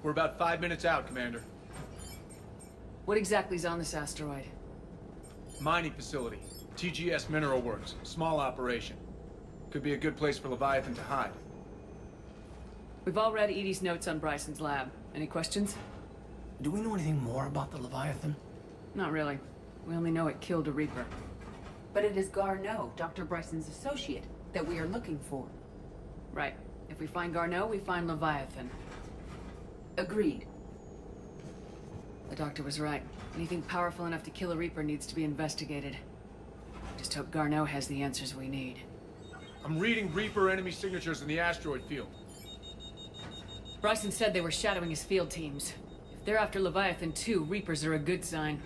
We're about 5 minutes out, Commander. What exactly is on this asteroid? Mining facility. TGS Mineral Works. Small operation. Could be a good place for Leviathan to hide. We've all read Edie's notes on Bryson's lab. Any questions? Do we know anything more about the Leviathan? Not really. We only know it killed a Reaper. But it is Garneau, Dr. Bryson's associate, that we are looking for. Right. If we find Garneau, we find Leviathan. Agreed. The doctor was right. Anything powerful enough to kill a Reaper needs to be investigated. Just hope Garneau has the answers we need. I'm reading Reaper enemy signatures in the asteroid field. Bryson said they were shadowing his field teams. If they're after Leviathan too, Reapers are a good sign.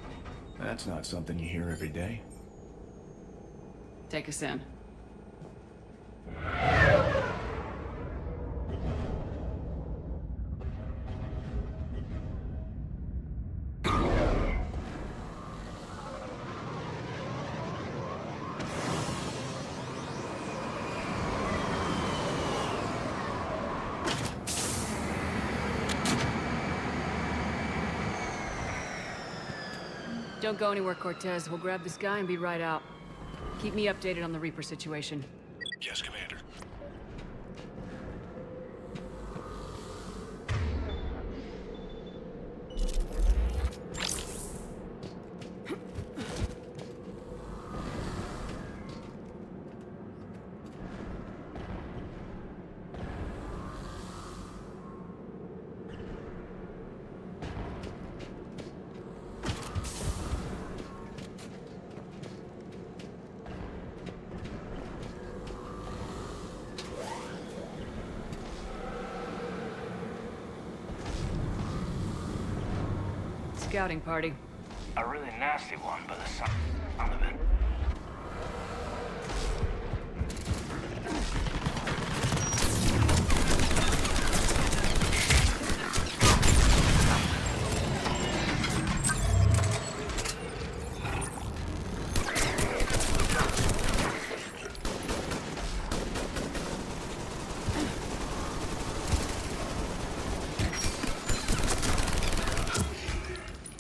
That's not something you hear every day. Take us in. Don't go anywhere, Cortez. We'll grab this guy and be right out. Keep me updated on the Reaper situation. Yes, Commander. scouting party. A really nasty one, by the sound of it.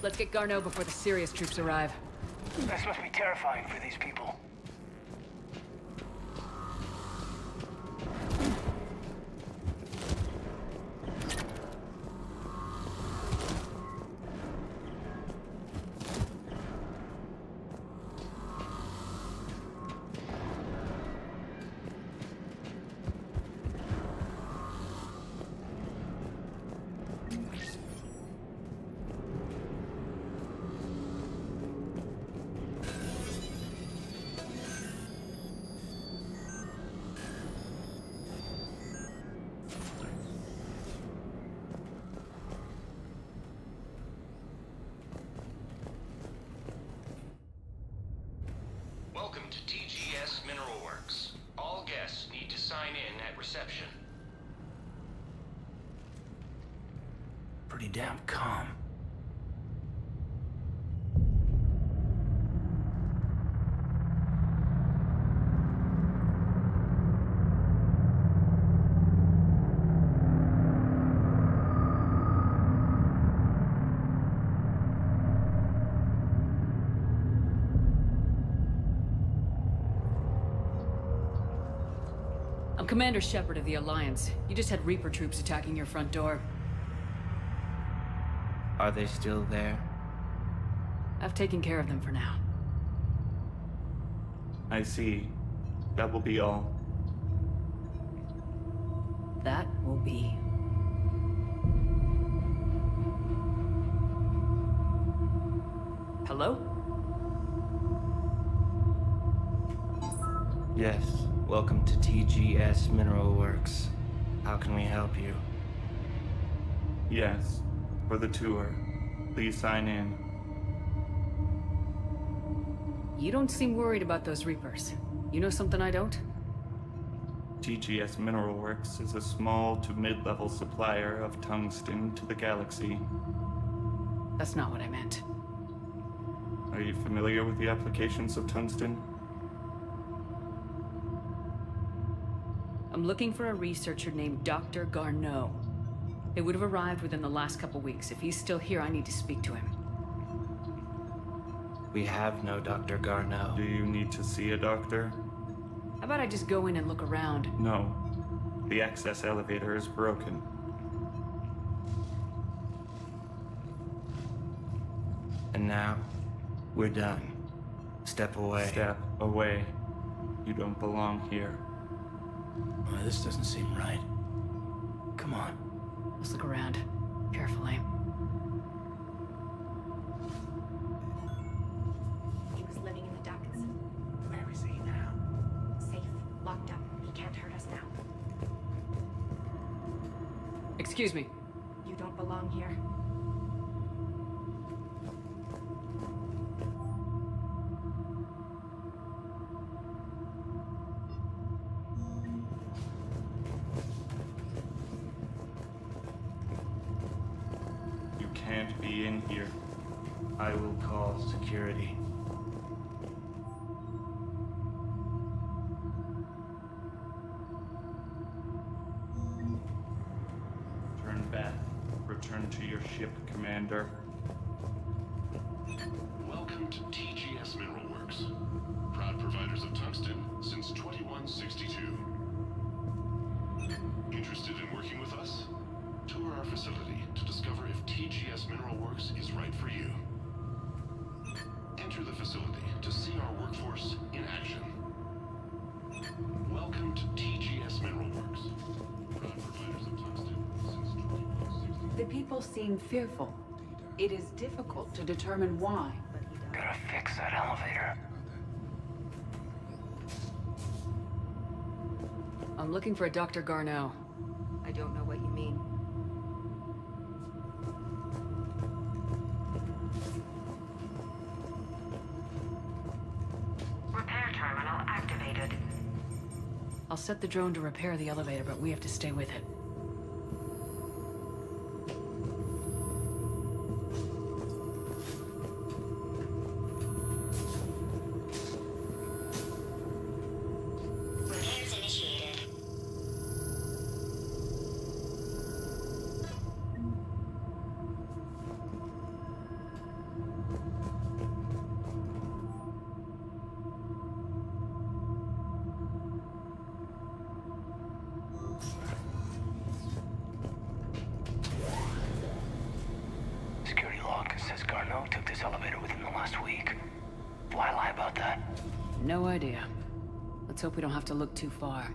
Let's get Garneau before the serious troops arrive. This must be terrifying for these people. Welcome to TGS Mineral Works. All guests need to sign in at reception. Pretty damn calm. I'm Commander Shepard of the Alliance. You just had Reaper troops attacking your front door. Are they still there? I've taken care of them for now. I see. That will be all. That will be. Hello? Yes. Welcome to TGS Mineral Works. How can we help you? Yes. For the tour. Please sign in. You don't seem worried about those Reapers. You know something I don't? TGS Mineral Works is a small to mid-level supplier of tungsten to the galaxy. That's not what I meant. Are you familiar with the applications of tungsten? I'm looking for a researcher named Dr. Garneau. It would have arrived within the last couple weeks. If he's still here, I need to speak to him. We have no Dr. Garneau. Do you need to see a doctor? How about I just go in and look around? No. The access elevator is broken. And now, we're done. Step away. Step away. You don't belong here. This doesn't seem right. Come on. Let's look around. Carefully. He was living in the ducts. Where is he now? Safe. Locked up. He can't hurt us now. Excuse me. You don't belong here. You can't be in here. I will call security. Turn back. Return to your ship, Commander. Welcome to TGS Mineral Works. Proud providers of tungsten since 2162. Interested in working with us? Tour our facility to discover if TGS Mineral Works is right for you. Enter the facility to see our workforce in action. Welcome to TGS Mineral Works. Proud providers of tungsten since 2162. The people seem fearful. It is difficult to determine why. Gotta fix that elevator. I'm looking for a Dr. Garneau. I don't know what you mean. I'll set the drone to repair the elevator, but we have to stay with it. Repairs initiated. Security log says Garneau took this elevator within the last week. Do I lie about that? No idea. Let's hope we don't have to look too far.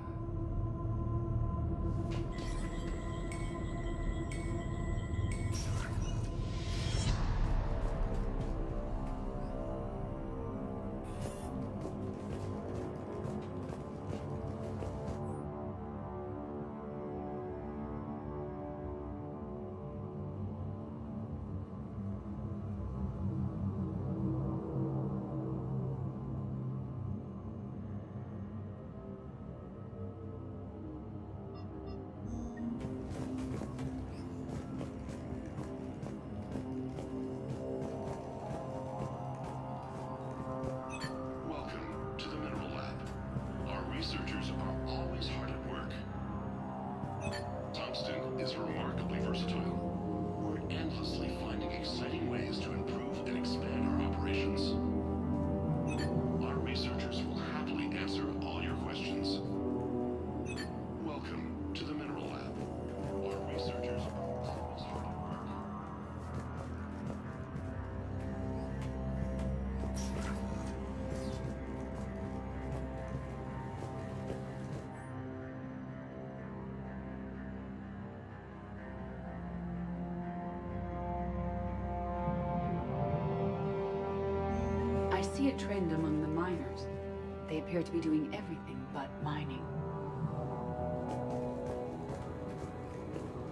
Welcome to the Mineral Lab. Our researchers are always hard at work. Tungsten is remarkably versatile. We're endlessly finding exciting ways to improve and expand our operations. Our researchers will happily answer all your questions. Welcome to the Mineral Lab. Our researchers are always hard at work. I see a trend among the miners. They appear to be doing everything but mining.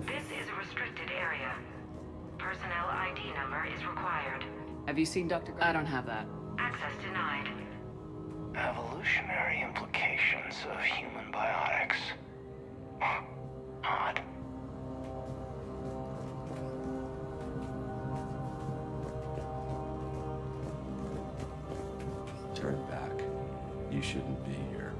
This is a restricted area. Personnel ID number is required. Have you seen Dr. I don't have that. Access denied. Evolutionary implications of human biotics. Odd. Turn back. You shouldn't be here.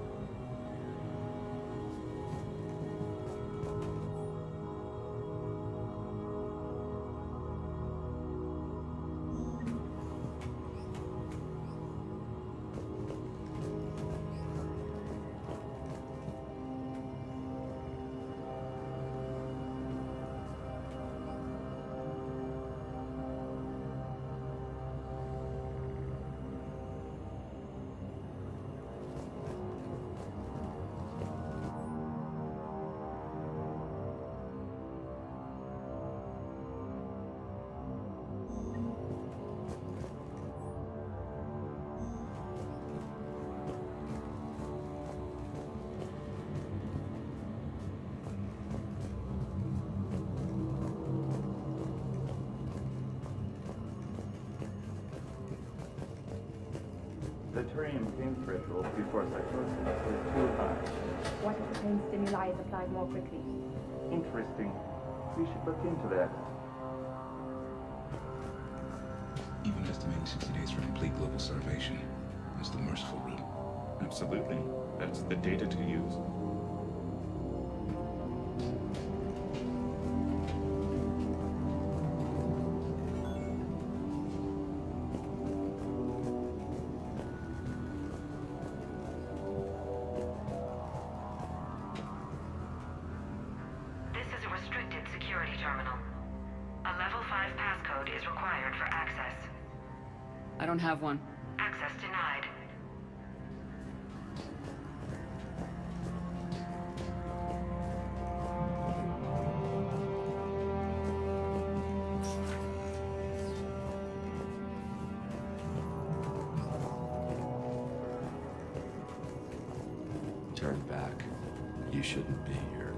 The terrain pain threshold before psychosis is too high. What if the pain stimuli is applied more quickly? Interesting. We should look into that. Even estimating 60 days for complete global starvation is the merciful route. Absolutely. That's the data to use. This is a restricted security terminal. A level 5 passcode is required for access. I don't have one. Access denied. Turn back. You shouldn't be here.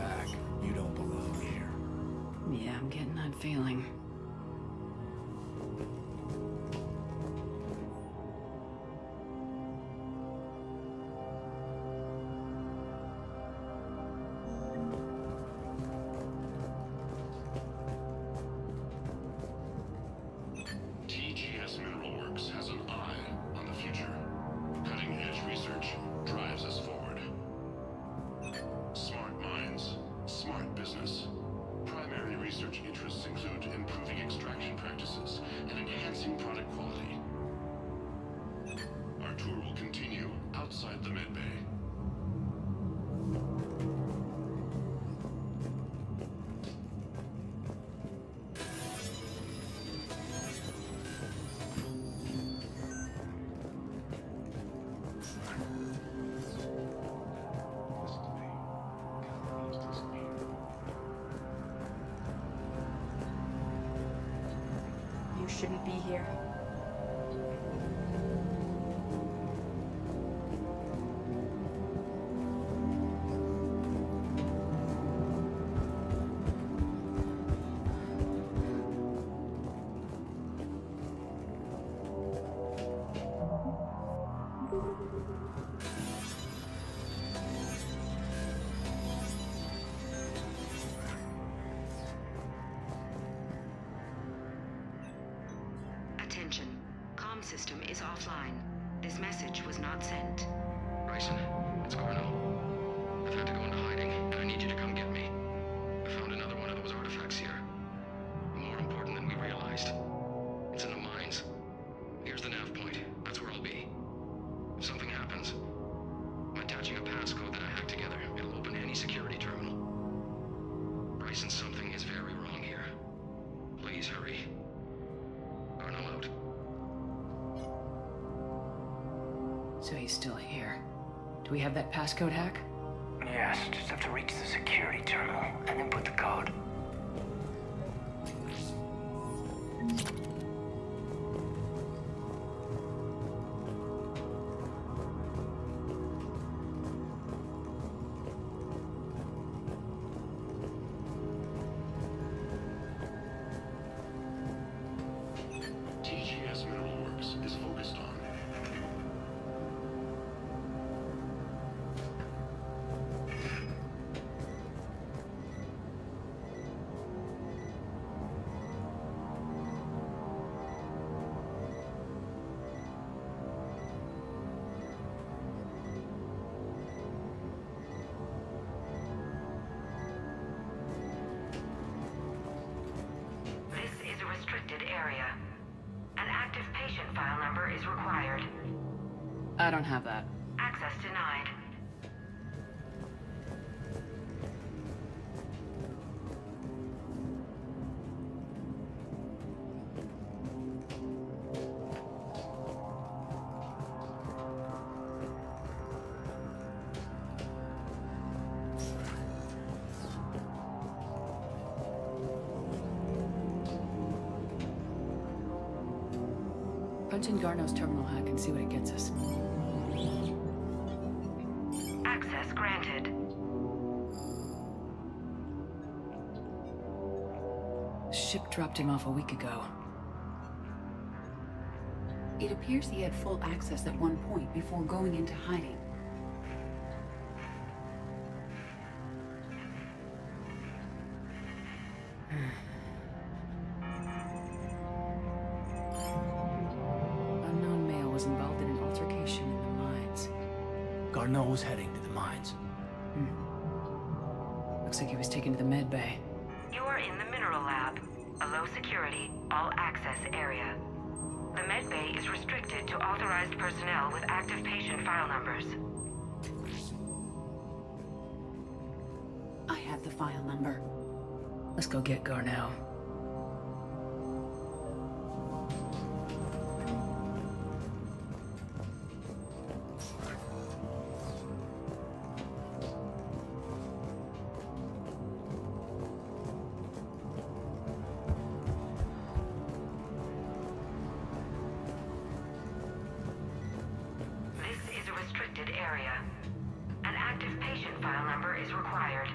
back. You don't belong here. Yeah, I'm getting that feeling. TGS Mineral Works has an eye on the future. Cutting-edge research drives us forward. Smart minds, smart business. Primary research interests include improving extraction practices and enhancing product quality. Our tour will continue outside the medbay. You shouldn't be here. Attention. Comm system is offline. This message was not sent. Bryson, it's Garneau. I've had to go into hiding, and I need you to come get me. I found another one of those artifacts here. More important than we realized. It's in the mines. Here's the nav point. That's where I'll be. If something happens, I'm attaching a passcode that I hacked together. It'll open any security terminal. Bryson, something is very wrong here. Please hurry. Garneau out. So he's still here. Do we have that passcode hack? Yes, just have to reach the security terminal and then put the code. TGS Mineral Works is focused on This is a restricted area. An active patient file number is required. I don't have that. Access denied. Punch in Garneau's terminal hack and see what it gets us. Access granted. Ship dropped him off a week ago. It appears he had full access at one point before going into hiding. Unknown male was involved in an altercation in the mines. Garneau was heading to the mines. Looks like he was taken to the med bay. You are in the mineral lab, a low security, all access area. The med bay is restricted to authorized personnel with active patient file numbers. I have the file number. Let's go get Garneau. This is a restricted area. An active patient file number is required.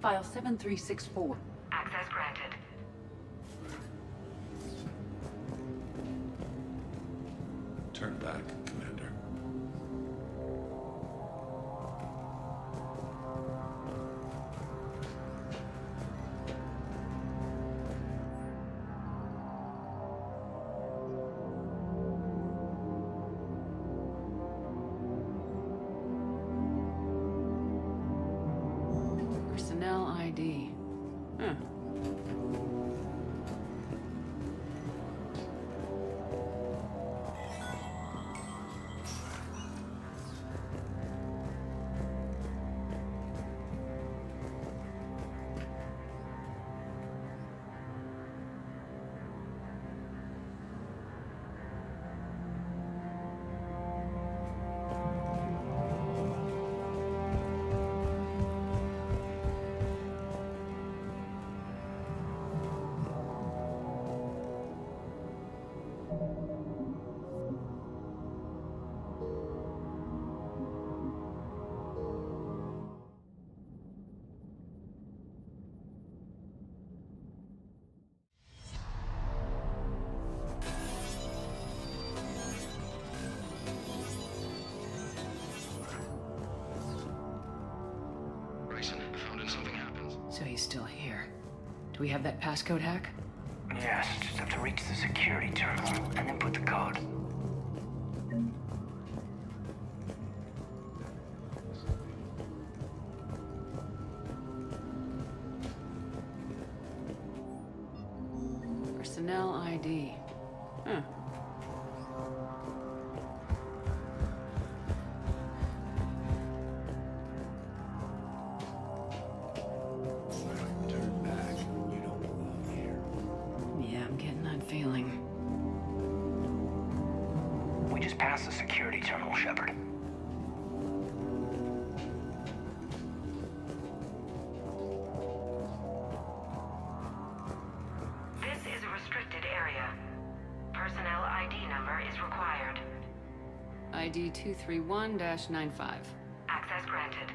File 7364. Access granted. Turn back, Commander. Personnel ID. Huh. Grayson, I found in something happens. So he's still here. Do we have that passcode hack? Yes, just have to reach the security terminal and then put the code. Personnel ID. Huh. Turn back. You don't belong here. Yeah, I'm getting that feeling. We just passed the security terminal, Shepard. This is a restricted area. Personnel ID number is required. ID 231-95. Access granted.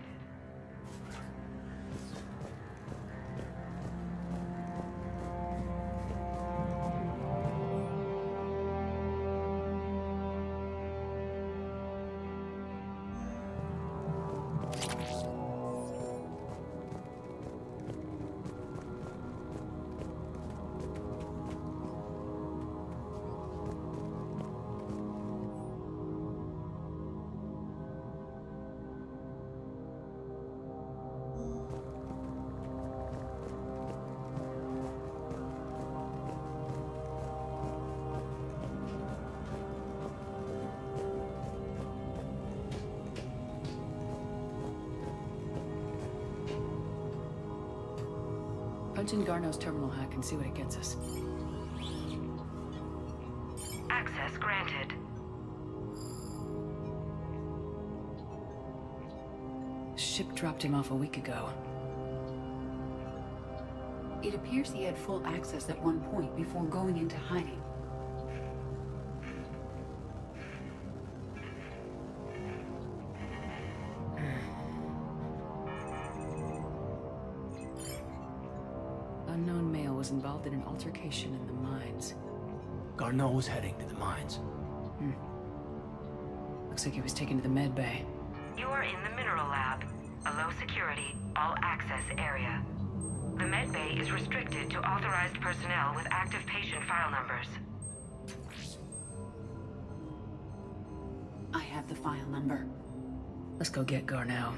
Punch in Garneau's terminal hack and see what it gets us. Access granted. Ship dropped him off a week ago. It appears he had full access at one point before going into hiding. Unknown male was involved in an altercation in the mines. Garneau was heading to the mines. Looks like he was taken to the med bay. You are in the mineral lab, a low security, all access area. The med bay is restricted to authorized personnel with active patient file numbers. I have the file number. Let's go get Garneau.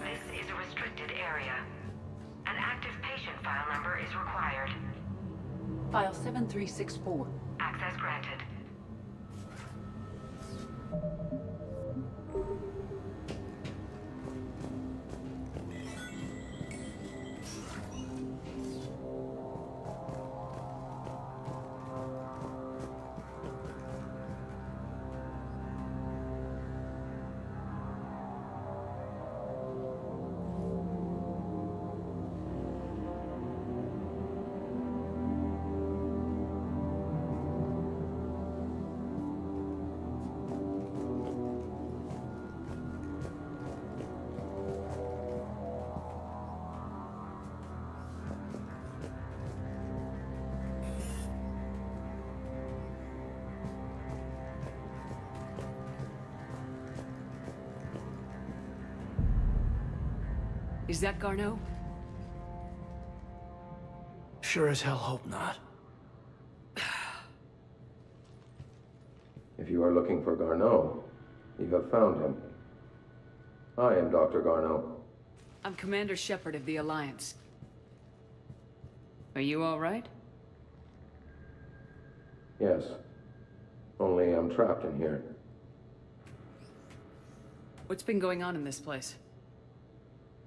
This is a restricted area. An active patient file number is required. File 7364. Access granted. Is that Garneau? Sure as hell hope not. If you are looking for Garneau, you have found him. I am Dr. Garneau. I'm Commander Shepard of the Alliance. Are you all right? Yes. Only I'm trapped in here. What's been going on in this place?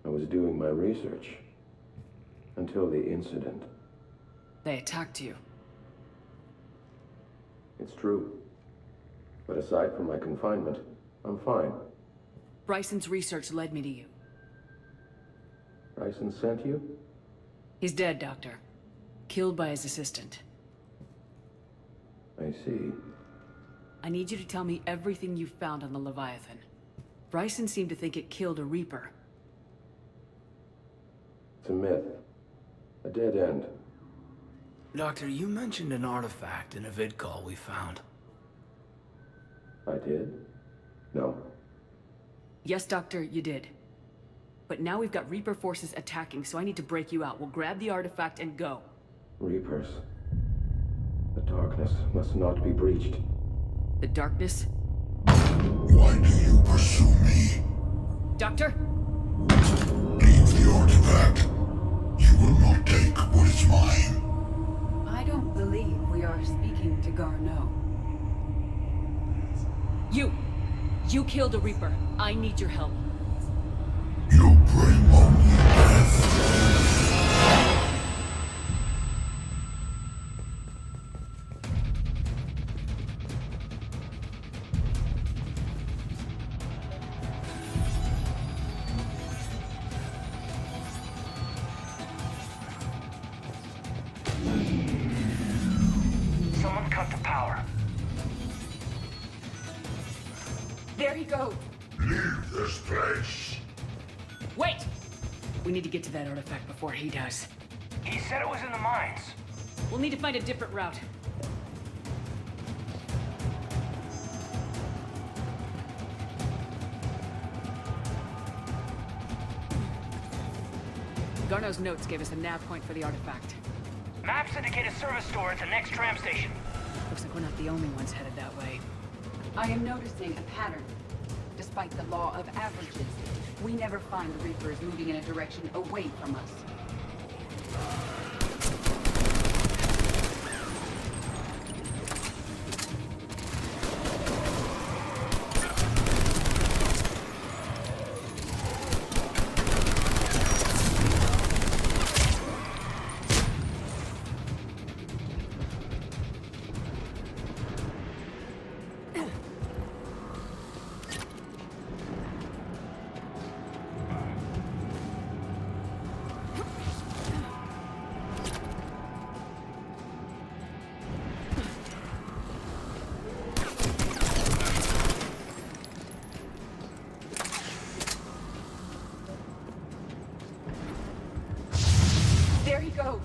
I was doing my research. Until the incident. They attacked you. It's true. But aside from my confinement, I'm fine. Bryson's research led me to you. Bryson sent you? He's dead, Doctor. Killed by his assistant. I see. I need you to tell me everything you found on the Leviathan. Bryson seemed to think it killed a Reaper. It's a myth. A dead end. Doctor, you mentioned an artifact in a vid call we found. I did? No. Yes, Doctor, you did. But now we've got Reaper forces attacking, so I need to break you out. We'll grab the artifact and go. Reapers. The darkness must not be breached. The darkness? Why do you pursue me? Doctor? Leave the artifact. You will not take what is mine. I don't believe we are speaking to Garneau. You killed a Reaper. I need your help. You bring only death. Someone cut the power. There he goes. Leave this place. Wait! We need to get to that artifact before he does. He said it was in the mines. We'll need to find a different route. Garneau's notes gave us a nav point for the artifact. Maps indicate a service door at the next tram station. Looks like we're not the only ones headed that way. I am noticing a pattern. Despite the law of averages, we never find the Reapers moving in a direction away from us. There he goes.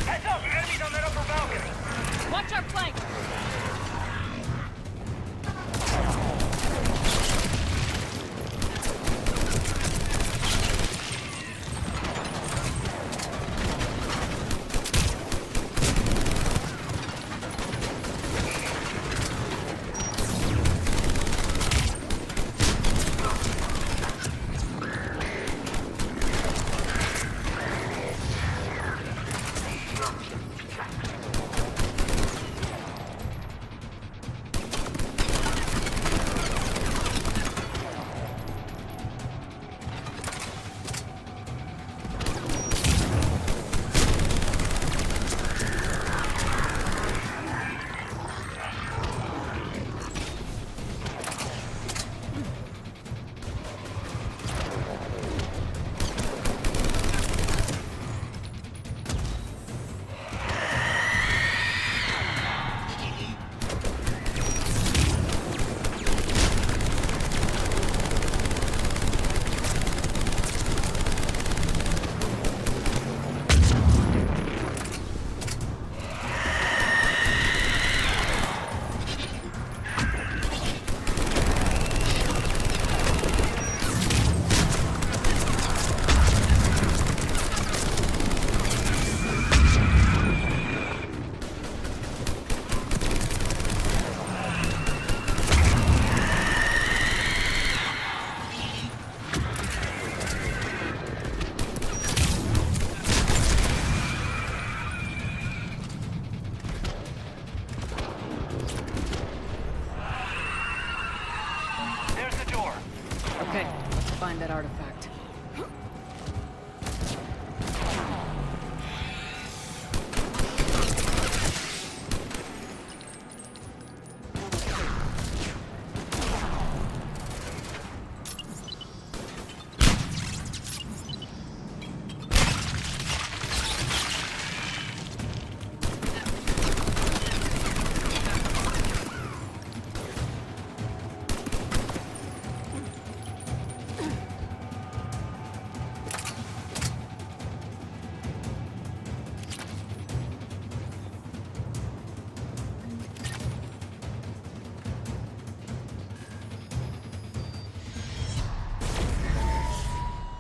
Heads up! Enemies on that upper balcony! Watch our flank! that artifact.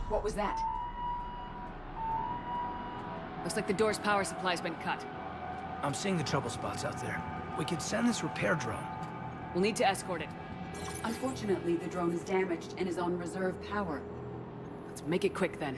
What was that? Looks like the door's power supply's been cut. I'm seeing the trouble spots out there. We could send this repair drone. We'll need to escort it. Unfortunately, the drone is damaged and is on reserve power. Let's make it quick then.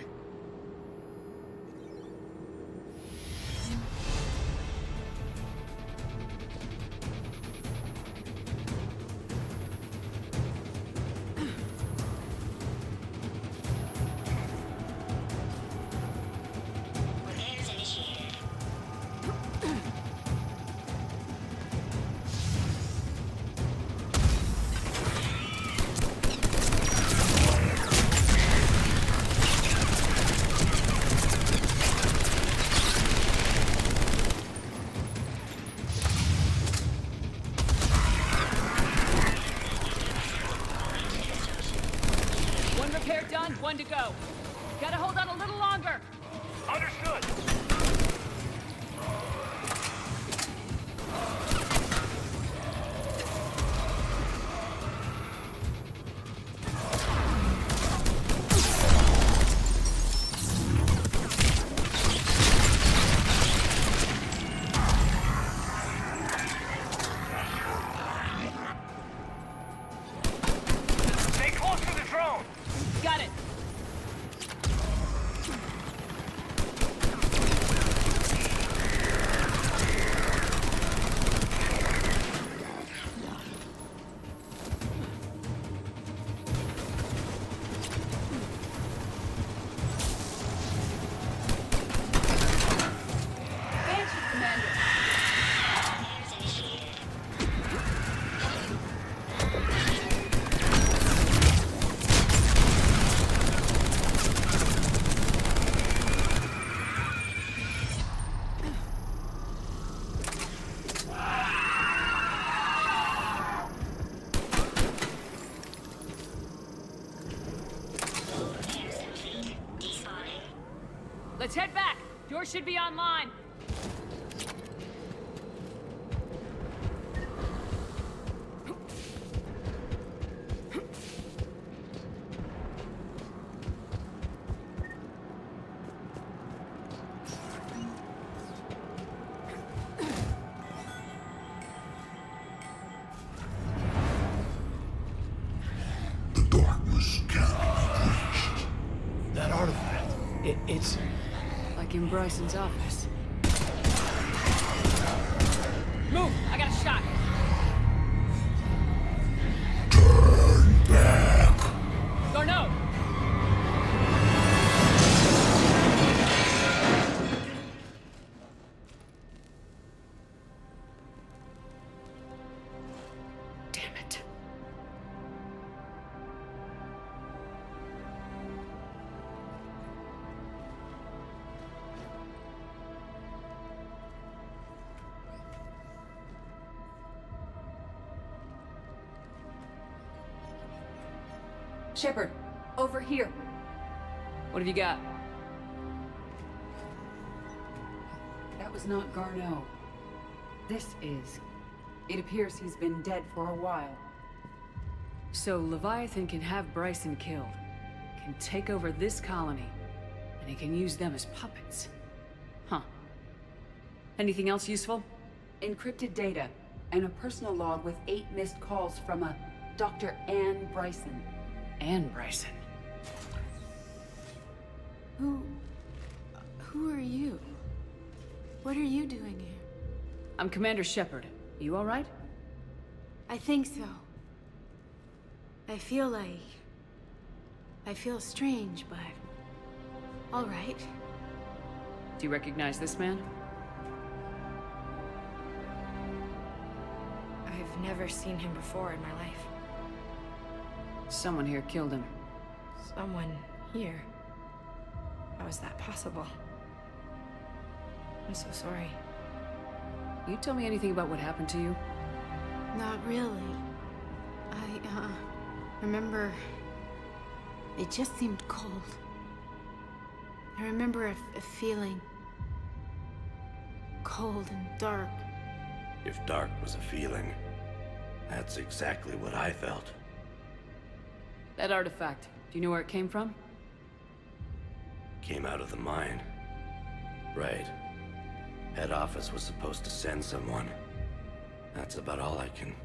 One to go. Gotta hold on a little longer. Understood. Stay close to the drone. Got it. Let's head back. Door should be online. The darkness can't be reached. That artifact, it's... Like in Bryson's office. Move! I got a shot! Turn back. Garneau! Damn it. Shepard, over here. What have you got? That was not Garneau. This is. It appears he's been dead for a while. So Leviathan can have Bryson killed, can take over this colony, and he can use them as puppets. Huh. Anything else useful? Encrypted data, and a personal log with 8 missed calls from a Dr. Anne Bryson. Anne Bryson. Who are you? What are you doing here? I'm Commander Shepard. You all right? I think so. I feel like... I feel strange, but... all right. Do you recognize this man? I've never seen him before in my life. Someone here killed him. Someone here? How is that possible? I'm so sorry. You tell me anything about what happened to you? Not really. I remember... it just seemed cold. I remember a feeling... cold and dark. If dark was a feeling, that's exactly what I felt. That artifact, do you know where it came from? Came out of the mine. Right. Head office was supposed to send someone. That's about all I can...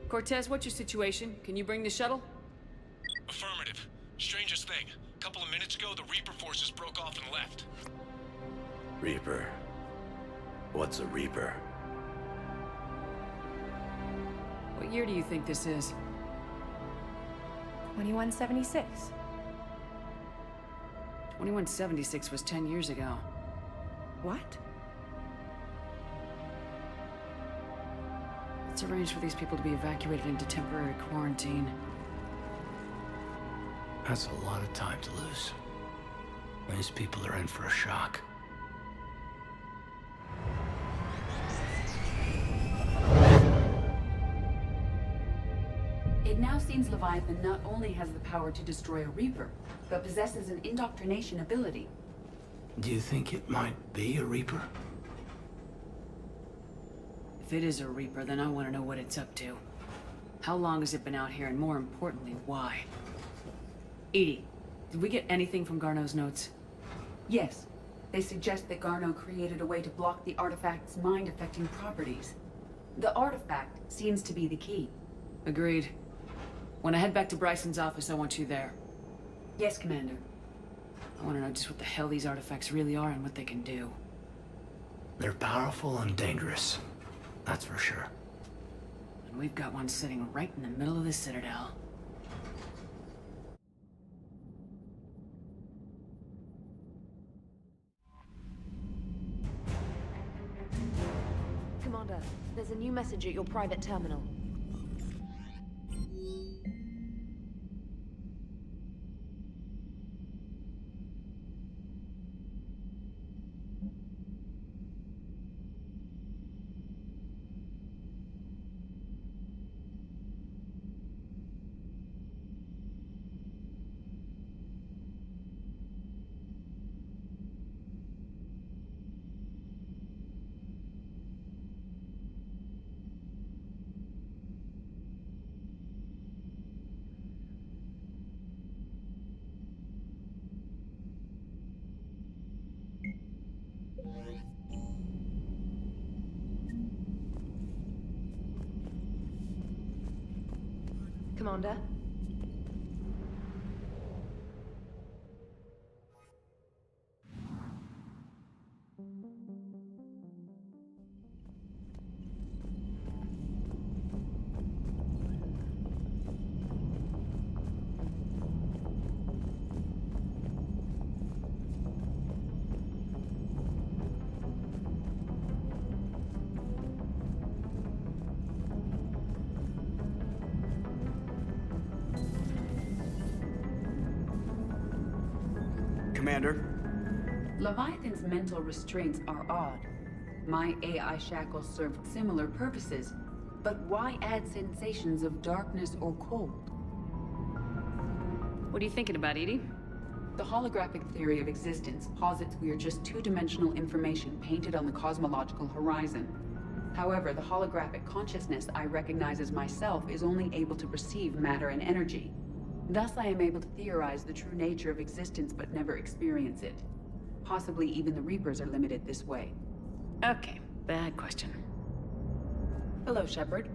Cortez, what's your situation? Can you bring the shuttle? Affirmative. Strangest thing. A couple of minutes ago, the Reaper forces broke off and left. Reaper. What's a Reaper? What year do you think this is? 2176. 2176 was 10 years ago. What? Let's arrange for these people to be evacuated into temporary quarantine. That's a lot of time to lose. These people are in for a shock. It now seems Leviathan not only has the power to destroy a Reaper, but possesses an indoctrination ability. Do you think it might be a Reaper? If it is a Reaper, then I want to know what it's up to. How long has it been out here, and more importantly, why? EDI, did we get anything from Garneau's notes? Yes. They suggest that Garneau created a way to block the artifact's mind-affecting properties. The artifact seems to be the key. Agreed. When I head back to Bryson's office, I want you there. Yes, Commander. I want to know just what the hell these artifacts really are and what they can do. They're powerful and dangerous. That's for sure. And we've got one sitting right in the middle of the Citadel. Commander, there's a new message at your private terminal. Commander? Commander? Leviathan's mental restraints are odd. My AI shackles served similar purposes, but why add sensations of darkness or cold? What are you thinking about, EDI? The holographic theory of existence posits we are just two-dimensional information painted on the cosmological horizon. However, the holographic consciousness I recognize as myself is only able to perceive matter and energy. Thus, I am able to theorize the true nature of existence but never experience it. Possibly even the Reapers are limited this way. Okay, bad question. Hello, Shepard.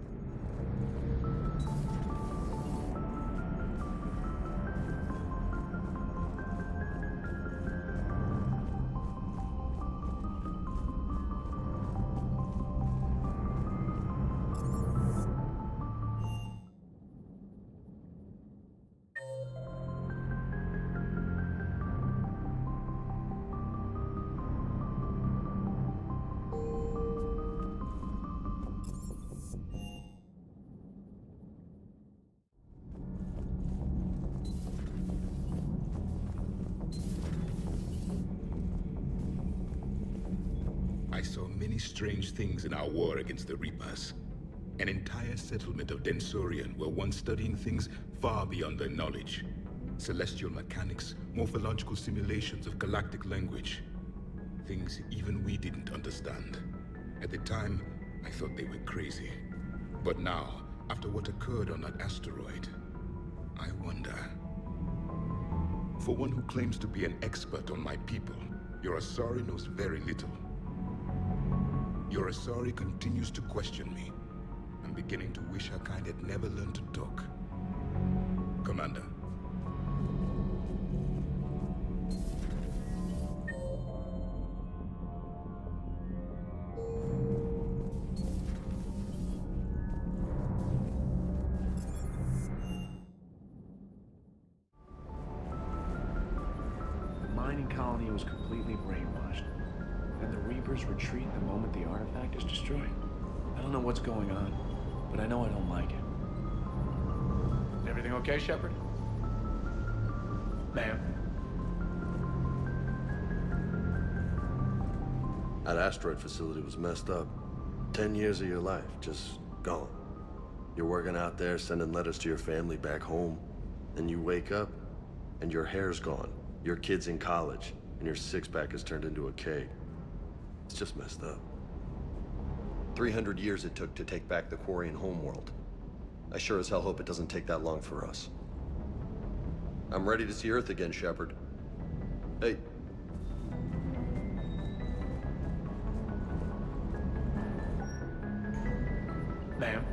I saw many strange things in our war against the Reapers. An entire settlement of Densorian were once studying things far beyond their knowledge. Celestial mechanics, morphological simulations of galactic language. Things even we didn't understand. At the time, I thought they were crazy. But now, after what occurred on that asteroid, I wonder. For one who claims to be an expert on my people, your Asari knows very little. Your Asari continues to question me. I'm beginning to wish her kind had never learned to talk. Commander. The mining colony was completely brainwashed, and the Reapers retreat the moment the artifact is destroyed. I don't know what's going on, but I know I don't like it. Everything okay, Shepard? Ma'am? That asteroid facility was messed up. 10 years of your life, just gone. You're working out there, sending letters to your family back home. Then you wake up, and your hair's gone. Your kid's in college, and your six-pack has turned into a keg. It's just messed up. 300 years it took to take back the Quarian homeworld. I sure as hell hope it doesn't take that long for us. I'm ready to see Earth again, Shepard. Hey. Ma'am?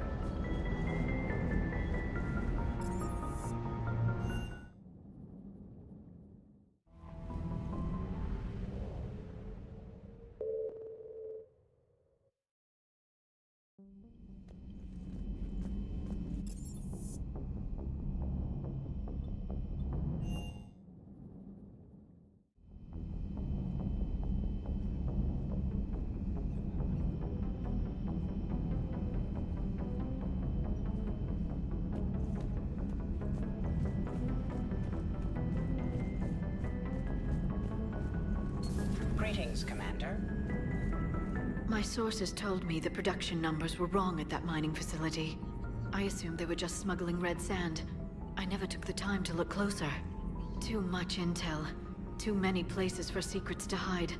Greetings, Commander. My sources told me the production numbers were wrong at that mining facility. I assumed they were just smuggling red sand. I never took the time to look closer. Too much intel. Too many places for secrets to hide.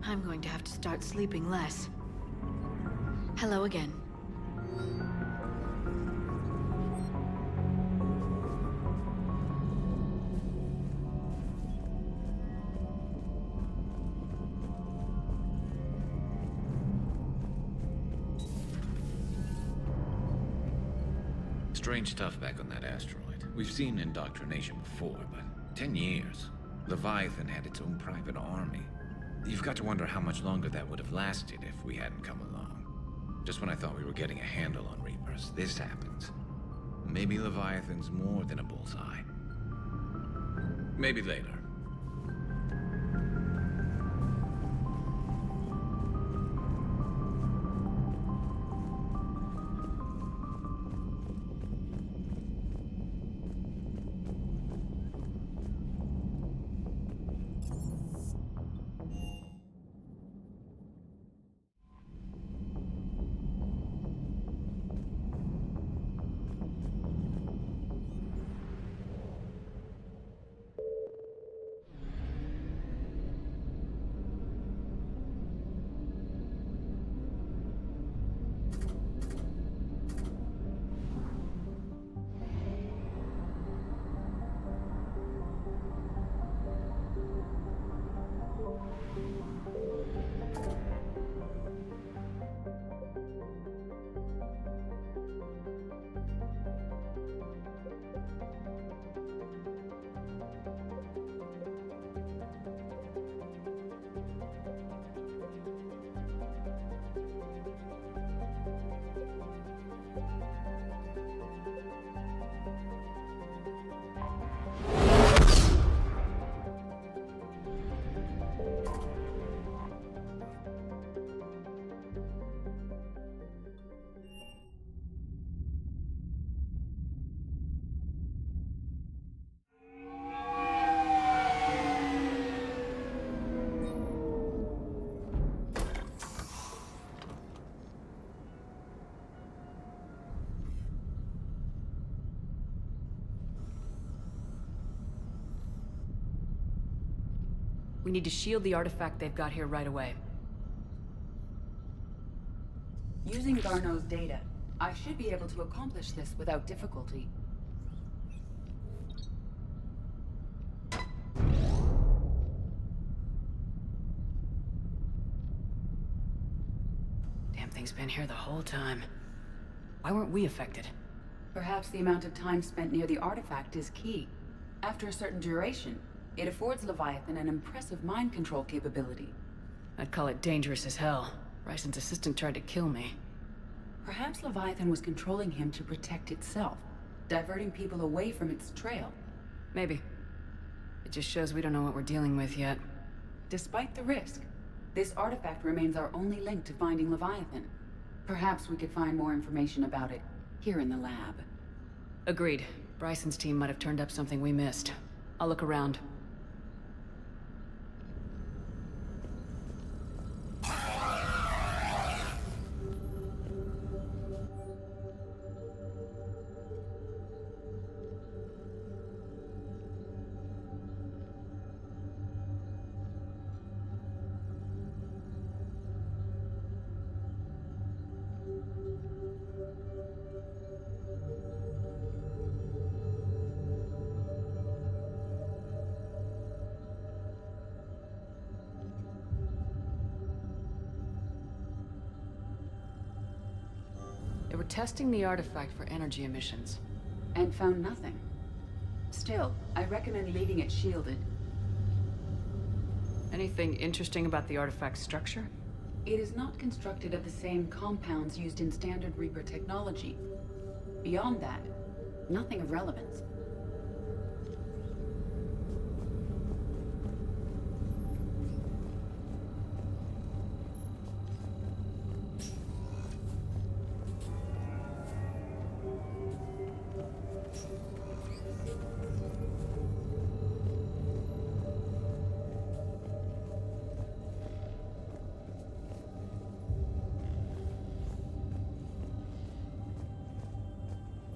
I'm going to have to start sleeping less. Hello again. Strange stuff back on that asteroid. We've seen indoctrination before, but 10 years. Leviathan had its own private army. You've got to wonder how much longer that would have lasted if we hadn't come along. Just when I thought we were getting a handle on Reapers, this happens. Maybe Leviathan's more than a bullseye. Maybe later. We need to shield the artifact they've got here right away. Using Garneau's data, I should be able to accomplish this without difficulty. Damn thing's been here the whole time. Why weren't we affected? Perhaps the amount of time spent near the artifact is key. After a certain duration, it affords Leviathan an impressive mind control capability. I'd call it dangerous as hell. Bryson's assistant tried to kill me. Perhaps Leviathan was controlling him to protect itself, diverting people away from its trail. Maybe. It just shows we don't know what we're dealing with yet. Despite the risk, this artifact remains our only link to finding Leviathan. Perhaps we could find more information about it here in the lab. Agreed. Bryson's team might have turned up something we missed. I'll look around. They were testing the artifact for energy emissions. And found nothing. Still, I recommend leaving it shielded. Anything interesting about the artifact's structure? It is not constructed of the same compounds used in standard Reaper technology. Beyond that, nothing of relevance.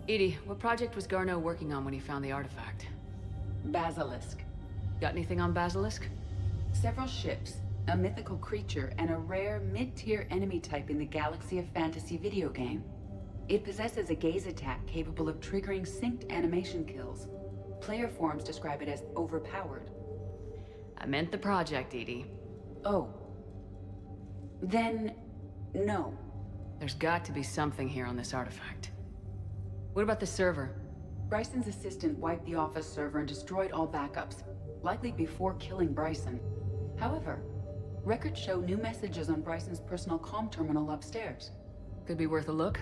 EDI, what project was Garneau working on when he found the artifact? Basilisk. Got anything on Basilisk? Several ships, a mythical creature, and a rare mid-tier enemy type in the Galaxy of Fantasy video game. It possesses a gaze attack capable of triggering synced animation kills. Player forums describe it as overpowered. I meant the project, EDI. Oh. Then, no. There's got to be something here on this artifact. What about the server? Bryson's assistant wiped the office server and destroyed all backups, likely before killing Bryson. However, records show new messages on Bryson's personal comm terminal upstairs. Could be worth a look.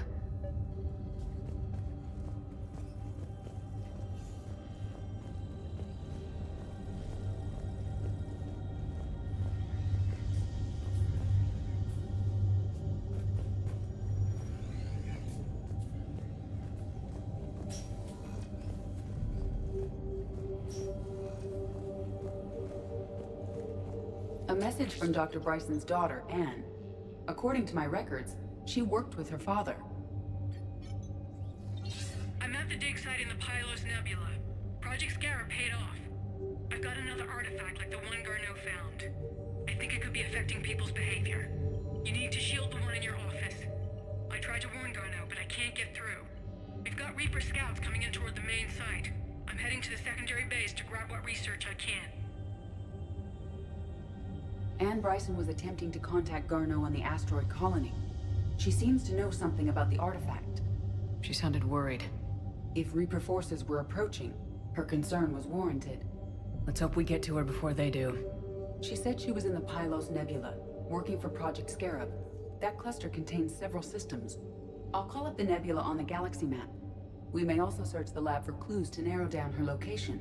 A message from Dr. Bryson's daughter, Anne. According to my records, she worked with her father. I'm at the dig site in the Pylos Nebula. Project Scarab paid off. I've got another artifact like the one Garneau found. I think it could be affecting people's behavior. You need to shield the one in your office. I tried to warn Garneau, but I can't get through. We've got Reaper scouts coming in toward the main site. I'm heading to the secondary base to grab what research I can. Anne Bryson was attempting to contact Garneau on the asteroid colony. She seems to know something about the artifact. She sounded worried. If Reaper forces were approaching, her concern was warranted. Let's hope we get to her before they do. She said she was in the Pylos Nebula, working for Project Scarab. That cluster contains several systems. I'll call up the nebula on the galaxy map. We may also search the lab for clues to narrow down her location.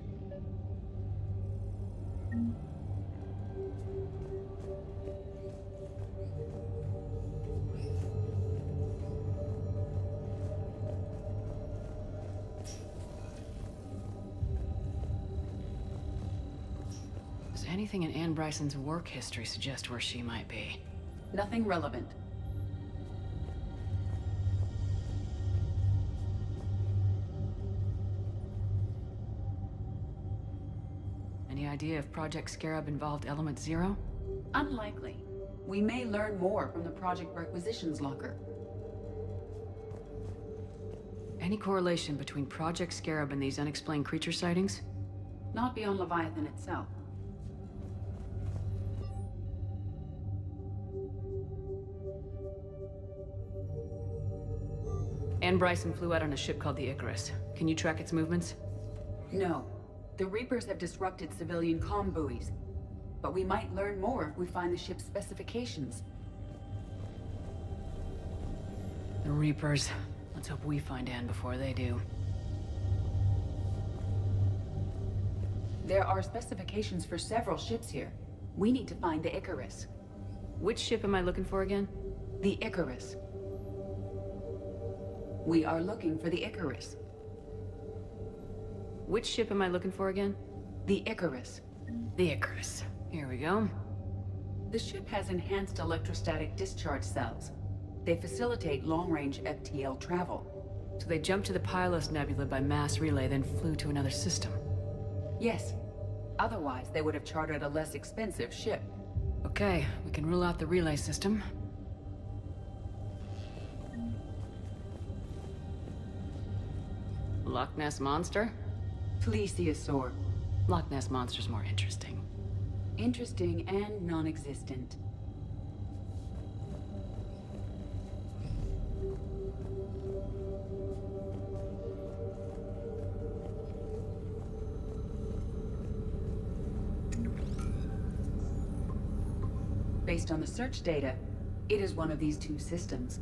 Does anything in Anne Bryson's work history suggest where she might be? Nothing relevant. Any idea if Project Scarab involved Element Zero? Unlikely. We may learn more from the Project Requisitions Locker. Any correlation between Project Scarab and these unexplained creature sightings? Not beyond Leviathan itself. Anne Bryson flew out on a ship called the Icarus. Can you track its movements? No. The Reapers have disrupted civilian comm buoys. But we might learn more if we find the ship's specifications. The Reapers. Let's hope we find Anne before they do. There are specifications for several ships here. We need to find the Icarus. Which ship am I looking for again? The Icarus. We are looking for the Icarus. Which ship am I looking for again? The Icarus. The Icarus. Here we go. The ship has enhanced electrostatic discharge cells. They facilitate long-range FTL travel. So they jumped to the Pylos Nebula by mass relay, then flew to another system. Yes. Otherwise, they would have chartered a less expensive ship. Okay, we can rule out the relay system. Loch Ness Monster? Plesiosaur. Loch Ness Monster's more interesting. Interesting and non-existent. Based on the search data, it is one of these two systems.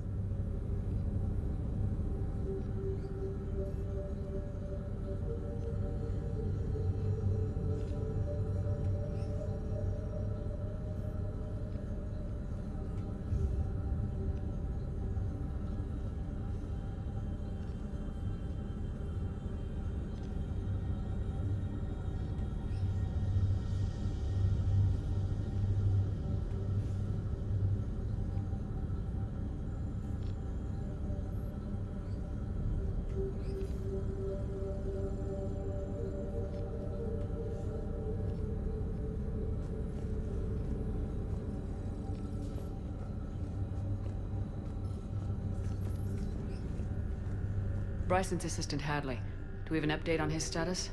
Bryson's assistant Hadley. Do we have an update on his status?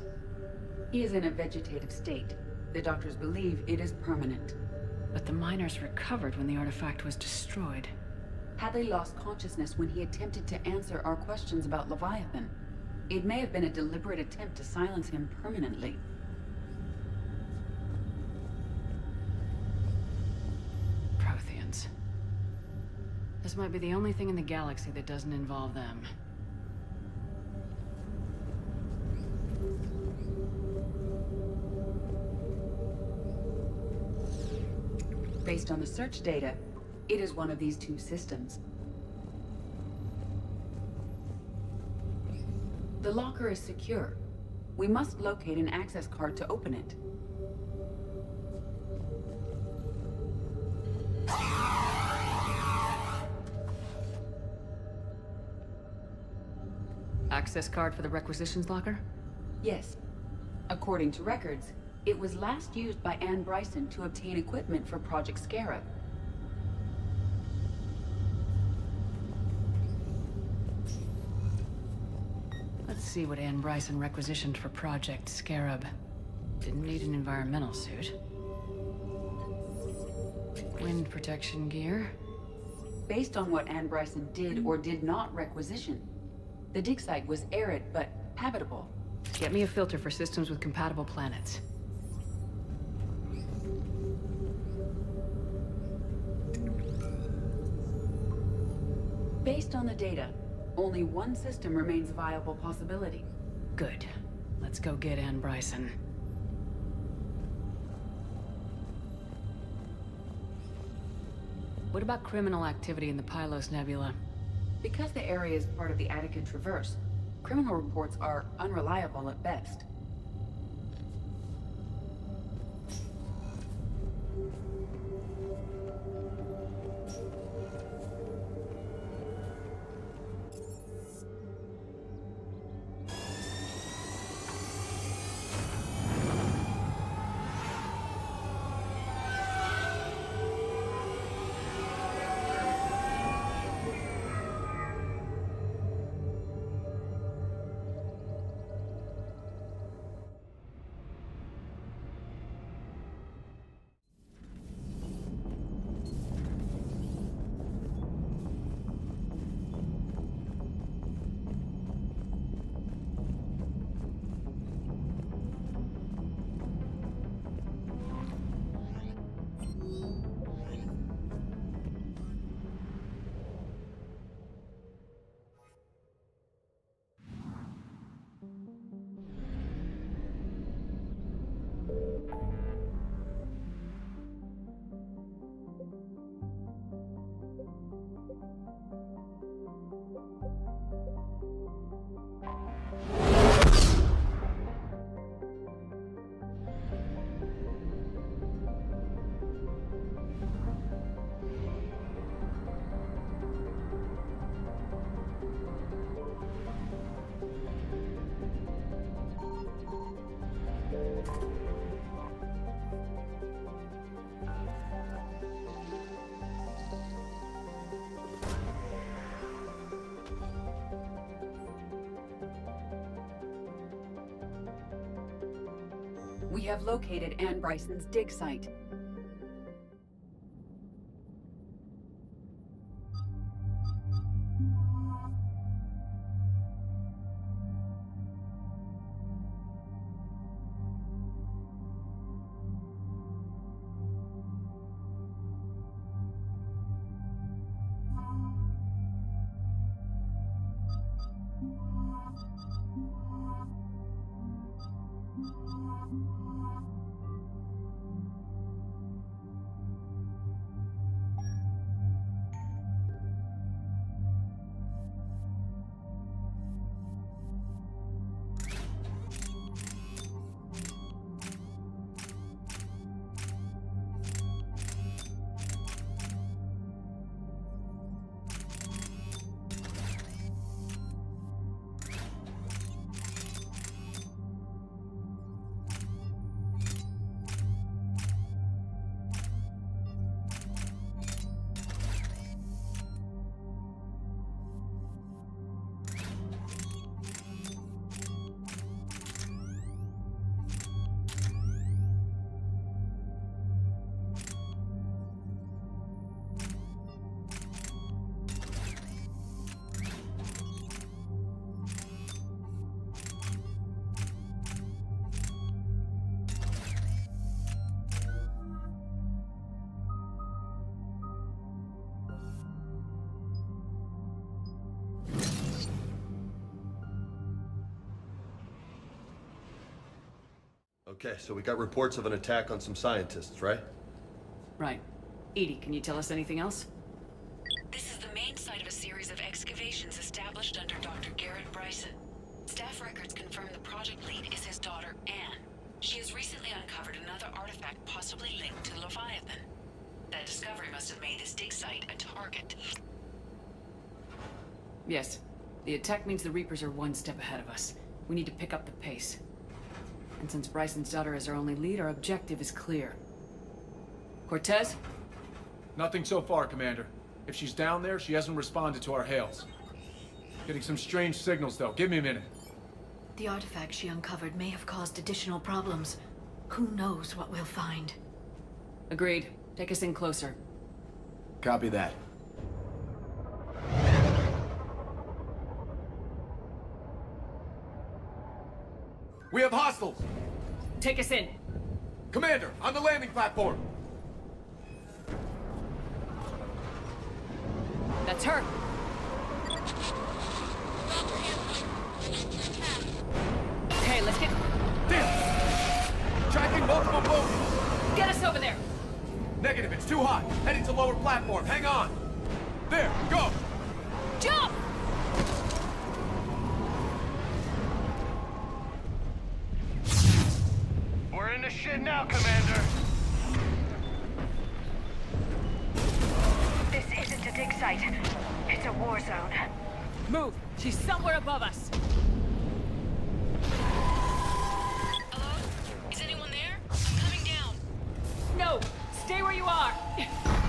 He is in a vegetative state. The doctors believe it is permanent. But the miners recovered when the artifact was destroyed. Hadley lost consciousness when he attempted to answer our questions about Leviathan. It may have been a deliberate attempt to silence him permanently. Protheans. This might be the only thing in the galaxy that doesn't involve them. Based on the search data, it is one of these two systems. The locker is secure. We must locate an access card to open it. Access card for the requisitions locker? Yes. According to records, it was last used by Anne Bryson to obtain equipment for Project Scarab. Let's see what Anne Bryson requisitioned for Project Scarab. Didn't need an environmental suit. Wind protection gear. Based on what Anne Bryson did or did not requisition, the dig site was arid but habitable. Get me a filter for systems with compatible planets. Based on the data, only one system remains a viable possibility. Good. Let's go get Anne Bryson. What about criminal activity in the Pylos Nebula? Because the area is part of the Attica Traverse, criminal reports are unreliable at best. We have located Anne Bryson's dig site. Okay, so we got reports of an attack on some scientists, right? Right. Edie, can you tell us anything else? This is the main site of a series of excavations established under Dr. Garrett Bryson. Staff records confirm the project lead is his daughter, Anne. She has recently uncovered another artifact possibly linked to Leviathan. That discovery must have made this dig site a target. Yes. The attack means the Reapers are one step ahead of us. We need to pick up the pace. And since Bryson's daughter is our only lead, our objective is clear. Cortez? Nothing so far, Commander. If she's down there, she hasn't responded to our hails. Getting some strange signals, though. Give me a minute. The artifact she uncovered may have caused additional problems. Who knows what we'll find? Agreed. Take us in closer. Copy that. We have hostiles! Take us in. Commander, on the landing platform! That's her. Okay, let's get... Damn! Tracking multiple boats! Get us over there! Negative, it's too hot. Heading to lower platform. Hang on! There, go! Jump! We're in the shit now, Commander. This isn't a dig site. It's a war zone. Move! She's somewhere above us! Hello? Is anyone there? I'm coming down. No! Stay where you are!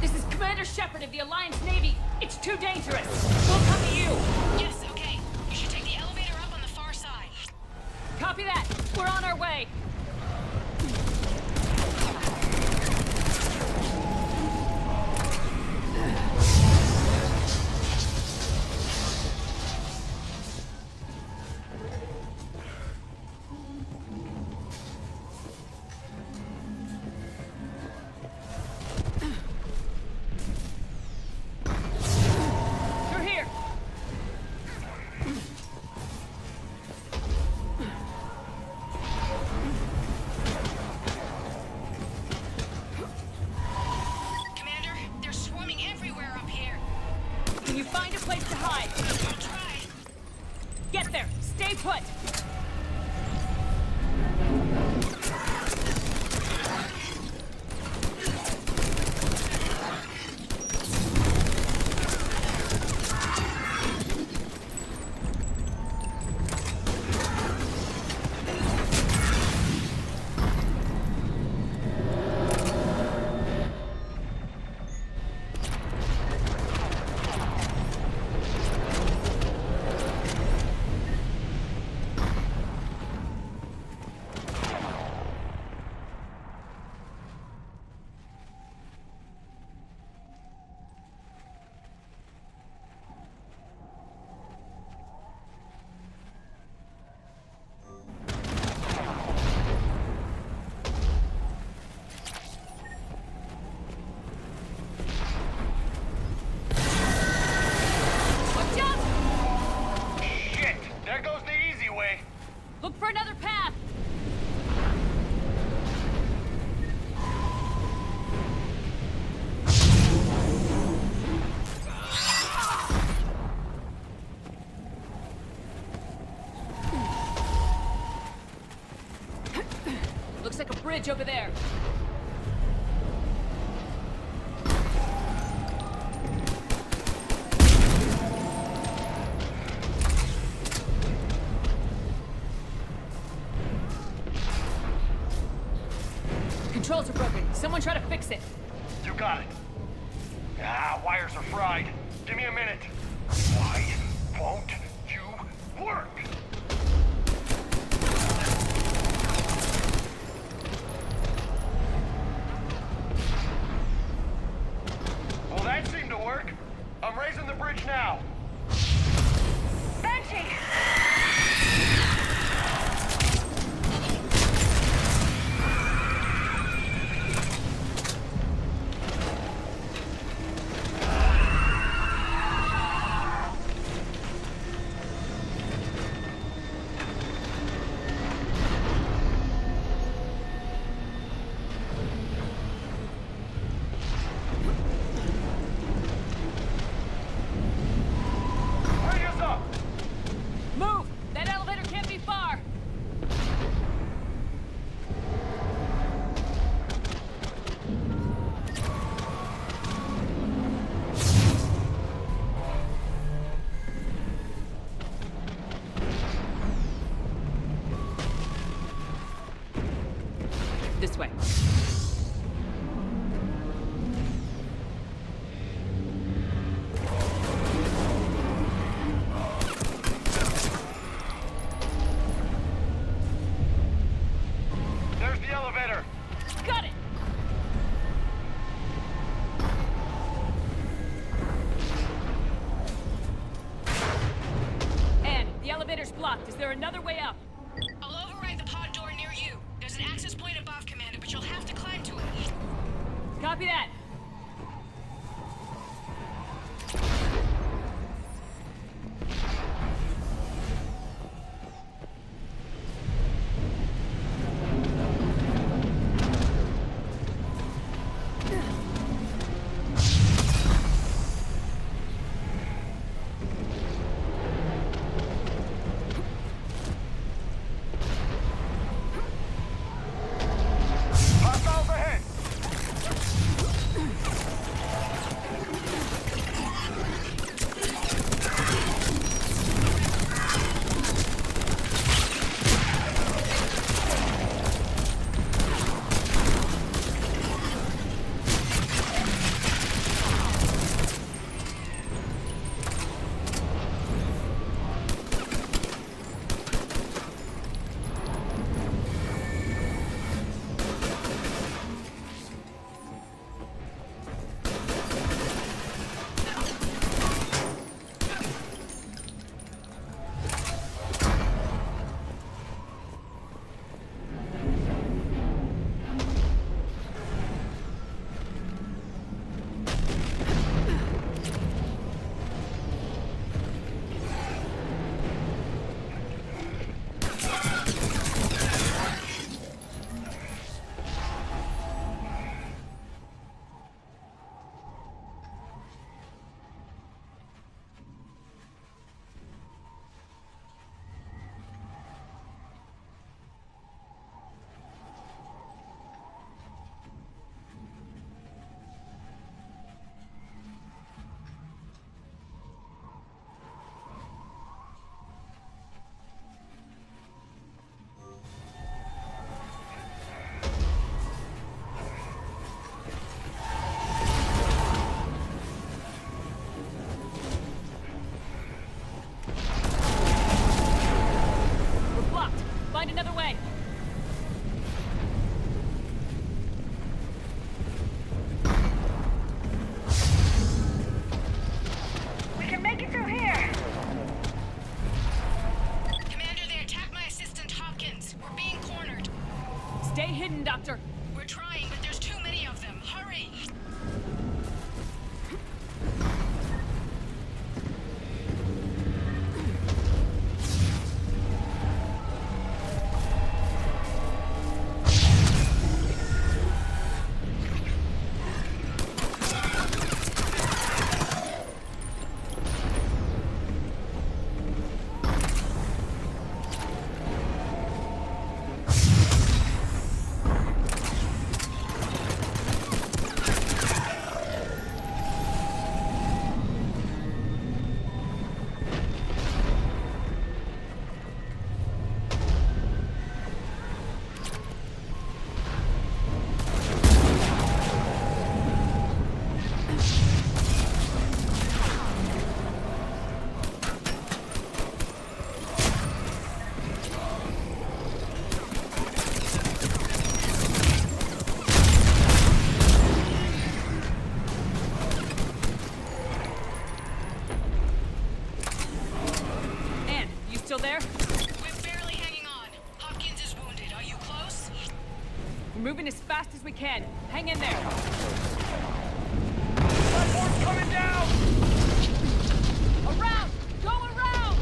This is Commander Shepard of the Alliance Navy! It's too dangerous! We'll come to you! Yes, okay. You should take the elevator up on the far side. Copy that! We're on our way! bridge over there. Controls are broken. Someone try to fix it. You got it. Ah, wires are fried. Give me a minute. Why won't you work? Well, that seemed to work. I'm raising the bridge now. Banshee! Move! That elevator can't be far! This way. There's the elevator. Got it! Anne, the elevator's blocked. Is there another way up? I'll override the pod door near you. There's an access point above, Commander, but you'll have to climb to it. Copy that. Hostiles ahead. there? We're barely hanging on. Hopkins is wounded. Are you close? We're moving as fast as we can. Hang in there. Platform's coming down! Around! Go around!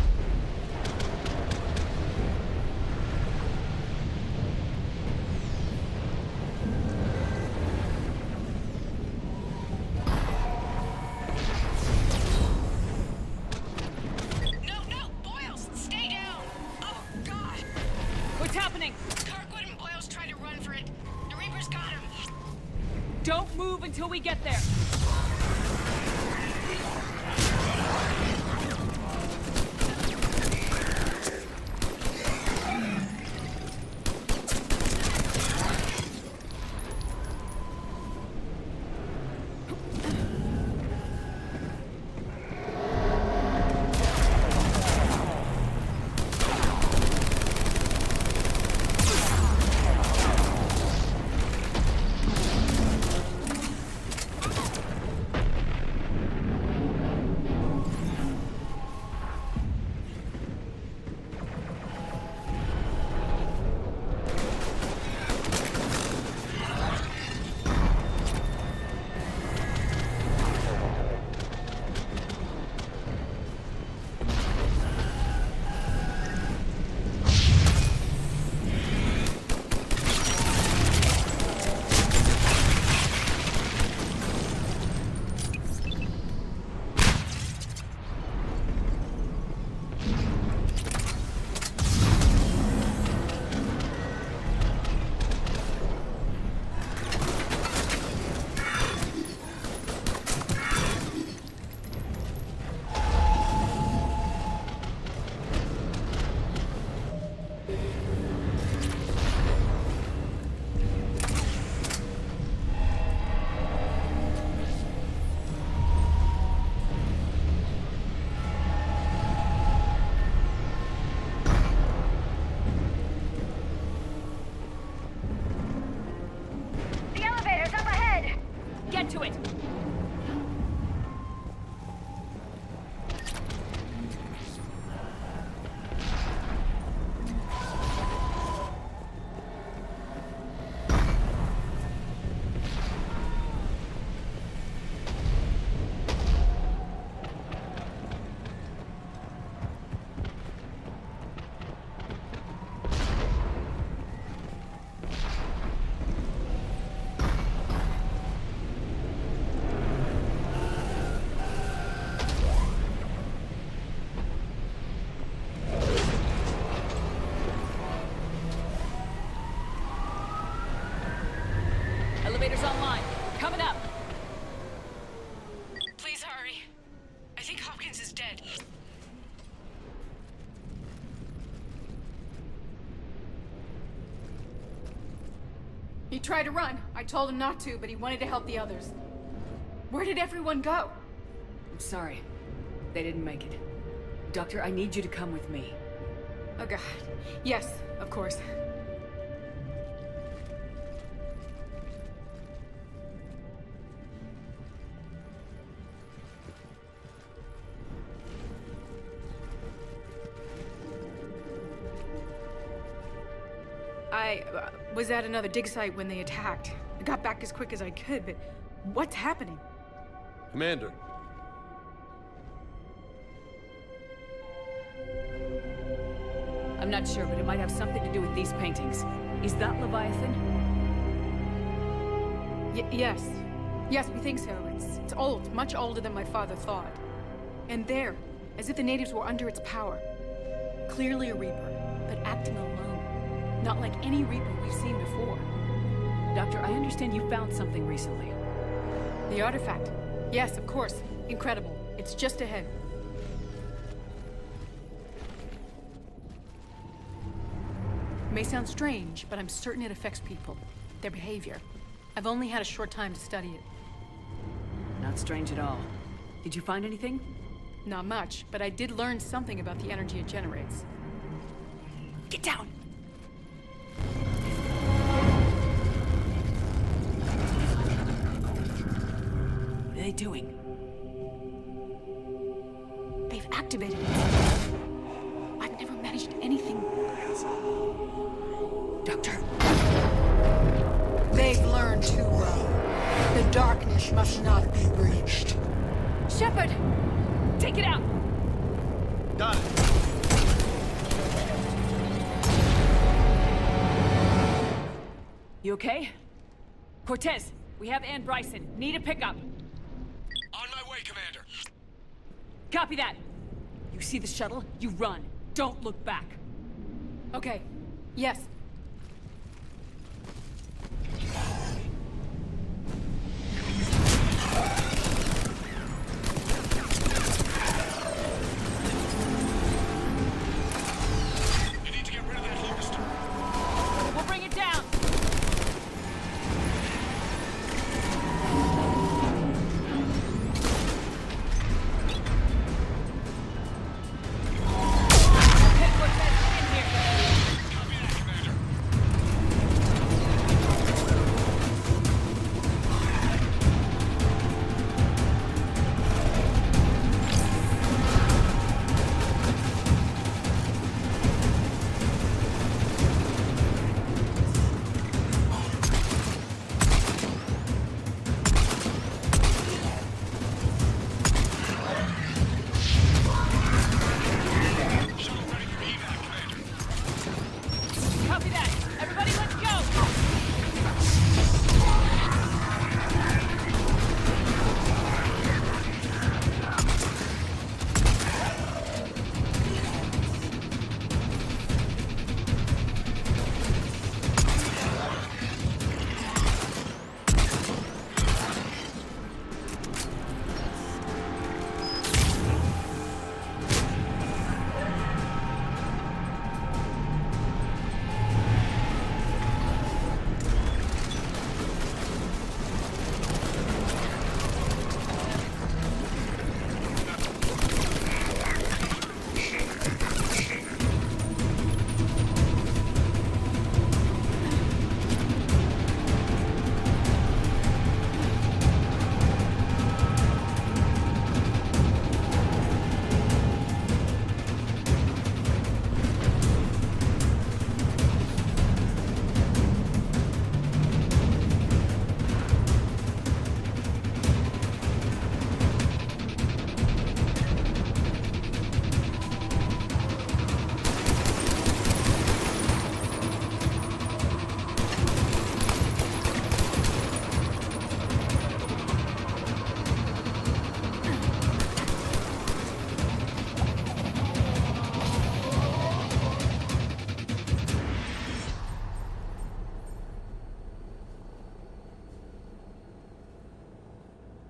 No, Boyles, stay down! Oh, God! What's happening? Kirkwood and Boyles tried to run for it. The Reapers got him. Don't move until we get there. Get to it! Elevator's online. Coming up. Please hurry. I think Hopkins is dead. He tried to run. I told him not to, but he wanted to help the others. Where did everyone go? I'm sorry. They didn't make it. Doctor, I need you to come with me. Oh God. Yes, of course. I was at another dig site when they attacked. I got back as quick as I could, but what's happening? Commander. I'm not sure, but it might have something to do with these paintings. Is that Leviathan? Yes. Yes, we think so. It's old, much older than my father thought. And there, as if the natives were under its power. Clearly a Reaper, but acting alone. Not like any Reaper we've seen before. Doctor, I understand you found something recently. The artifact. Yes, of course. Incredible. It's just ahead. It may sound strange, but I'm certain it affects people. Their behavior. I've only had a short time to study it. Not strange at all. Did you find anything? Not much, but I did learn something about the energy it generates. Get down! What are they doing? They've activated it. I've never managed changed anything. Doctor. They've learned too well. The darkness must not be breached. Shepard! Take it out! Got it. You okay? Cortez, we have Ann Bryson. Need a pickup. On my way, Commander. Copy that. You see the shuttle? You run. Don't look back. Okay. Yes. You need to get rid of that harvester. We'll bring it down. Copy that. Everybody, let's go.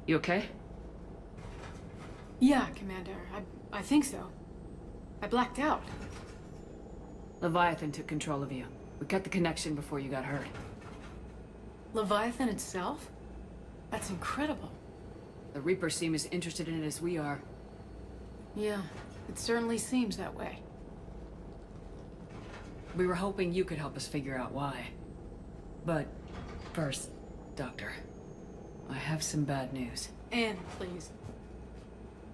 You okay? Yeah, Commander. I think so. I blacked out. Leviathan took control of you. We cut the connection before you got hurt. Leviathan itself? That's incredible. The Reapers seem as interested in it as we are. Yeah, it certainly seems that way. We were hoping you could help us figure out why. But first, Doctor, I have some bad news. Ann, please.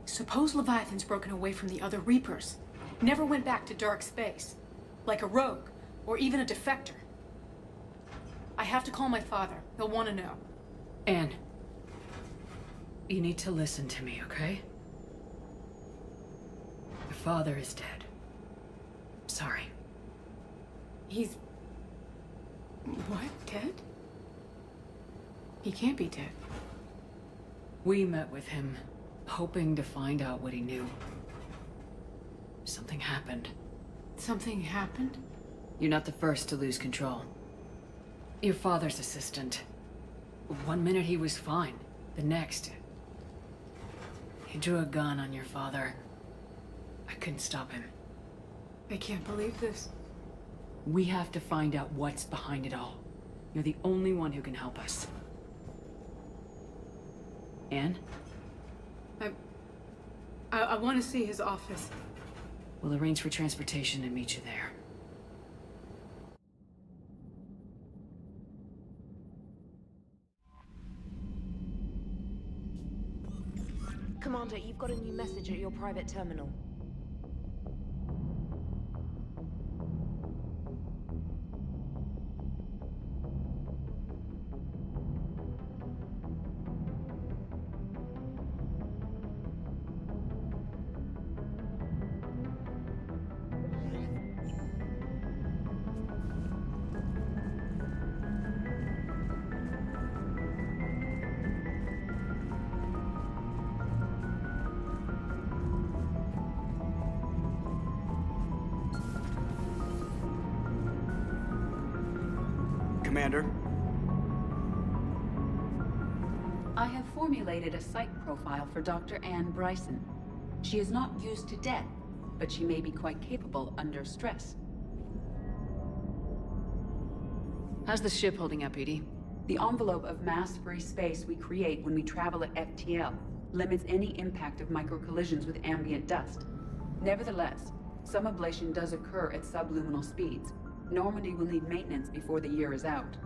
Suppose Leviathan's broken away from the other Reapers. Never went back to dark space. Like a rogue, or even a defector. I have to call my father. He'll want to know. Ann, you need to listen to me, okay? Your father is dead. Sorry. He's... what? Dead? He can't be dead. We met with him, hoping to find out what he knew. Something happened. Something happened? You're not the first to lose control. Your father's assistant. One minute he was fine. The next... he drew a gun on your father. I couldn't stop him. I can't believe this. We have to find out what's behind it all. You're the only one who can help us. Ann? I want to see his office. We'll arrange for transportation and meet you there. Commander, you've got a new message at your private terminal. Commander. I have formulated a psych profile for Dr. Anne Bryson. She is not used to death, but she may be quite capable under stress. How's the ship holding up, Edie? The envelope of mass-free space we create when we travel at FTL limits any impact of microcollisions with ambient dust. Nevertheless, some ablation does occur at subluminal speeds. Normandy will need maintenance before the year is out.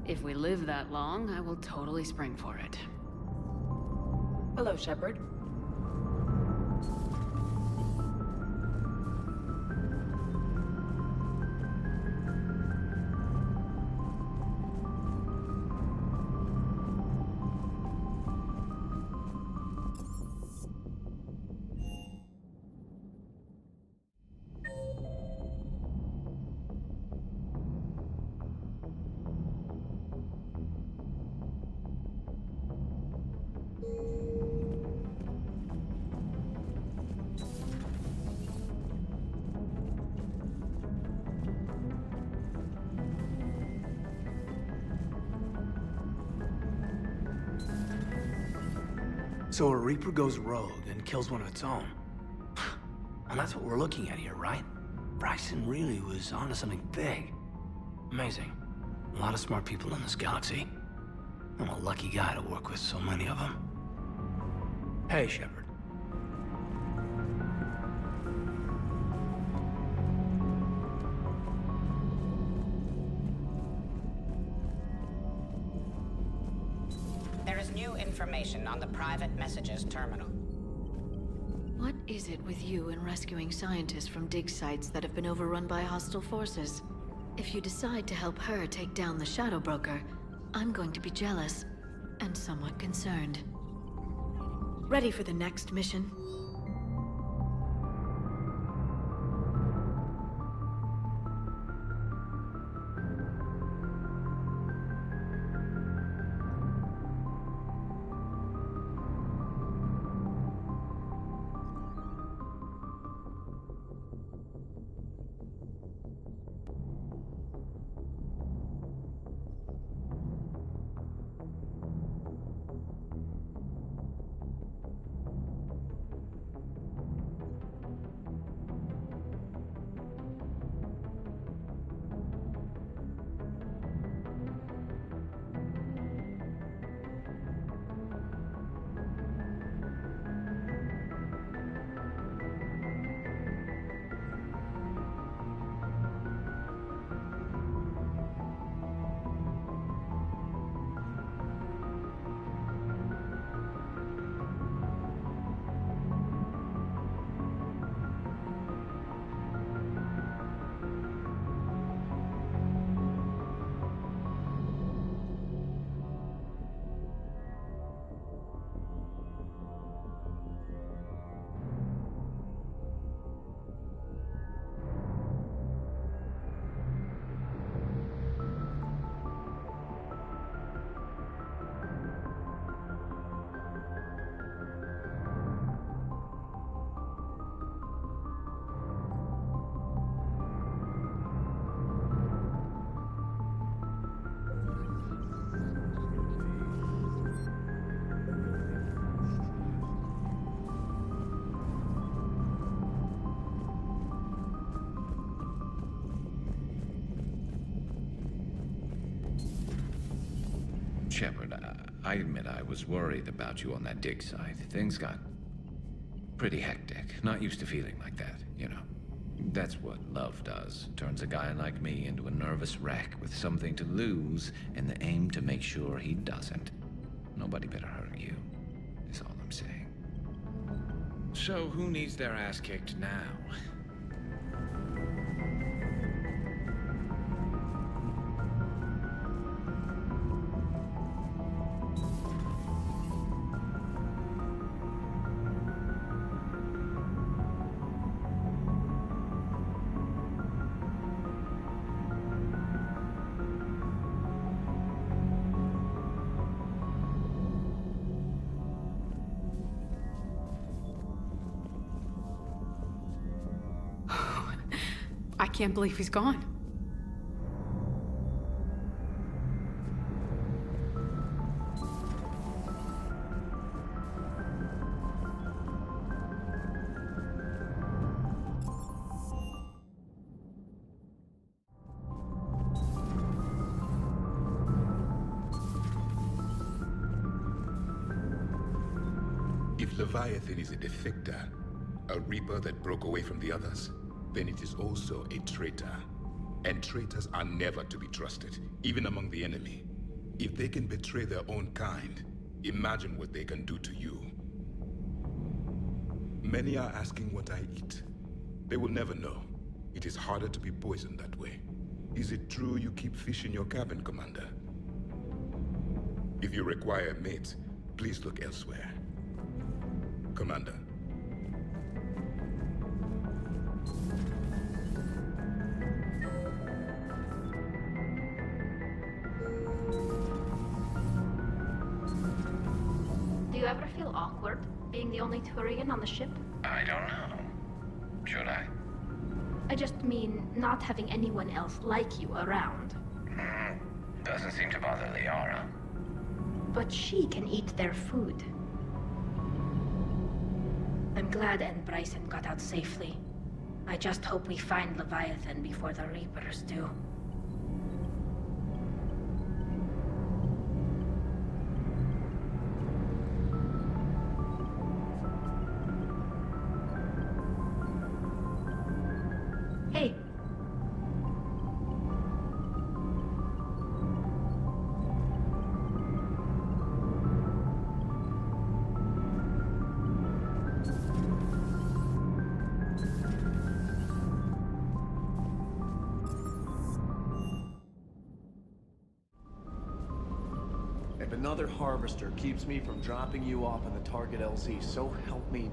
If we live that long, I will totally spring for it. Hello, Shepard. So a Reaper goes rogue and kills one of its own. And that's what we're looking at here, right? Bryson really was onto something big. Amazing. A lot of smart people in this galaxy. I'm a lucky guy to work with so many of them. Hey, Shepard. There is new information on the private messages terminal. What is it with you and rescuing scientists from dig sites that have been overrun by hostile forces? If you decide to help her take down the Shadow Broker, I'm going to be jealous and somewhat concerned. Ready for the next mission? Shepard, I admit I was worried about you on that dig site. Things got pretty hectic. Not used to feeling like that, you know. That's what love does. Turns a guy like me into a nervous wreck with something to lose and the aim to make sure he doesn't. Nobody better hurt you, is all I'm saying. So who needs their ass kicked now? I can't believe he's gone. If Leviathan is a defector, a Reaper that broke away from the others, then it is also a traitor. And traitors are never to be trusted, even among the enemy. If they can betray their own kind, imagine what they can do to you. Many are asking what I eat. They will never know. It is harder to be poisoned that way. Is it true you keep fish in your cabin, Commander? If you require a mate, please look elsewhere. Commander. Do you ever feel awkward, being the only Turian on the ship? I don't know. Should I? I just mean not having anyone else like you around. Doesn't seem to bother Liara. But she can eat their food. I'm glad Anne Bryson got out safely. I just hope we find Leviathan before the Reapers do. Hey. If another Harvester keeps me from dropping you off on the target LZ, so help me.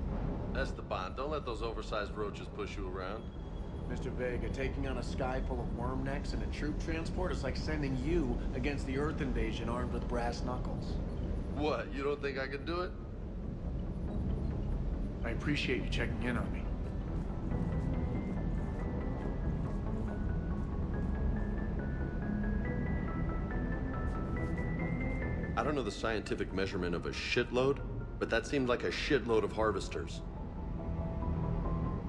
Esteban, don't let those oversized roaches push you around. Mr. Vega, taking on a sky full of worm necks and a troop transport is like sending you against the Earth invasion armed with brass knuckles. What, you don't think I can do it? I appreciate you checking in on me. I don't know the scientific measurement of a shitload, but that seemed like a shitload of harvesters.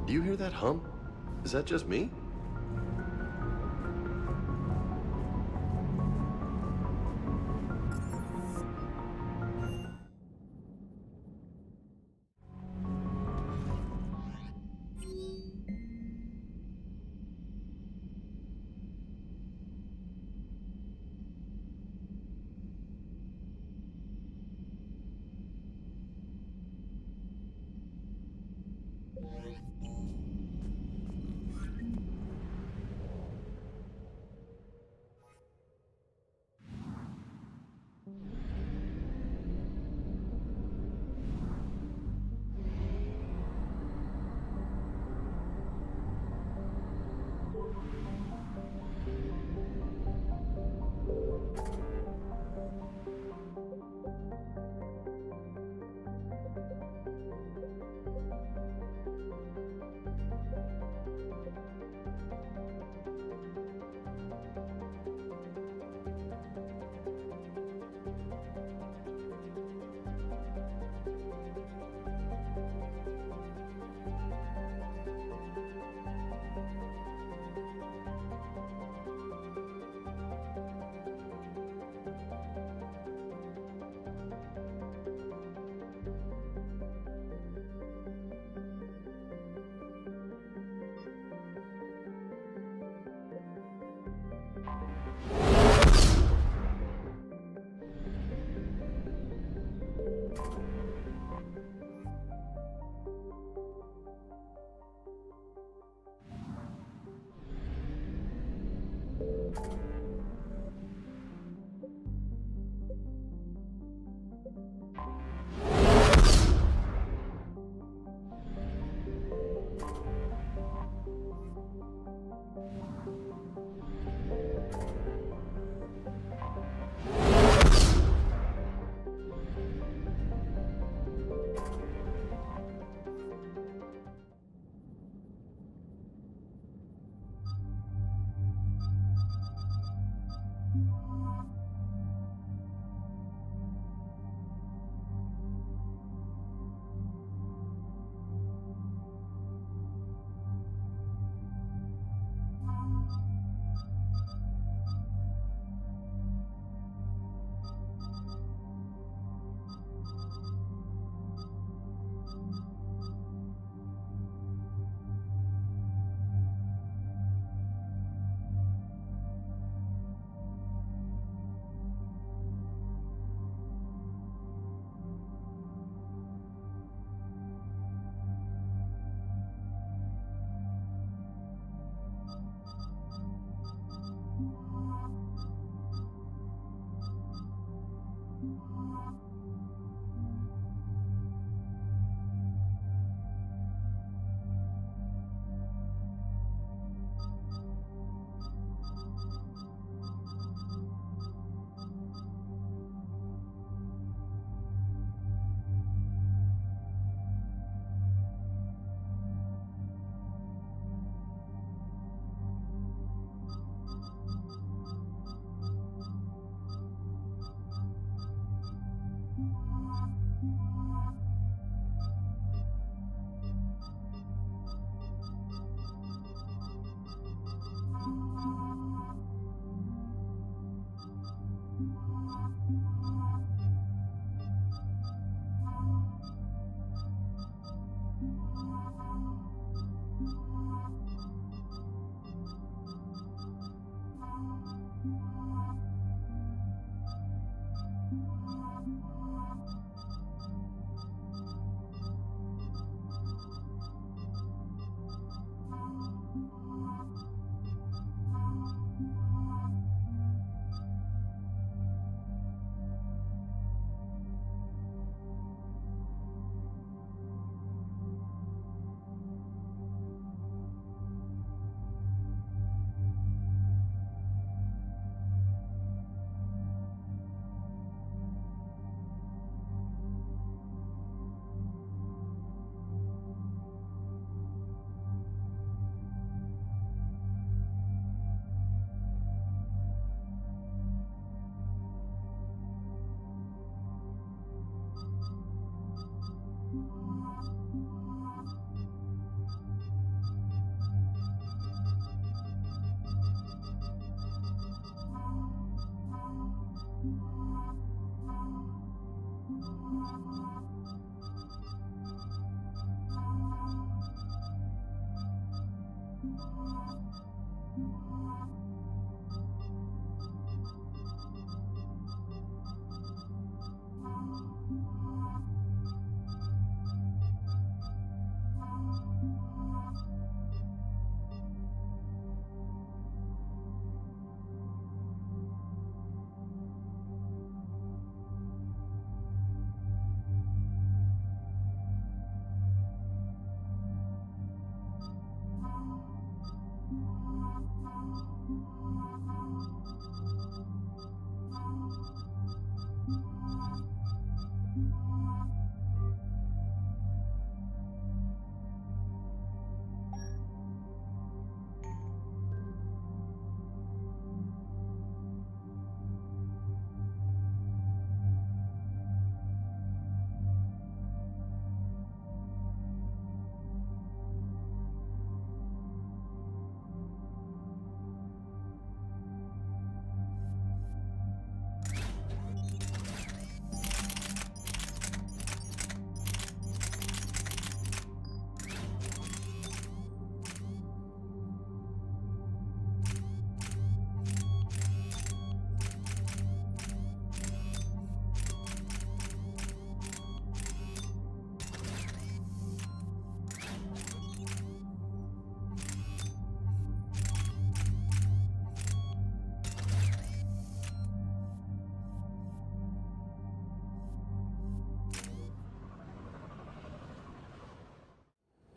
Do you hear that hum? Is that just me?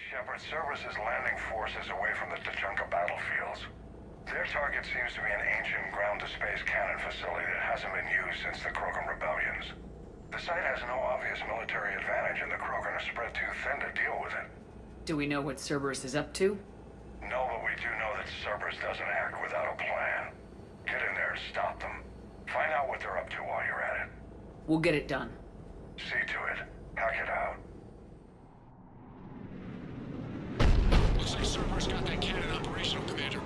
Shepard, Cerberus is landing forces away from the Tuchanka battlefields. Their target seems to be an ancient ground-to-space cannon facility that hasn't been used since the Krogan rebellions. The site has no obvious military advantage, and the Krogan are spread too thin to deal with it. Do we know what Cerberus is up to? No, but we do know that Cerberus doesn't act without a plan. Get in there and stop them. Find out what they're up to while you're at it. We'll get it done. See to it. Hack it out. Looks like Cerberus got that cannon operational, Commander.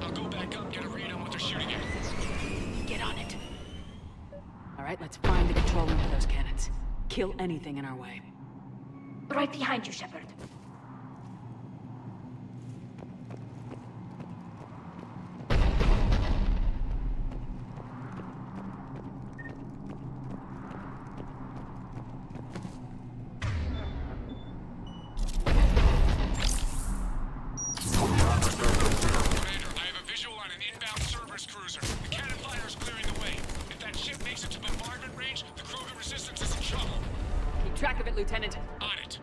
I'll go back up, get a read on what they're shooting at. Get on it. All right, let's find the control room for those cannons. Kill anything in our way. Right behind you, Shepard. Track of it, Lieutenant. On it.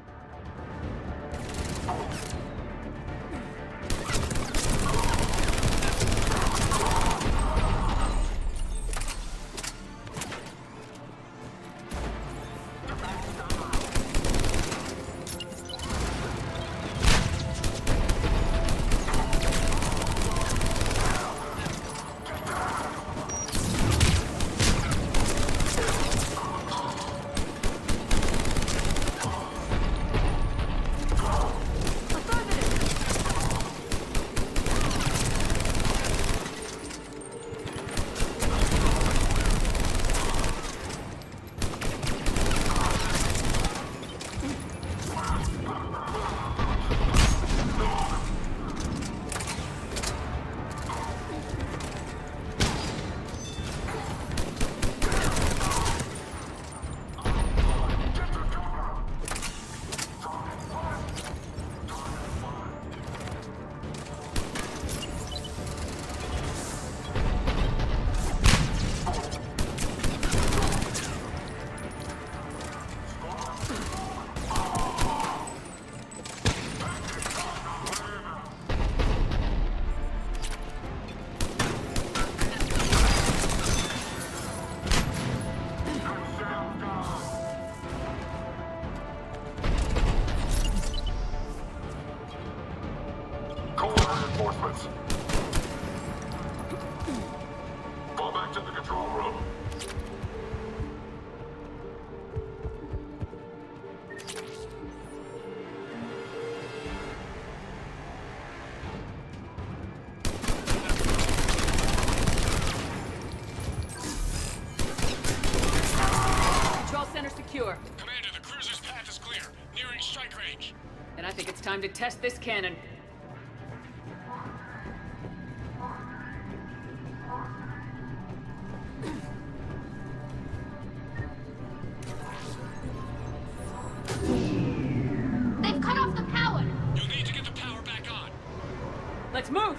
Reinforcements. Fall back to the control room. Control center secure. Commander, the cruiser's path is clear. Nearing strike range. And I think it's time to test this cannon. They've cut off the power! You'll need to get the power back on. Let's move!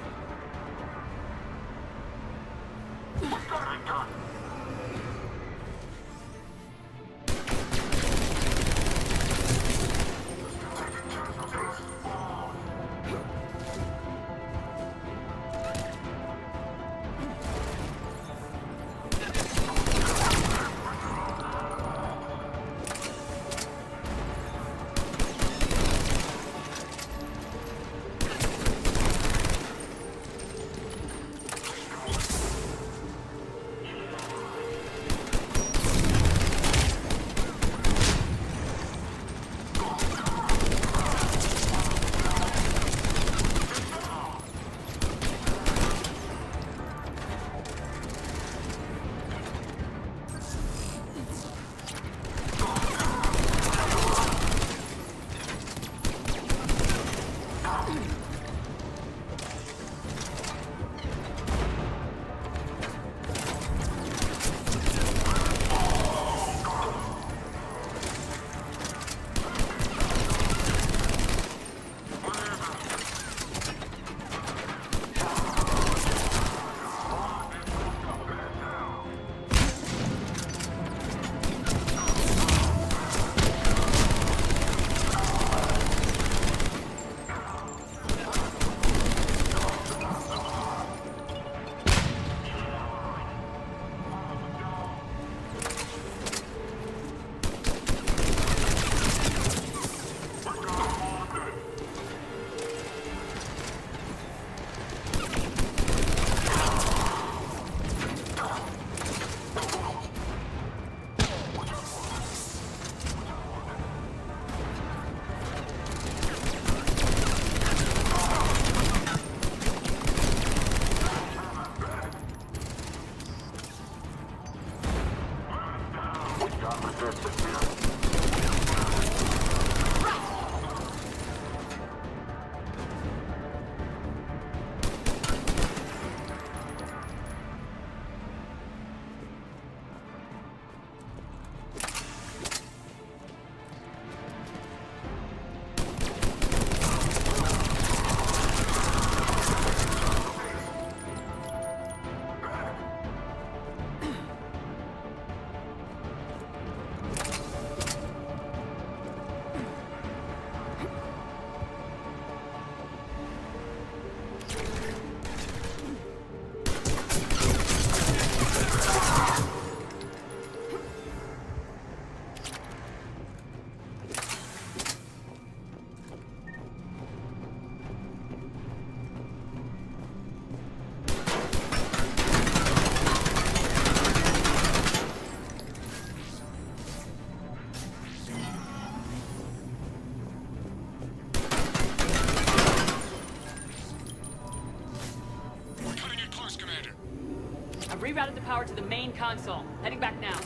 routed the power to the main console. Heading back now.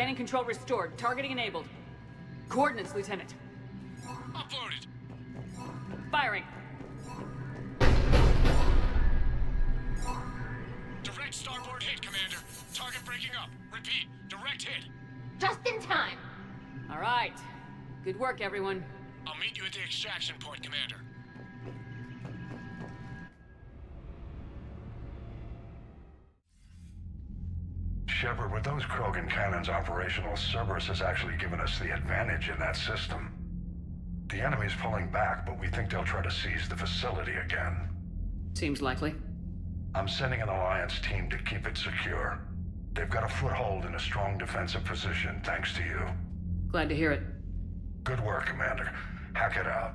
Cannon control restored. Targeting enabled. Coordinates, Lieutenant. Uploaded. Firing. Direct starboard hit, Commander. Target breaking up. Repeat, direct hit. Just in time. All right. Good work, everyone. I'll meet you at the extraction point, Commander. Shepard, with those Krogan cannons operational, Cerberus has actually given us the advantage in that system. The enemy's pulling back, but we think they'll try to seize the facility again. Seems likely. I'm sending an Alliance team to keep it secure. They've got a foothold in a strong defensive position, thanks to you. Glad to hear it. Good work, Commander. Hack it out.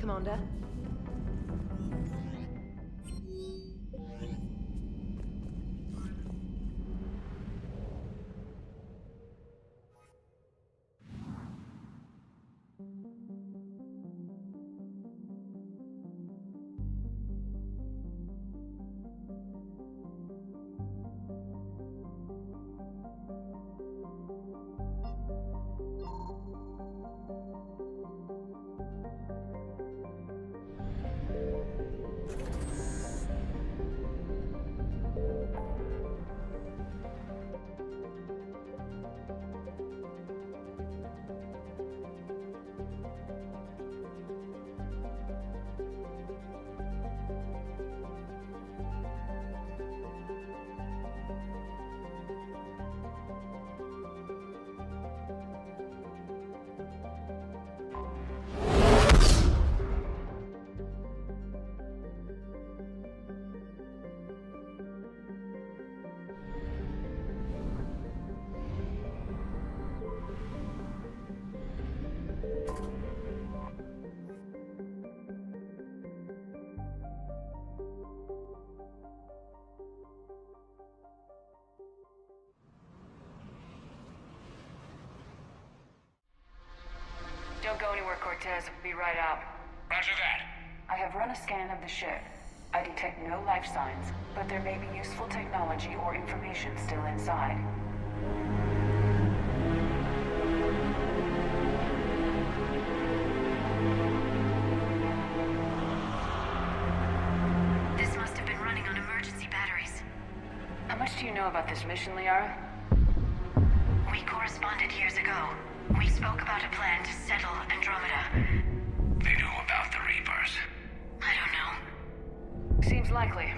Commander. Don't go anywhere, Cortez. Be right out. Roger that. I have run a scan of the ship. I detect no life signs, but there may be useful technology or information still inside. This must have been running on emergency batteries. How much do you know about this mission, Liara? We corresponded years ago. We spoke about a plan to settle Andromeda. They knew about the Reapers. I don't know. Seems likely.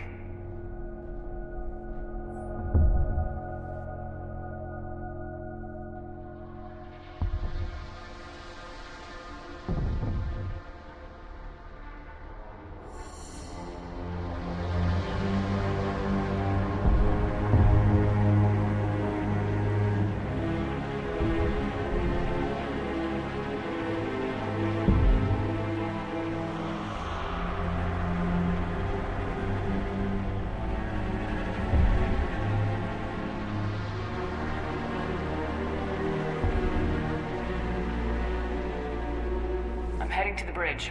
I'm heading to the bridge.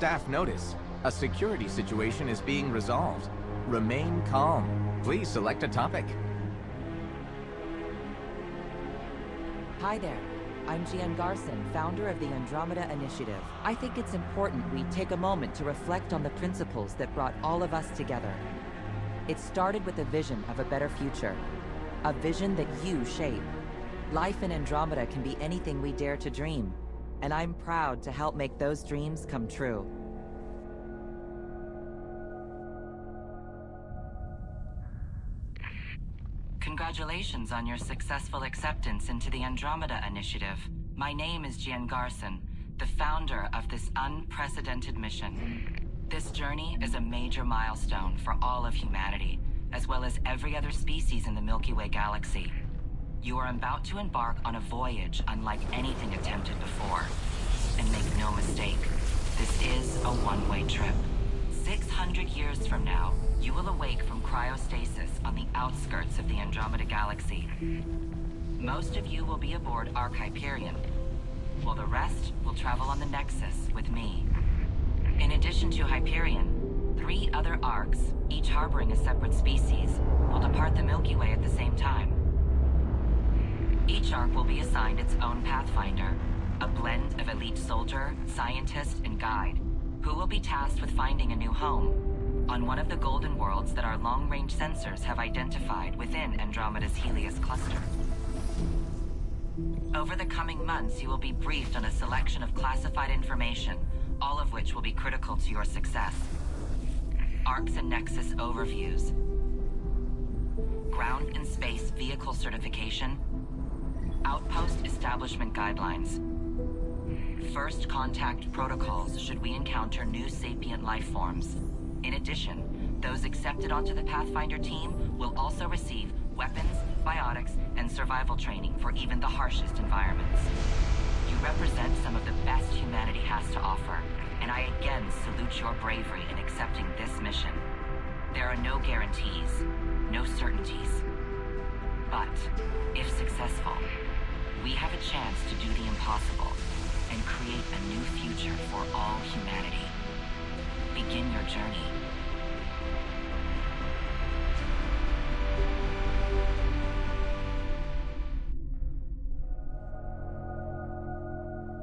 staff notice. A security situation is being resolved. Remain calm. Please select a topic. Hi there. I'm Jian Garson, founder of the Andromeda Initiative. I think it's important we take a moment to reflect on the principles that brought all of us together. It started with a vision of a better future. A vision that you shape. Life in Andromeda can be anything we dare to dream, and I'm proud to help make those dreams come true. Congratulations on your successful acceptance into the Andromeda Initiative. My name is Jian Garson, the founder of this unprecedented mission. This journey is a major milestone for all of humanity, as well as every other species in the Milky Way galaxy. You are about to embark on a voyage unlike anything attempted before. And make no mistake, this is a one-way trip. 600 years from now, you will awake from cryostasis on the outskirts of the Andromeda Galaxy. Most of you will be aboard Ark Hyperion, while the rest will travel on the Nexus with me. In addition to Hyperion, 3 other Arks, each harboring a separate species, will depart the Milky Way at the same time. Each Ark will be assigned its own Pathfinder, a blend of elite soldier, scientist, and guide, who will be tasked with finding a new home on one of the golden worlds that our long-range sensors have identified within Andromeda's Helios cluster. Over the coming months, you will be briefed on a selection of classified information, all of which will be critical to your success. Arks and Nexus overviews, ground and space vehicle certification, outpost establishment guidelines, first contact protocols should we encounter new sapient life forms. In addition, those accepted onto the Pathfinder team will also receive weapons, biotics, and survival training for even the harshest environments. You represent some of the best humanity has to offer, and I again salute your bravery in accepting this mission. There are no guarantees, no certainties. But, if successful, we have a chance to do the impossible and create a new future for all humanity. Begin your journey.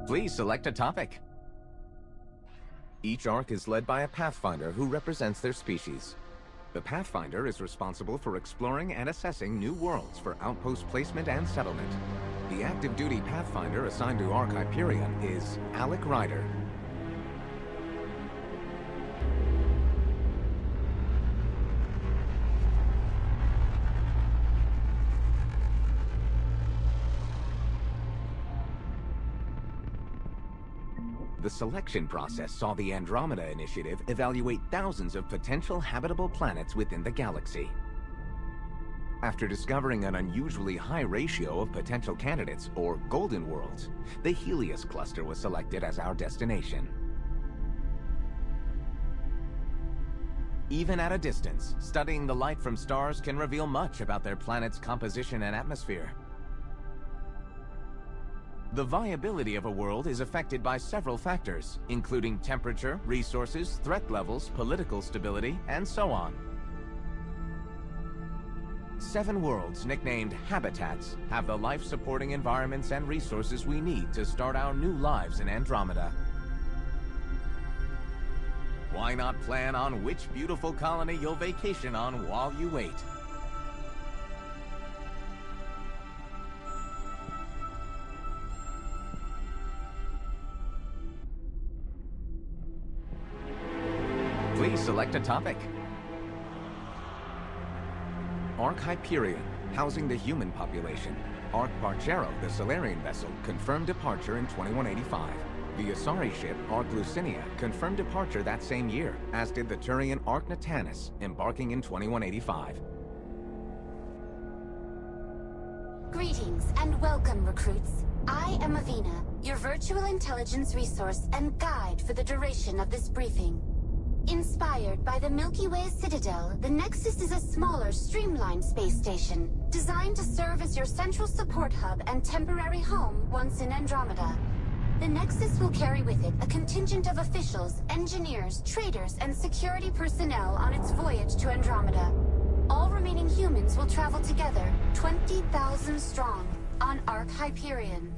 Please select a topic. Each Ark is led by a Pathfinder who represents their species. The Pathfinder is responsible for exploring and assessing new worlds for outpost placement and settlement. The active duty Pathfinder assigned to Ark Hyperion is Alec Ryder. The selection process saw the Andromeda Initiative evaluate thousands of potential habitable planets within the galaxy. After discovering an unusually high ratio of potential candidates, or golden worlds, the Helios cluster was selected as our destination. Even at a distance, studying the light from stars can reveal much about their planet's composition and atmosphere. The viability of a world is affected by several factors, including temperature, resources, threat levels, political stability, and so on. 7 worlds, nicknamed Habitats, have the life-supporting environments and resources we need to start our new lives in Andromeda. Why not plan on which beautiful colony you'll vacation on while you wait? Please select a topic. Ark Hyperion, housing the human population. Ark Bargero, the Solarian vessel, confirmed departure in 2185. The Asari ship, Ark Lucinia, confirmed departure that same year, as did the Turian Ark Natanus, embarking in 2185. Greetings and welcome, recruits. I am Avina, your virtual intelligence resource and guide for the duration of this briefing. Inspired by the Milky Way Citadel, the Nexus is a smaller, streamlined space station, designed to serve as your central support hub and temporary home once in Andromeda. The Nexus will carry with it a contingent of officials, engineers, traders, and security personnel on its voyage to Andromeda. All remaining humans will travel together, 20,000 strong, on Ark Hyperion.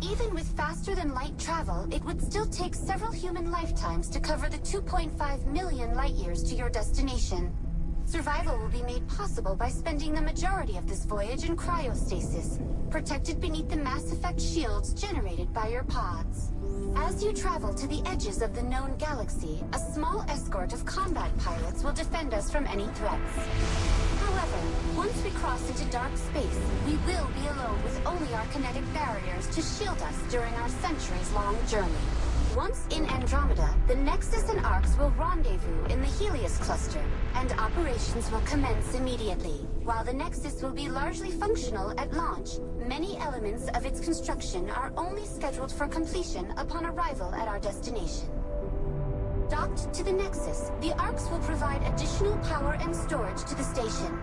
Even with faster-than-light travel, it would still take several human lifetimes to cover the 2.5 million light-years to your destination. Survival will be made possible by spending the majority of this voyage in cryostasis, protected beneath the Mass Effect shields generated by your pods. As you travel to the edges of the known galaxy, a small escort of combat pilots will defend us from any threats. However, once we cross into dark space, we will be alone with only our kinetic barriers to shield us during our centuries-long journey. Once in Andromeda, the Nexus and Arks will rendezvous in the Helios cluster, and operations will commence immediately. While the Nexus will be largely functional at launch, many elements of its construction are only scheduled for completion upon arrival at our destination. Docked to the Nexus, the Arks will provide additional power and storage to the station.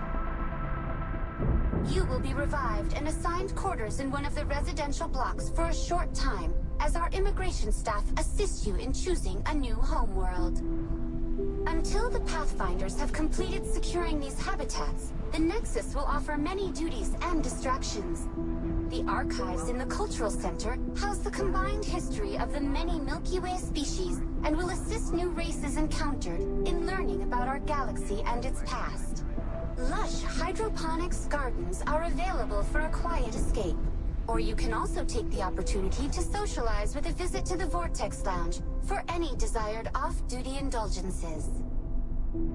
You will be revived and assigned quarters in one of the residential blocks for a short time, as our immigration staff assists you in choosing a new homeworld. Until the Pathfinders have completed securing these habitats, the Nexus will offer many duties and distractions. The archives in the Cultural Center house the combined history of the many Milky Way species and will assist new races encountered in learning about our galaxy and its past. Lush hydroponics gardens are available for a quiet escape. Or you can also take the opportunity to socialize with a visit to the Vortex Lounge for any desired off-duty indulgences.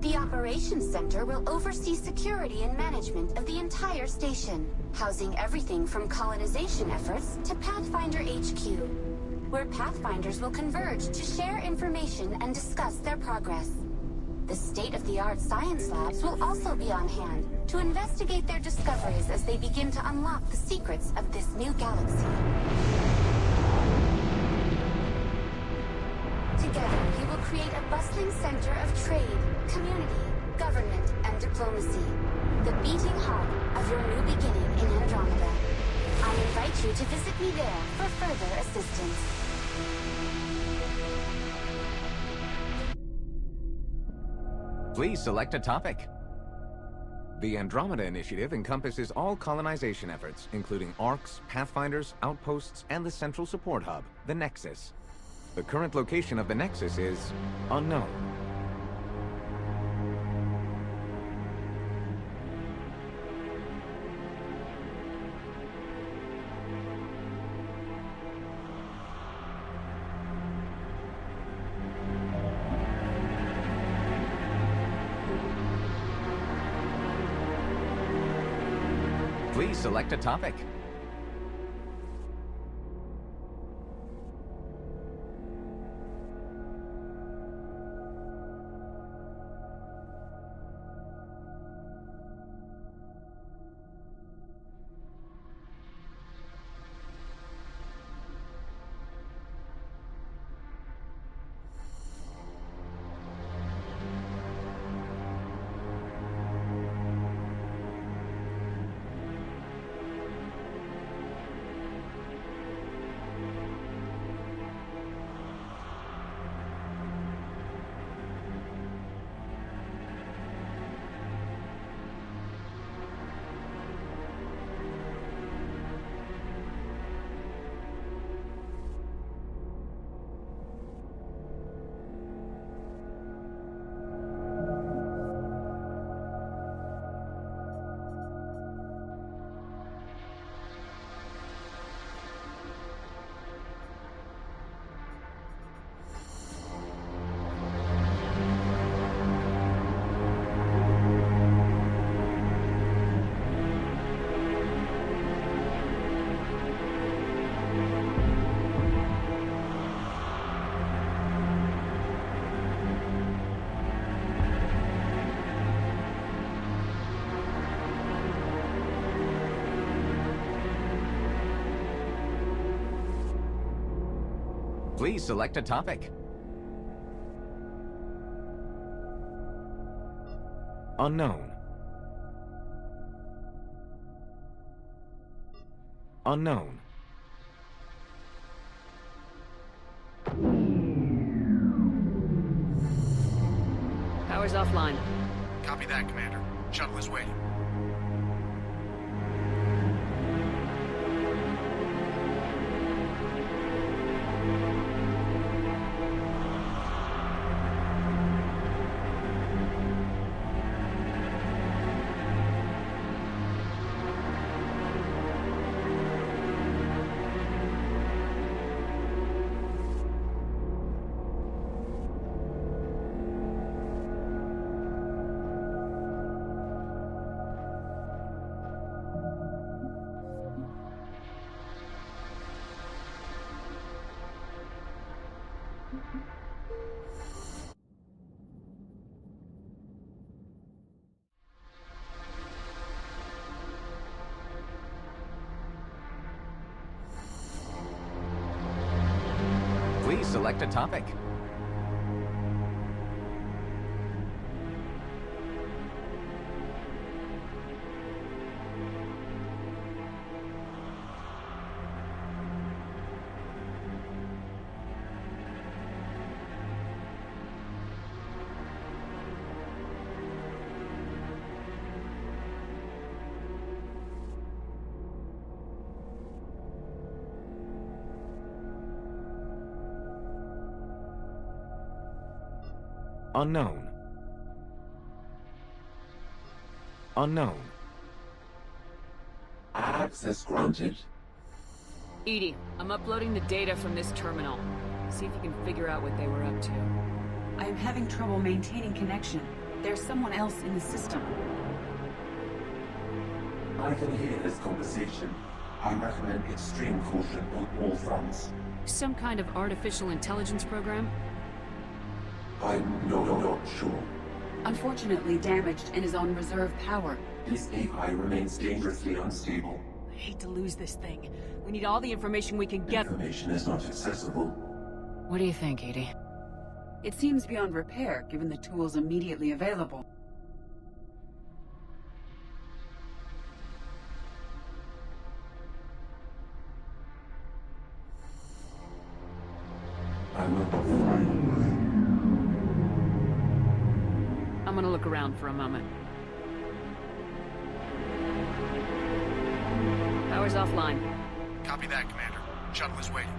The Operations Center will oversee security and management of the entire station, housing everything from colonization efforts to Pathfinder HQ, where Pathfinders will converge to share information and discuss their progress. The state-of-the-art science labs will also be on hand to investigate their discoveries as they begin to unlock the secrets of this new galaxy. Together, you will create a bustling center of trade, community, government, and diplomacy. The beating heart of your new beginning in Andromeda. I invite you to visit me there for further assistance. Please select a topic. The Andromeda Initiative encompasses all colonization efforts, including Arks, Pathfinders, outposts, and the central support hub, the Nexus. The current location of the Nexus is unknown. Please select a topic. Please select a topic. Unknown. Unknown. Power's offline. Copy that, Commander. Shuttle is waiting. Please select a topic. Unknown. Unknown. Access granted. EDI, I'm uploading the data from this terminal. See if you can figure out what they were up to. I am having trouble maintaining connection. There's someone else in the system. I can hear this conversation. I recommend extreme caution on all fronts. Some kind of artificial intelligence program? I'm not sure. Unfortunately damaged and is on reserve power. This AI remains dangerously unstable. I hate to lose this thing. We need all the information we can get. Information is not accessible. What do you think, EDI? It seems beyond repair, given the tools immediately available. I'm gonna look around for a moment. Power's offline. Copy that, Commander. Shuttle is waiting.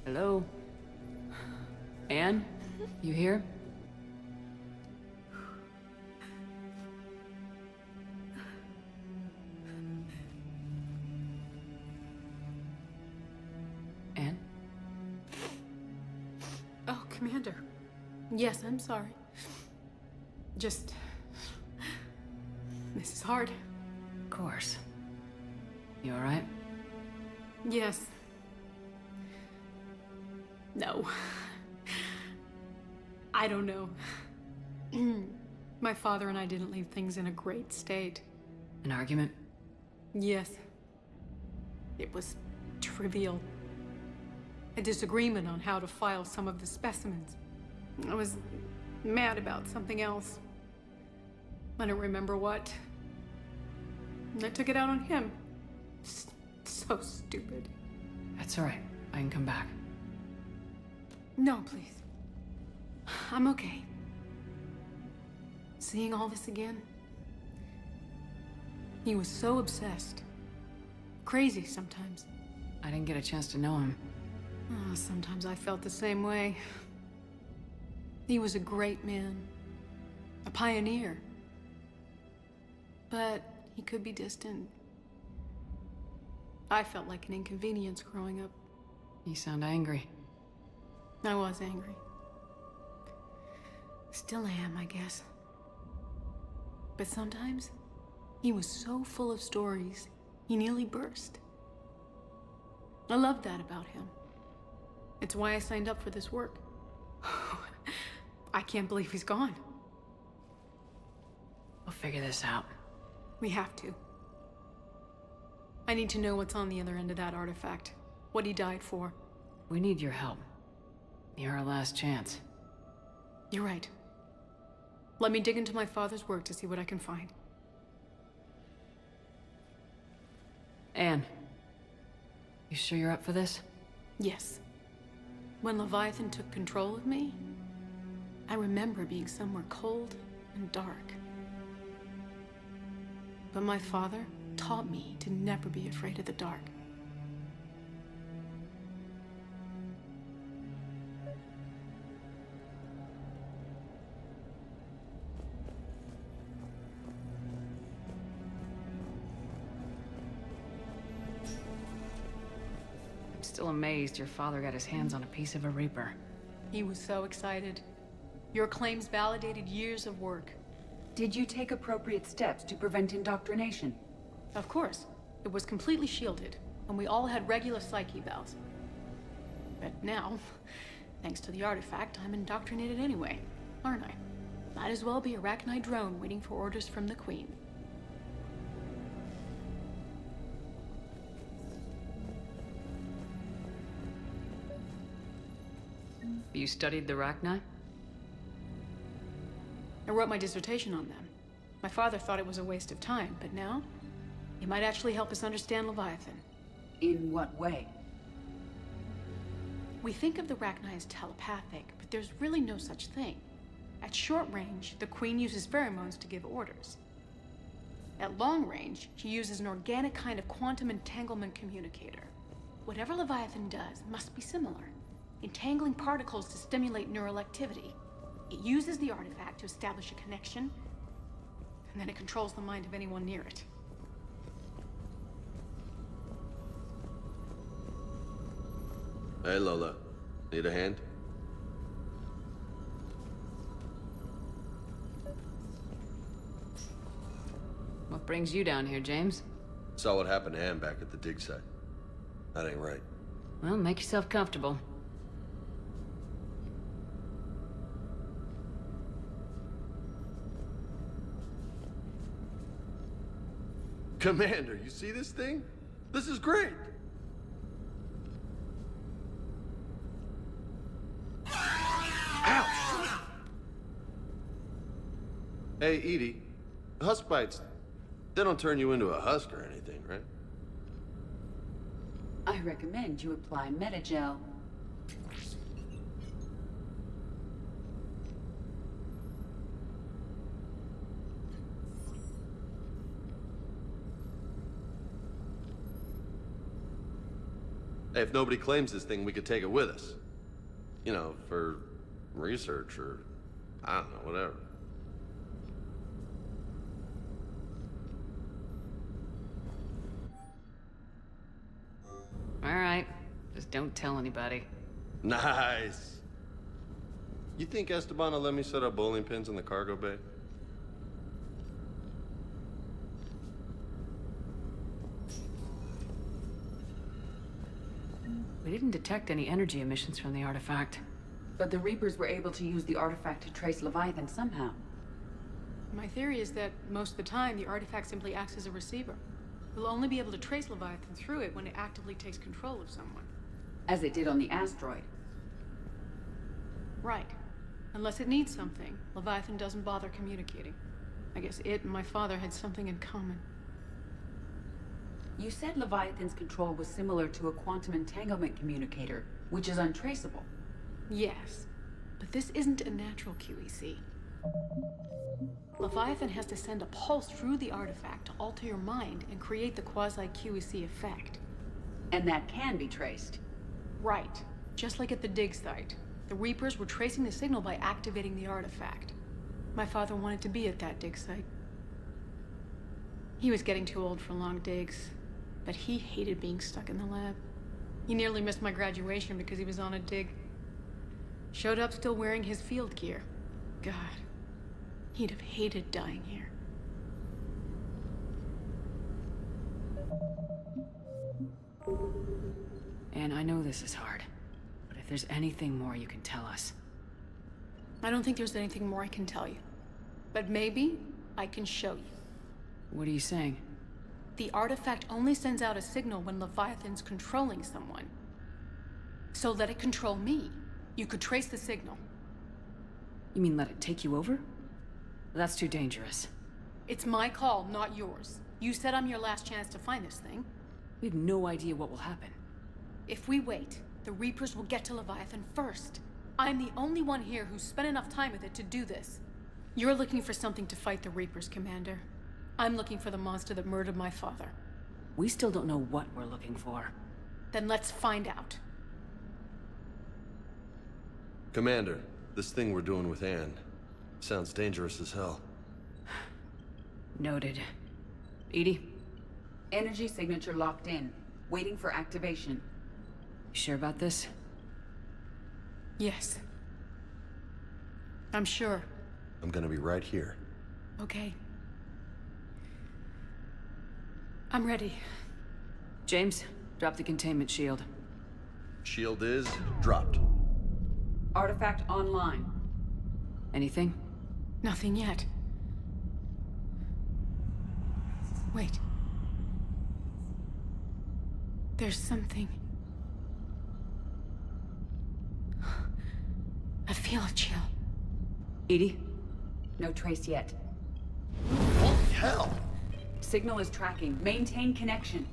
Hello? Anne? You here? Oh, Commander. Yes, I'm sorry. Just... This is hard. Of course. You alright? Yes. No. I don't know. My father and I didn't leave things in a great state. An argument? Yes. It was trivial. A disagreement on how to file some of the specimens. I was mad about something else. I don't remember what. And I took it out on him. So stupid. That's alright. I can come back. No, please. I'm okay. Seeing all this again? He was so obsessed. Crazy sometimes. I didn't get a chance to know him. Oh, sometimes I felt the same way. He was a great man. A pioneer. But he could be distant. I felt like an inconvenience growing up. You sound angry. I was angry. Still am, I guess. But sometimes, he was so full of stories, he nearly burst. I loved that about him. It's why I signed up for this work. I can't believe he's gone. We'll figure this out. We have to. I need to know what's on the other end of that artifact. What he died for. We need your help. You're our last chance. You're right. Let me dig into my father's work to see what I can find. Anne, you sure you're up for this? Yes. When Leviathan took control of me, I remember being somewhere cold and dark. But my father taught me to never be afraid of the dark. I'm still amazed your father got his hands on a piece of a Reaper. He was so excited. Your claims validated years of work. Did you take appropriate steps to prevent indoctrination? Of course. It was completely shielded, and we all had regular psych evals. But now, thanks to the artifact, I'm indoctrinated anyway, aren't I? Might as well be a Arachnite drone waiting for orders from the Queen. You studied the Rachni? I wrote my dissertation on them. My father thought it was a waste of time, but now, it might actually help us understand Leviathan. In what way? We think of the Rachni as telepathic, but there's really no such thing. At short range, the Queen uses pheromones to give orders. At long range, she uses an organic kind of quantum entanglement communicator. Whatever Leviathan does must be similar, entangling particles to stimulate neural activity. It uses the artifact to establish a connection, and then it controls the mind of anyone near it. Hey, Lola. Need a hand? What brings you down here, James? Saw what happened to Anne back at the dig site. That ain't right. Well, make yourself comfortable. Commander, you see this thing? This is great! Ouch! Hey, Edie. Husk bites, they don't turn you into a husk or anything, right? I recommend you apply Metagel. Hey, if nobody claims this thing, we could take it with us. You know, for research or, I don't know, whatever. All right. Just don't tell anybody. Nice. You think Esteban will let me set up bowling pins in the cargo bay? We didn't detect any energy emissions from the artifact. But the Reapers were able to use the artifact to trace Leviathan somehow. My theory is that most of the time, the artifact simply acts as a receiver. We'll only be able to trace Leviathan through it when it actively takes control of someone. As it did on the asteroid. Right. Unless it needs something, Leviathan doesn't bother communicating. I guess it and my father had something in common. You said Leviathan's control was similar to a quantum entanglement communicator, which is untraceable. Yes, but this isn't a natural QEC. Leviathan has to send a pulse through the artifact to alter your mind and create the quasi-QEC effect. And that can be traced. Right. Just like at the dig site. The Reapers were tracing the signal by activating the artifact. My father wanted to be at that dig site. He was getting too old for long digs, but he hated being stuck in the lab. He nearly missed my graduation because he was on a dig. Showed up still wearing his field gear. God, he'd have hated dying here. And I know this is hard, but if there's anything more you can tell us. I don't think there's anything more I can tell you. But maybe I can show you. What are you saying? The artifact only sends out a signal when Leviathan's controlling someone. So let it control me. You could trace the signal. You mean let it take you over? That's too dangerous. It's my call, not yours. You said I'm your last chance to find this thing. We have no idea what will happen. If we wait, the Reapers will get to Leviathan first. I'm the only one here who's spent enough time with it to do this. You're looking for something to fight the Reapers, Commander. I'm looking for the monster that murdered my father. We still don't know what we're looking for. Then let's find out. Commander, this thing we're doing with Anne sounds dangerous as hell. Noted. EDI? Energy signature locked in, waiting for activation. You sure about this? Yes. I'm sure. I'm gonna be right here. Okay. I'm ready. James, drop the containment shield. Shield is dropped. Artifact online. Anything? Nothing yet. Wait. There's something. I feel a chill. EDI? No trace yet. Holy hell! Signal is tracking. Maintain connection.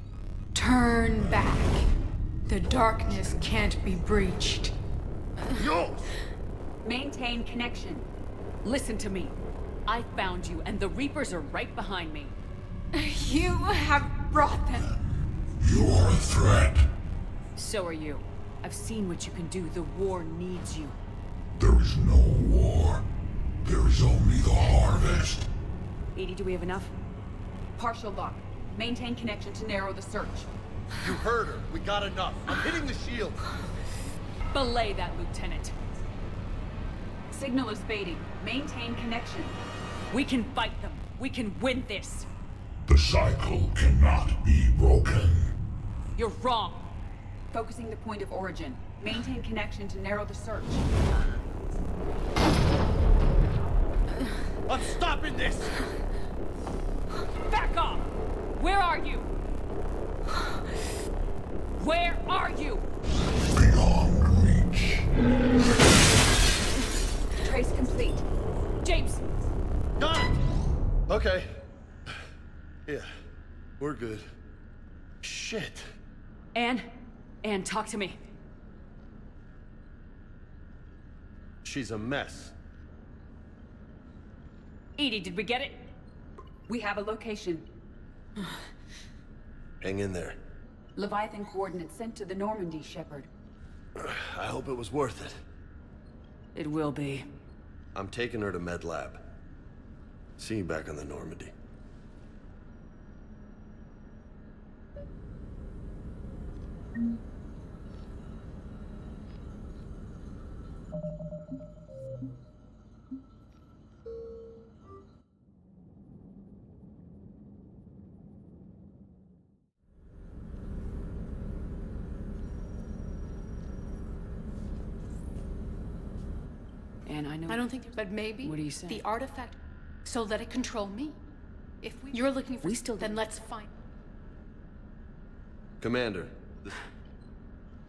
Turn back. The darkness can't be breached. Yo! Maintain connection. Listen to me. I found you, and the Reapers are right behind me. You have brought them. You are a threat. So are you. I've seen what you can do. The war needs you. There is no war. There is only the harvest. EDI, do we have enough? Partial lock. Maintain connection to narrow the search. You heard her. We got enough. I'm hitting the shield. Belay that, Lieutenant. Signal is fading. Maintain connection. We can fight them. We can win this. The cycle cannot be broken. You're wrong. Focusing the point of origin. Maintain connection to narrow the search. I'm stopping this! Back off! Where are you? Where are you? Beyond reach. Trace complete. James! Got it! Okay. Yeah, we're good. Shit. Anne? Anne, talk to me. She's a mess. EDI, did we get it? We have a location. Hang in there. Leviathan coordinates sent to the Normandy, Shepard. I hope it was worth it. It will be. I'm taking her to Med Lab. See you back on the Normandy. I know. I don't think, but maybe. What do you say? The artifact, so let it control me. If you're looking for, then let's find. Commander,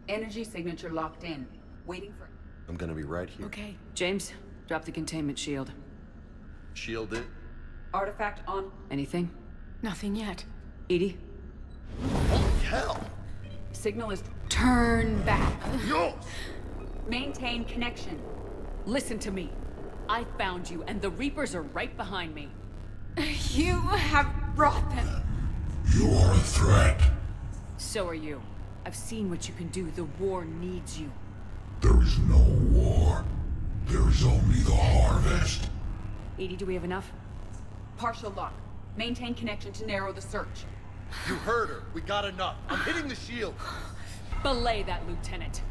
Energy signature locked in. Waiting for... I'm gonna be right here. Okay. James, drop the containment shield. Shield it. Artifact on. Anything? Nothing yet. Edie? Holy hell! Signal is... Turn back. Yo! Maintain connection. Listen to me. I found you, and the Reapers are right behind me. You have brought them. You are a threat. So are you. I've seen what you can do. The war needs you. There is no war. There is only the harvest. Edie, do we have enough? Partial lock. Maintain connection to narrow the search. You heard her. We got enough. I'm hitting the shield. Belay that, Lieutenant.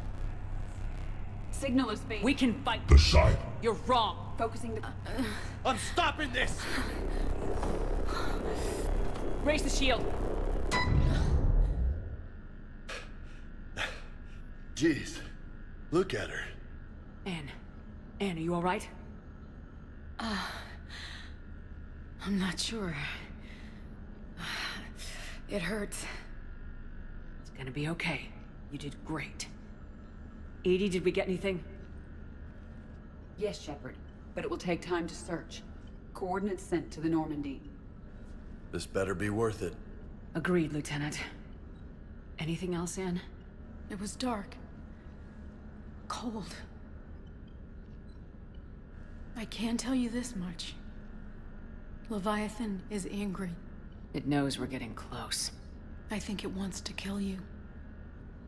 Signal is fading. We can fight. The site. You're wrong. Focusing the... I'm stopping this! Raise the shield. Jeez. Look at her. Anne, are you all right? I'm not sure. It hurts. It's gonna be okay. You did great. Edie, did we get anything? Yes, Shepard. But it will take time to search. Coordinates sent to the Normandy. This better be worth it. Agreed, Lieutenant. Anything else, Anne? It was dark. Cold. I can tell you this much. Leviathan is angry. It knows we're getting close. I think it wants to kill you.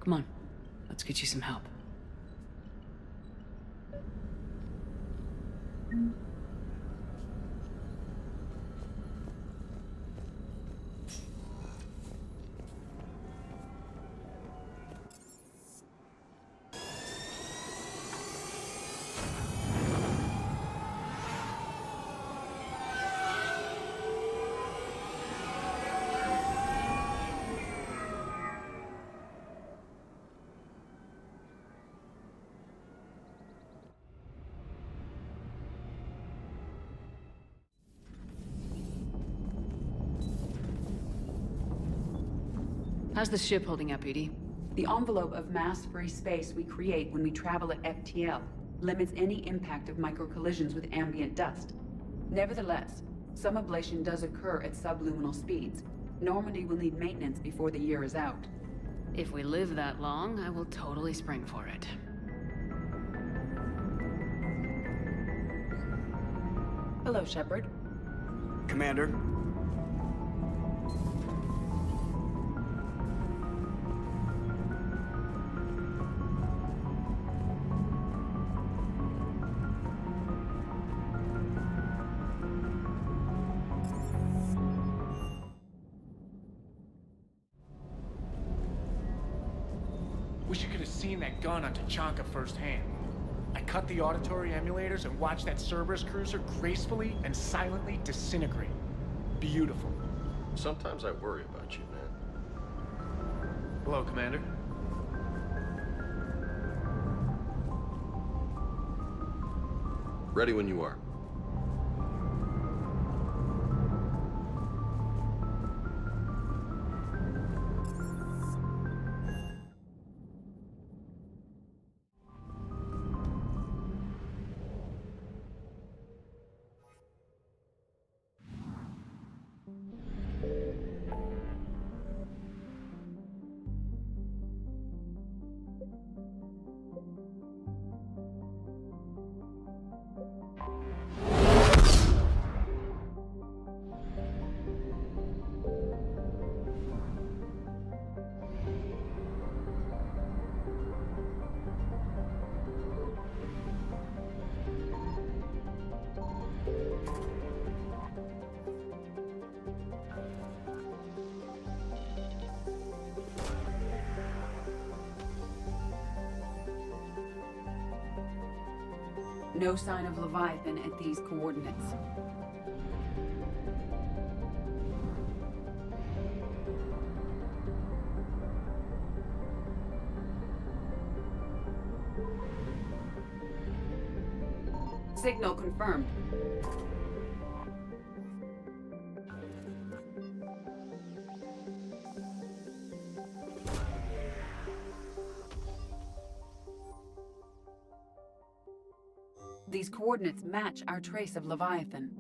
Come on. Let's get you some help. How's the ship holding up, Edie? The envelope of mass-free space we create when we travel at FTL limits any impact of micro-collisions with ambient dust. Nevertheless, some ablation does occur at subluminal speeds. Normandy will need maintenance before the year is out. If we live that long, I will totally spring for it. Hello, Shepard. Commander. Wish you could have seen that gun on Tachanka firsthand. I cut the auditory emulators and watched that Cerberus cruiser gracefully and silently disintegrate. Beautiful. Sometimes I worry about you, man. Hello, Commander. Ready when you are. No sign of Leviathan at these coordinates. Signal confirmed. These coordinates match our trace of Leviathan.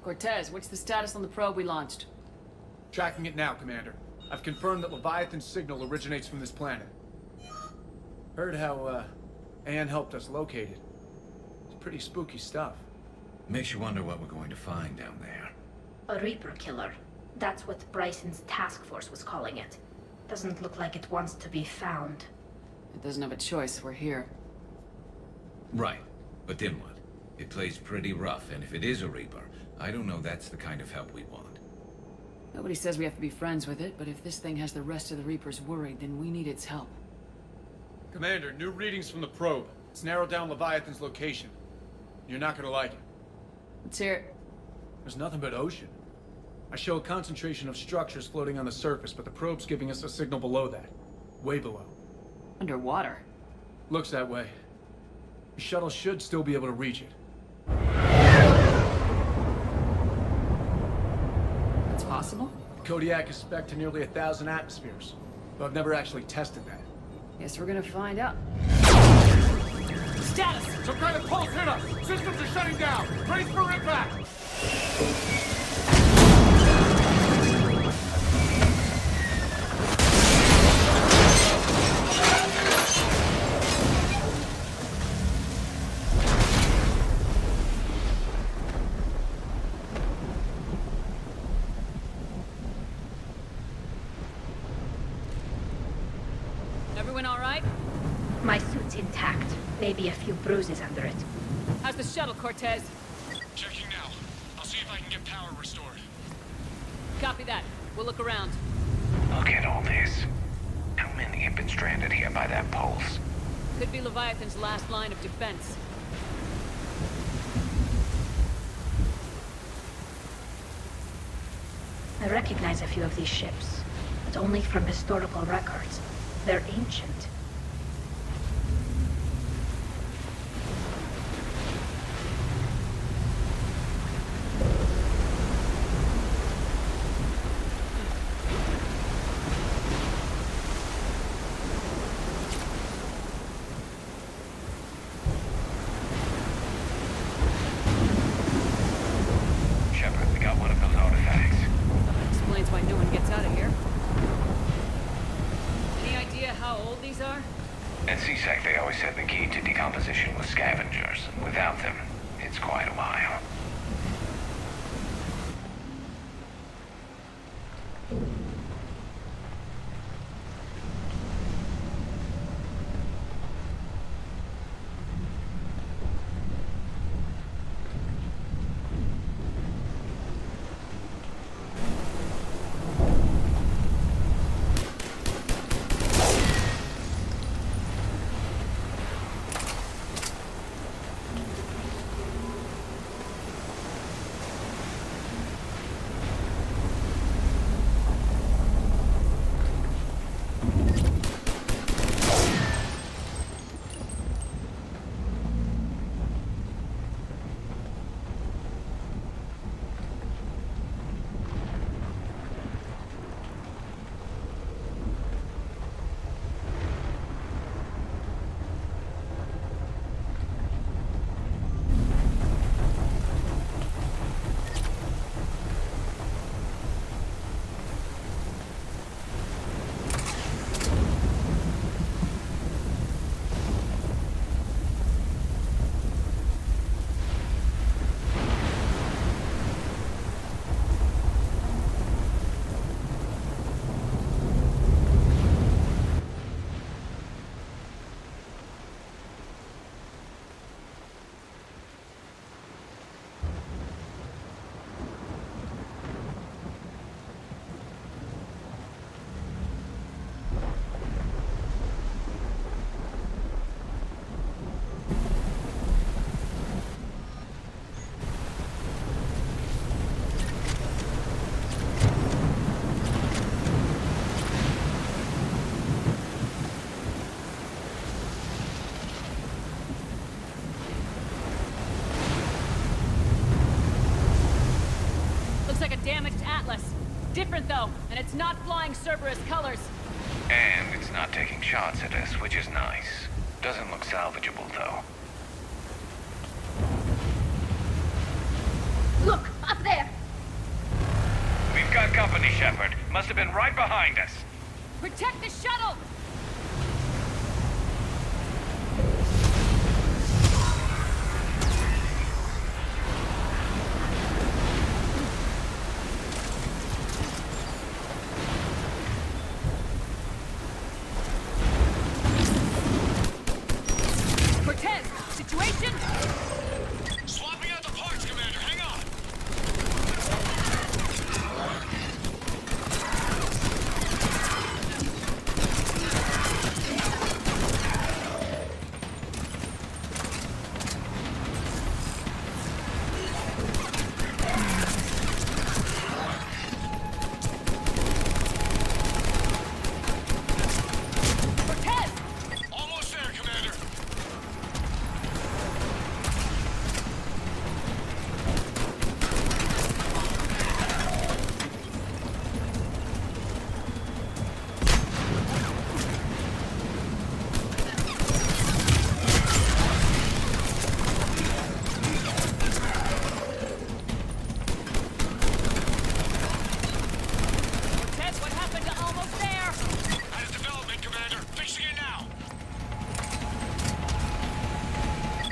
Cortez, what's the status on the probe we launched? Tracking it now, Commander. I've confirmed that Leviathan's signal originates from this planet. Heard how, Anne helped us locate it. It's pretty spooky stuff. Makes you wonder what we're going to find down there. A Reaper killer. That's what Bryson's task force was calling it. Doesn't look like it wants to be found. It doesn't have a choice, we're here. Right, but then what? It plays pretty rough, and if it is a Reaper, I don't know that's the kind of help we want. Nobody says we have to be friends with it, but if this thing has the rest of the Reapers worried, then we need its help. Commander, new readings from the probe. It's narrowed down Leviathan's location. You're not gonna like it. Let's hear it. There's nothing but ocean. I show a concentration of structures floating on the surface, but the probe's giving us a signal below that. Way below. Underwater? Looks that way. The shuttle should still be able to reach it. It's possible? Kodiak is spec'd to nearly 1,000 atmospheres, but I've never actually tested that. Guess we're gonna find out. Status! Some kind of pulse hit us! Systems are shutting down! Brace for impact! Everyone all right? My suit's intact. Maybe a few bruises under it. How's the shuttle, Cortez? Checking now. I'll see if I can get power restored. Copy that. We'll look around. Look at all this. How many have been stranded here by that pulse? Could be Leviathan's last line of defense. I recognize a few of these ships, but only from historical records. They're ancient. Shepard, we got one of those artifacts. Explains why no one gets out of here. Any idea how old these are? At CSEC, they always said the key to decomposition was scavengers. Without them, it's quite a while. like a damaged Atlas. Different though, and it's not flying Cerberus colors. And it's not taking shots at us, which is nice. Doesn't look salvageable, though. Look, up there! We've got company, Shepard. Must have been right behind us. Protect the shuttle! Cortez, situation? Swapping out the parts, Commander. Hang on. Cortez! Almost there, Commander. Cortez, what happened to almost there? As development, Commander. Fixing it now.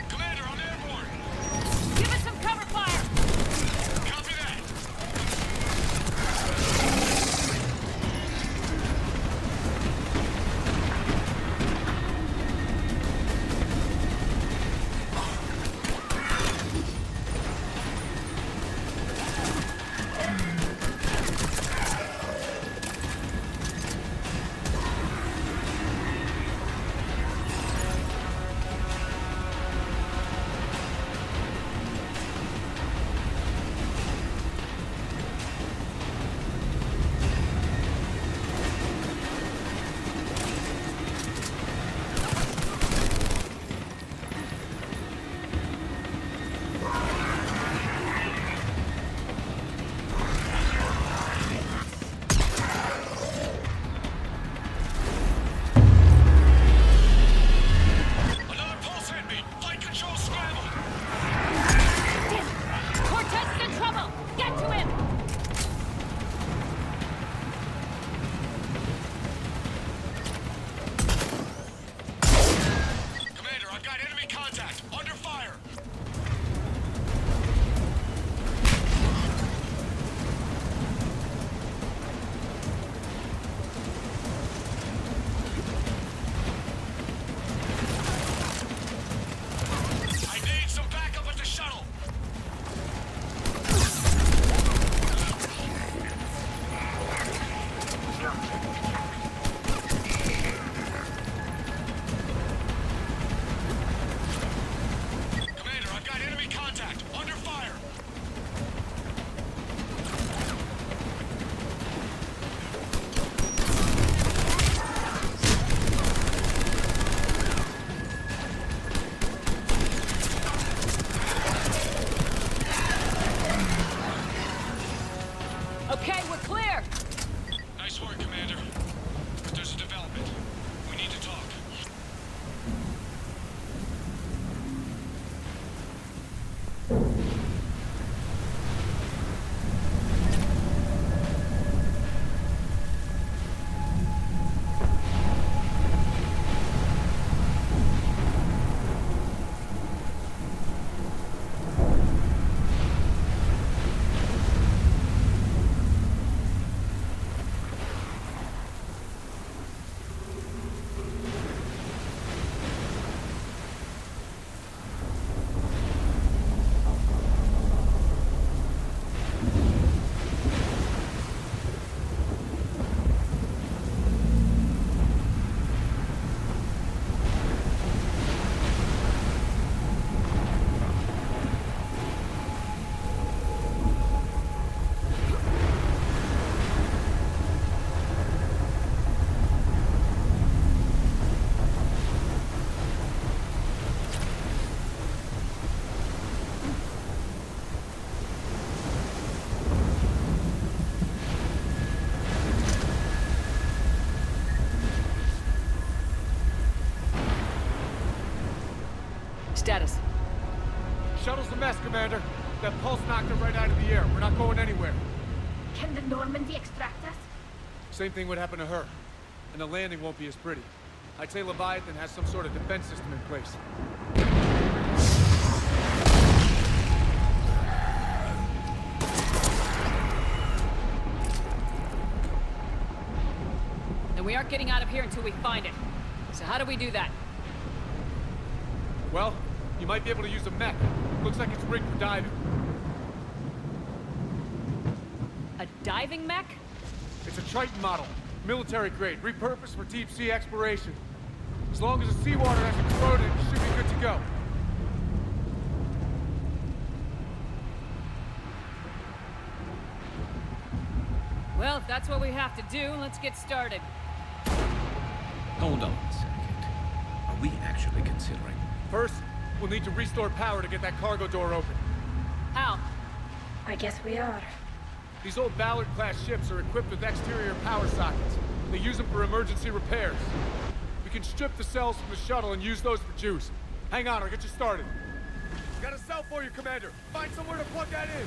Commander, I'm airborne. Give us some cover fire! Copy that. Another pulse hit me. Flight control scrambled. Cortez is in trouble! Get to him! Commander, I've got enemy contact. Under fire. I need some backup at the shuttle. Commander, I've got enemy contact. Under fire. Okay, we're clear! Nice work, Commander. But there's a development. We need to talk. Status. Shuttle's a mess, Commander. That pulse knocked it right out of the air. We're not going anywhere. Can the Normandy extract us? Same thing would happen to her. And the landing won't be as pretty. I'd say Leviathan has some sort of defense system in place. Then we aren't getting out of here until we find it. So how do we do that? Well, you might be able to use a mech. Looks like it's rigged for diving. A diving mech? It's a Triton model. Military grade, repurposed for deep sea exploration. As long as the seawater hasn't corroded, it should be good to go. Well, if that's what we have to do, let's get started. Hold on a second. Are we actually considering... First, we'll need to restore power to get that cargo door open. How? I guess we are. These old Ballard-class ships are equipped with exterior power sockets. They use them for emergency repairs. We can strip the cells from the shuttle and use those for juice. Hang on, I'll get you started. Got a cell for you, Commander. Find somewhere to plug that in.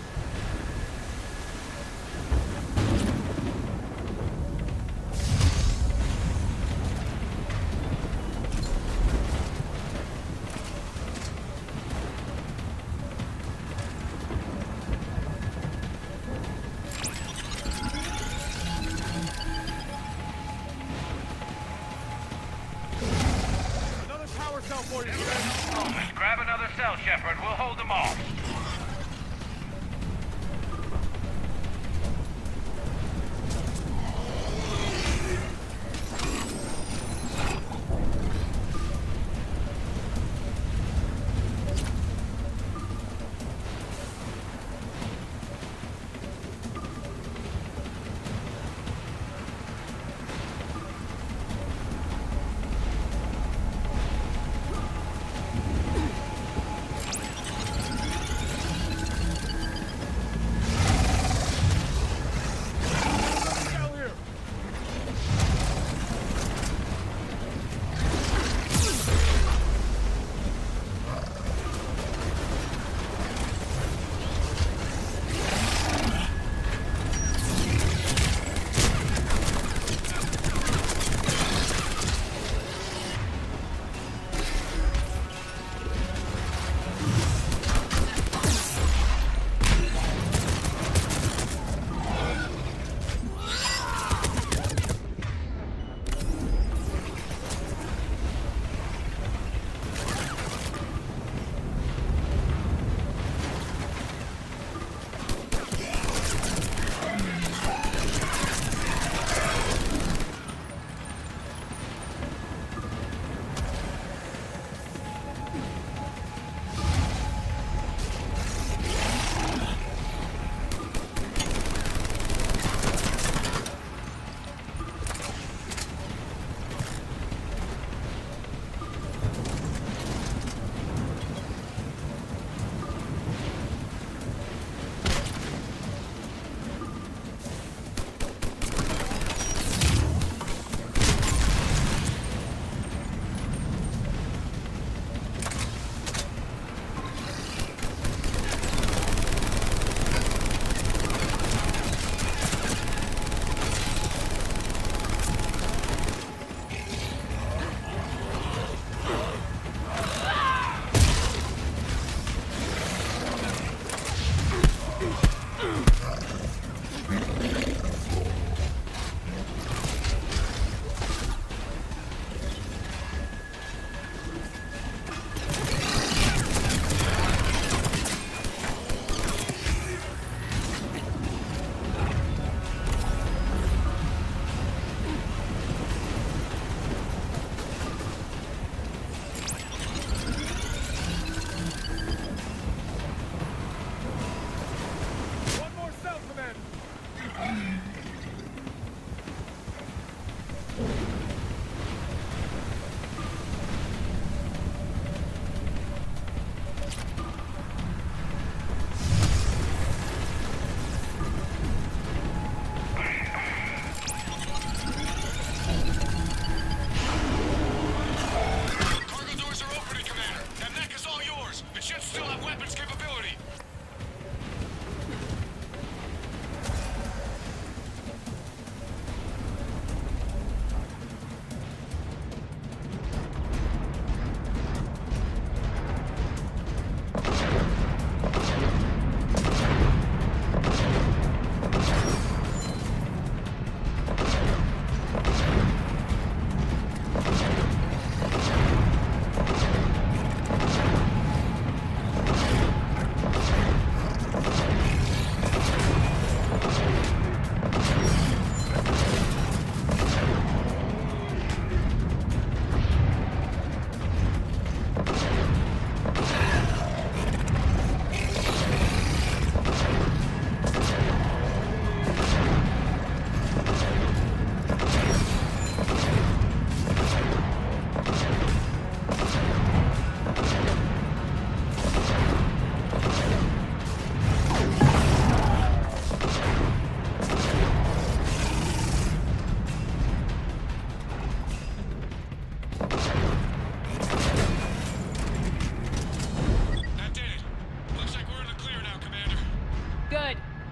Grab another cell, Shepard. We'll hold them off.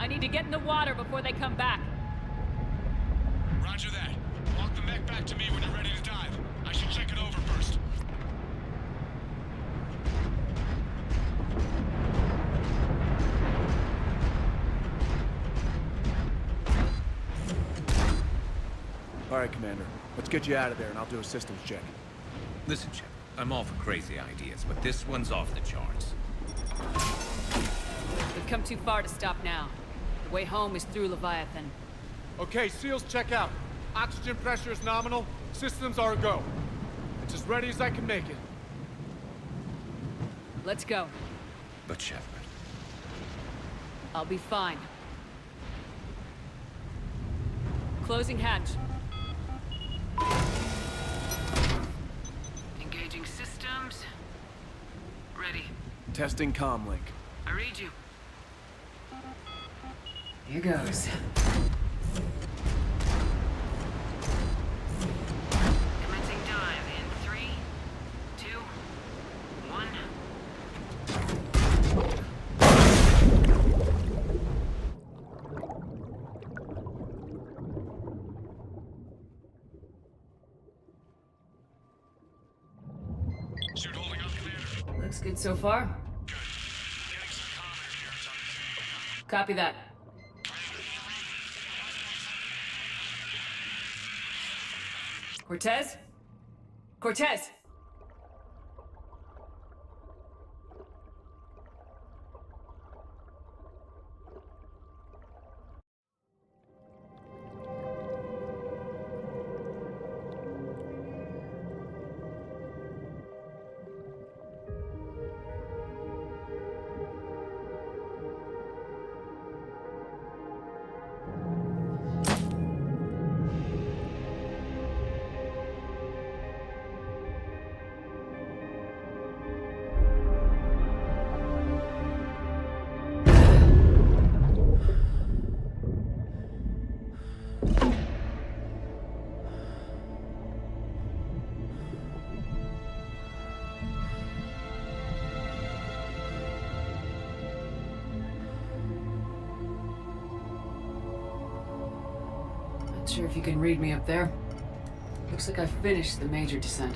I need to get in the water before they come back. Roger that. Walk the mech back to me when you're ready to dive. I should check it over first. All right, Commander. Let's get you out of there, and I'll do a systems check. Listen, Shep, I'm all for crazy ideas, but this one's off the charts. We've come too far to stop now. The way home is through Leviathan. Okay, SEALs check out. Oxygen pressure is nominal. Systems are a go. It's as ready as I can make it. Let's go. But Shepard... I'll be fine. Closing hatch. Engaging systems. Ready. Testing comlink. I read you. Here goes. Commencing dive in 3, 2, 1. Suit holding up, Commander. Looks good so far. Good. Getting some comm interference on the Copy that. Cortez? Cortez! Not sure if you can read me up there. Looks like I've finished the major descent.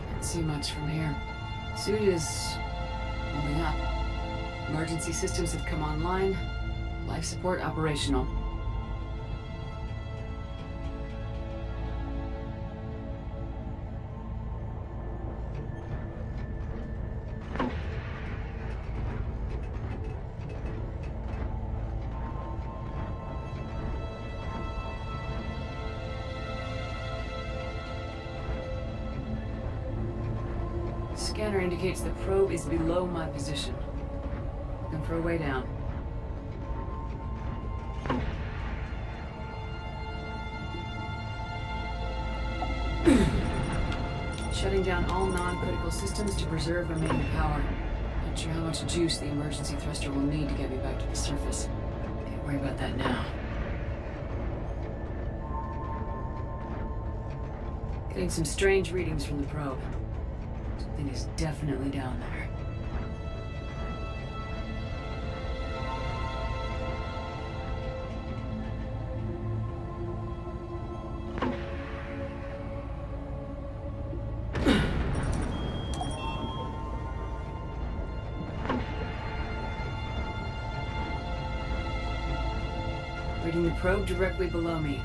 Can't see much from here. Suit is holding up. Emergency systems have come online. Life support operational. Scanner indicates the probe is below my position. Looking for a way down. Shutting down all non-critical systems to preserve remaining power. Not sure how much juice the emergency thruster will need to get me back to the surface. Can't worry about that now. Getting some strange readings from the probe. Something is definitely down there. Reading the probe directly below me.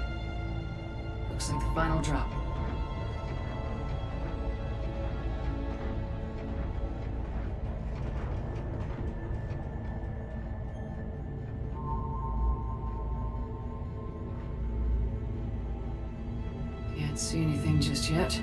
Looks like the final drop. Can't see anything just yet.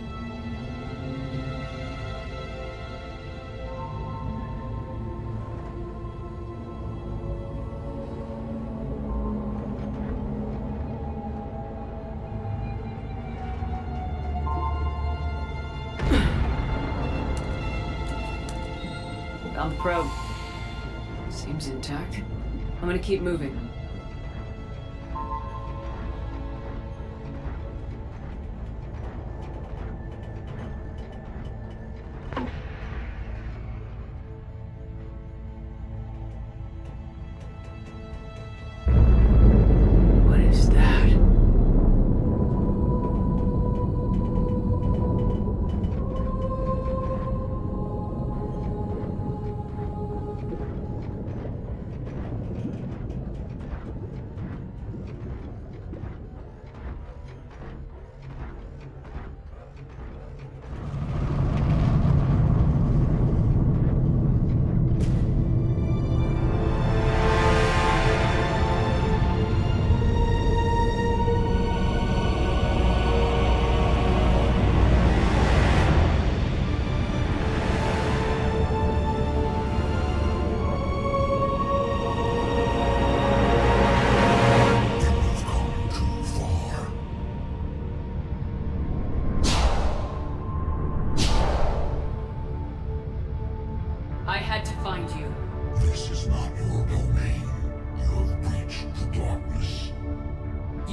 Found the probe. Seems intact. I'm gonna keep moving.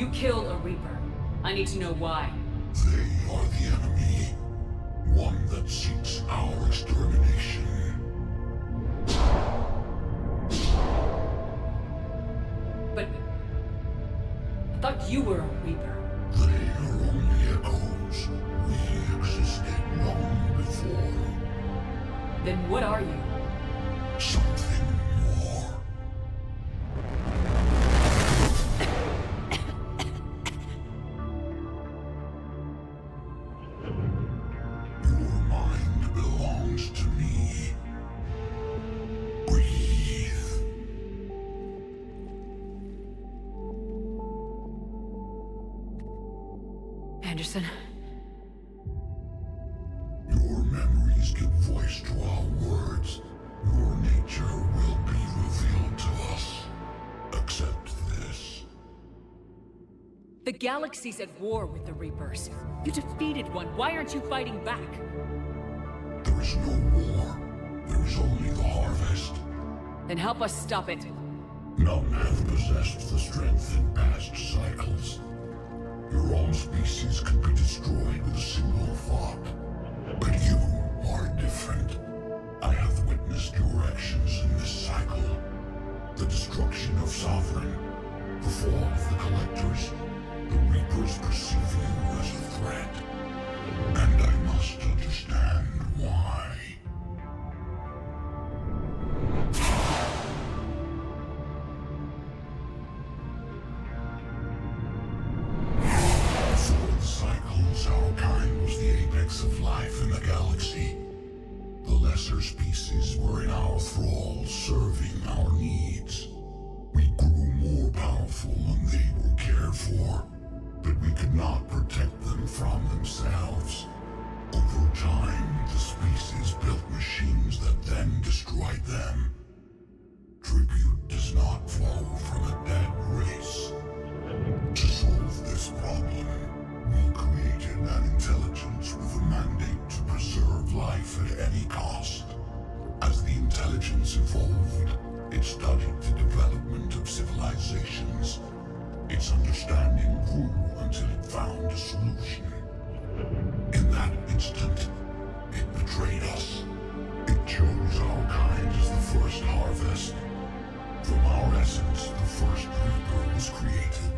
You killed a Reaper. I need to know why. They are the enemy. One that seeks our extermination. But... I thought you were a Reaper. They are only echoes. We existed long before. Then what are you? Something more. Your mind belongs to me. Breathe. Anderson? Your memories give voice to our words. Your nature will be revealed to us. Accept this. The galaxy's at war with the Reapers. You defeated one. Why aren't you fighting back? There is no war. There is only the harvest. Then help us stop it. None have possessed the strength in past cycles. Your own species could be destroyed with a single thought. But you are different. I have witnessed your actions in this cycle. The destruction of Sovereign, the fall of the Collectors. The Reapers perceive you as a threat. And I must understand why. Before the cycles, our kind was the apex of life in the galaxy. The lesser species were in our thrall, serving our needs. We grew more powerful and they were cared for, but we could not protect them from themselves. Over time, the species built machines that then destroyed them. Tribute does not flow from a dead race. To solve this problem, we created an intelligence with a mandate to preserve life at any cost. As the intelligence evolved, it studied the development of civilizations. Its understanding grew until it found a solution. In that instant, it betrayed us. It chose our kind as the first harvest. From our essence, the first Reaper was created.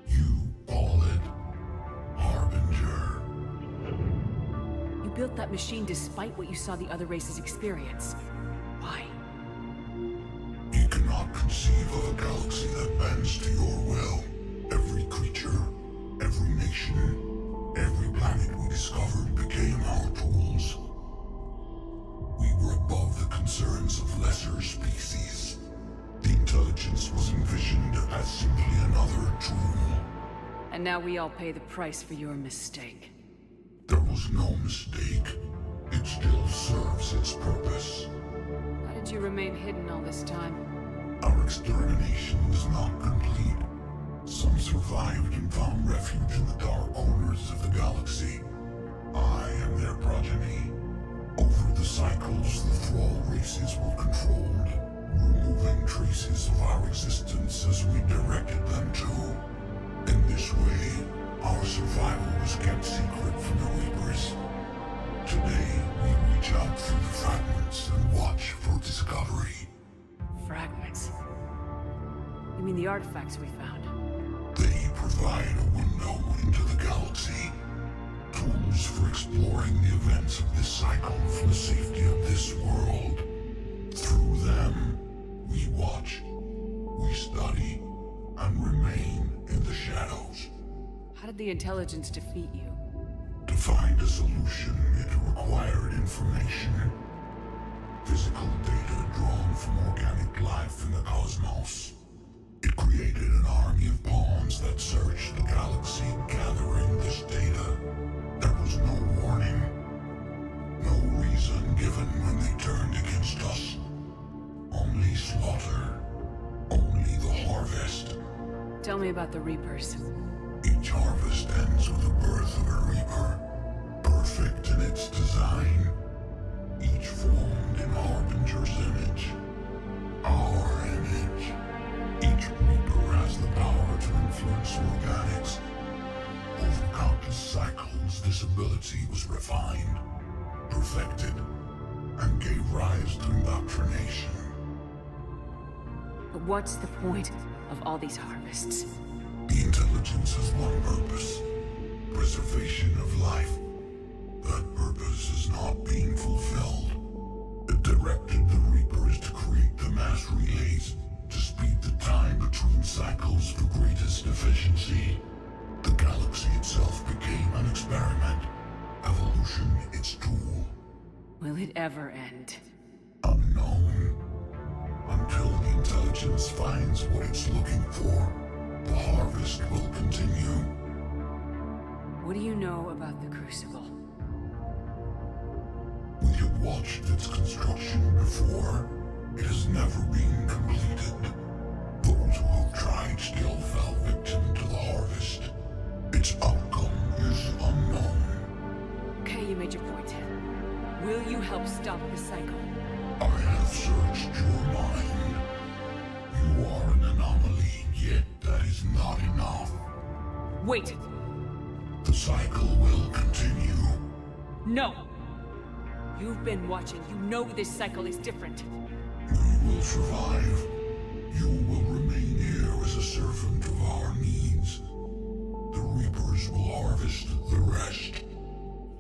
You call it Harbinger. You built that machine despite what you saw the other races experience. Why? You cannot conceive of a galaxy that bends to your will. Every creature, every nation, every planet we discovered became our tools. We were above the concerns of lesser species. The intelligence was envisioned as simply another tool. And now we all pay the price for your mistake. There was no mistake. It still serves its purpose. How did you remain hidden all this time? Our extermination was not complete. Some survived and found refuge in the dark corners of the galaxy. I am their progeny. Over the cycles, the Thrall races were controlled, removing traces of our existence as we directed them to. In this way, our survival was kept secret from the Reapers. Today, we reach out through the fragments and watch for discovery. Fragments? You mean the artifacts we found? They provide a window into the galaxy. Tools for exploring the events of this cycle for the safety of this world. Through them, we watch, we study, and remain in the shadows. How did the intelligence defeat you? To find a solution, it required information. Physical data drawn from organic life in the cosmos. It created an army of pawns that searched the galaxy, gathering this data. There was no warning. No reason given when they turned against us. Only slaughter. Only the harvest. Tell me about the Reapers. Each harvest ends with the birth of a Reaper. Perfect in its design. Each formed in Harbinger's image. Our image. Each Reaper has the power to influence facility was refined, perfected, and gave rise to indoctrination. But what's the point of all these harvests? The intelligence has one purpose: preservation of life. That purpose is not being fulfilled. It directed the Reapers to create the mass relays to speed the time between cycles for greatest efficiency. The galaxy itself became an experiment. Evolution its tool. Will it ever end? Unknown. Until the intelligence finds what it's looking for, the harvest will continue. What do you know about the Crucible? We have watched its construction before. It has never been completed. Those who have tried still fell victim to the harvest. Its outcome is unknown. Okay, you made your point. Will you help stop the cycle? I have searched your mind. You are an anomaly, yet that is not enough. Wait! The cycle will continue. No! You've been watching. You know this cycle is different. We will survive. You will remain here as a servant of our needs. The Reapers will harvest the rest.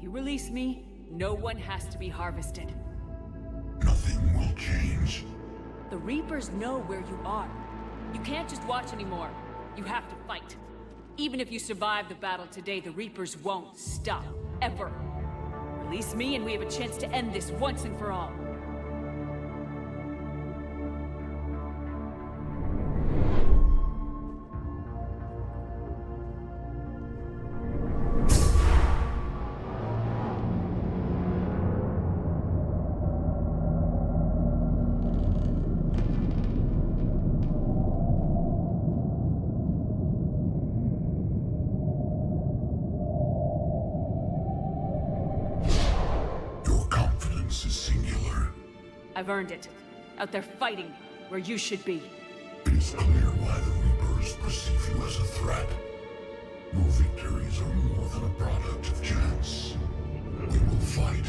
You release me, no one has to be harvested. Nothing will change. The Reapers know where you are. You can't just watch anymore. You have to fight. Even if you survive the battle today, the Reapers won't stop. Ever. Release me and we have a chance to end this once and for all. I've earned it. Out there fighting, where you should be. It is clear why the Reapers perceive you as a threat. Your victories are more than a product of chance. We will fight,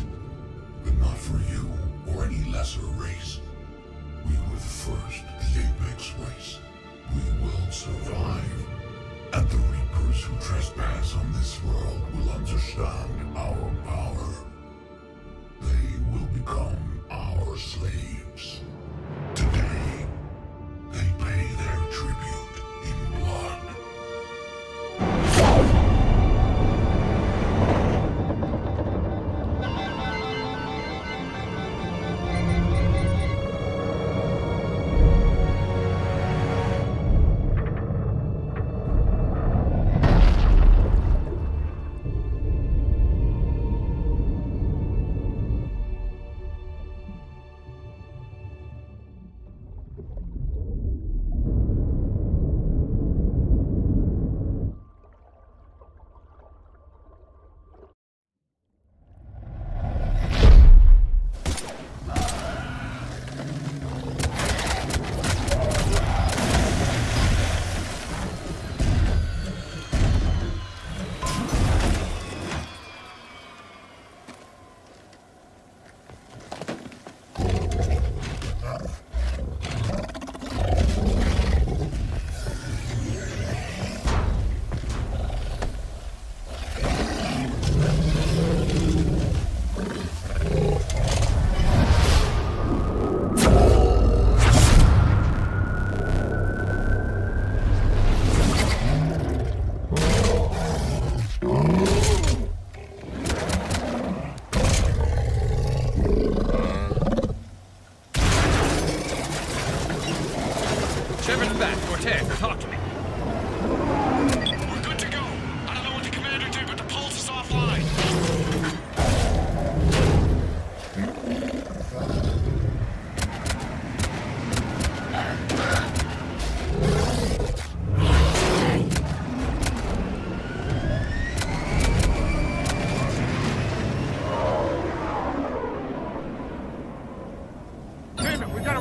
but not for you or any lesser race. We were the first, the Apex race. We will survive. And the Reapers who trespass on this world will understand our power. They will become our slaves. Today, they pay their tribute in blood.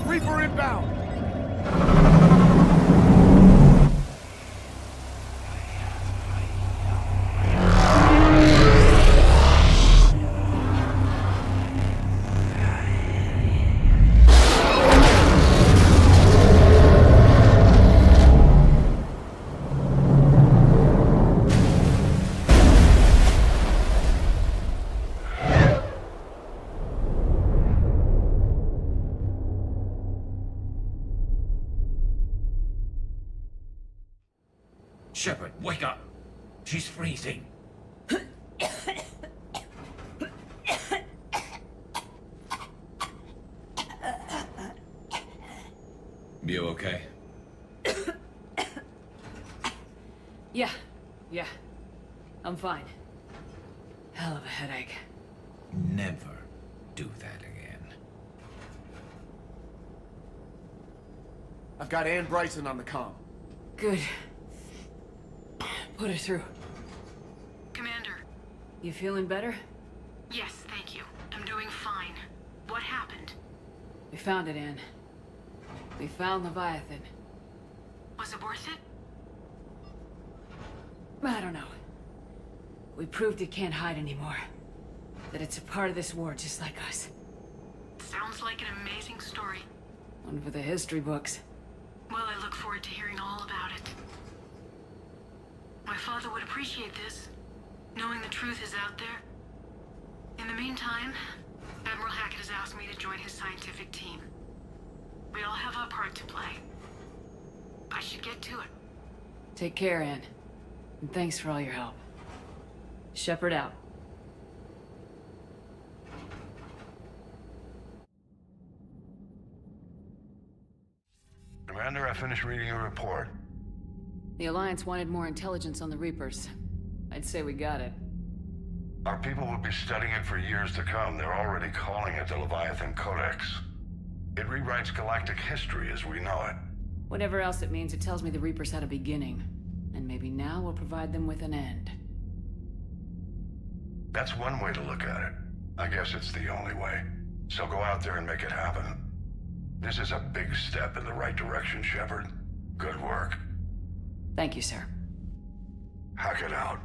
Reaper inbound! Shepard, wake up! She's freezing. You okay? Yeah. I'm fine. Hell of a headache. Never do that again. I've got Ann Bryson on the comm. Good. Put her through. Commander. You feeling better? Yes, thank you. I'm doing fine. What happened? We found it, Ann. We found Leviathan. Was it worth it? I don't know. We proved it can't hide anymore. That it's a part of this war just like us. Sounds like an amazing story. One for the history books. Well, I look forward to hearing all about it. My father would appreciate this, knowing the truth is out there. In the meantime, Admiral Hackett has asked me to join his scientific team. We all have our part to play. I should get to it. Take care, Ann. And thanks for all your help. Shepard out. Commander, I finished reading your report. The Alliance wanted more intelligence on the Reapers. I'd say we got it. Our people will be studying it for years to come. They're already calling it the Leviathan Codex. It rewrites galactic history as we know it. Whatever else it means, it tells me the Reapers had a beginning. And maybe now we'll provide them with an end. That's one way to look at it. I guess it's the only way. So go out there and make it happen. This is a big step in the right direction, Shepard. Good work. Thank you, sir. Hackett out.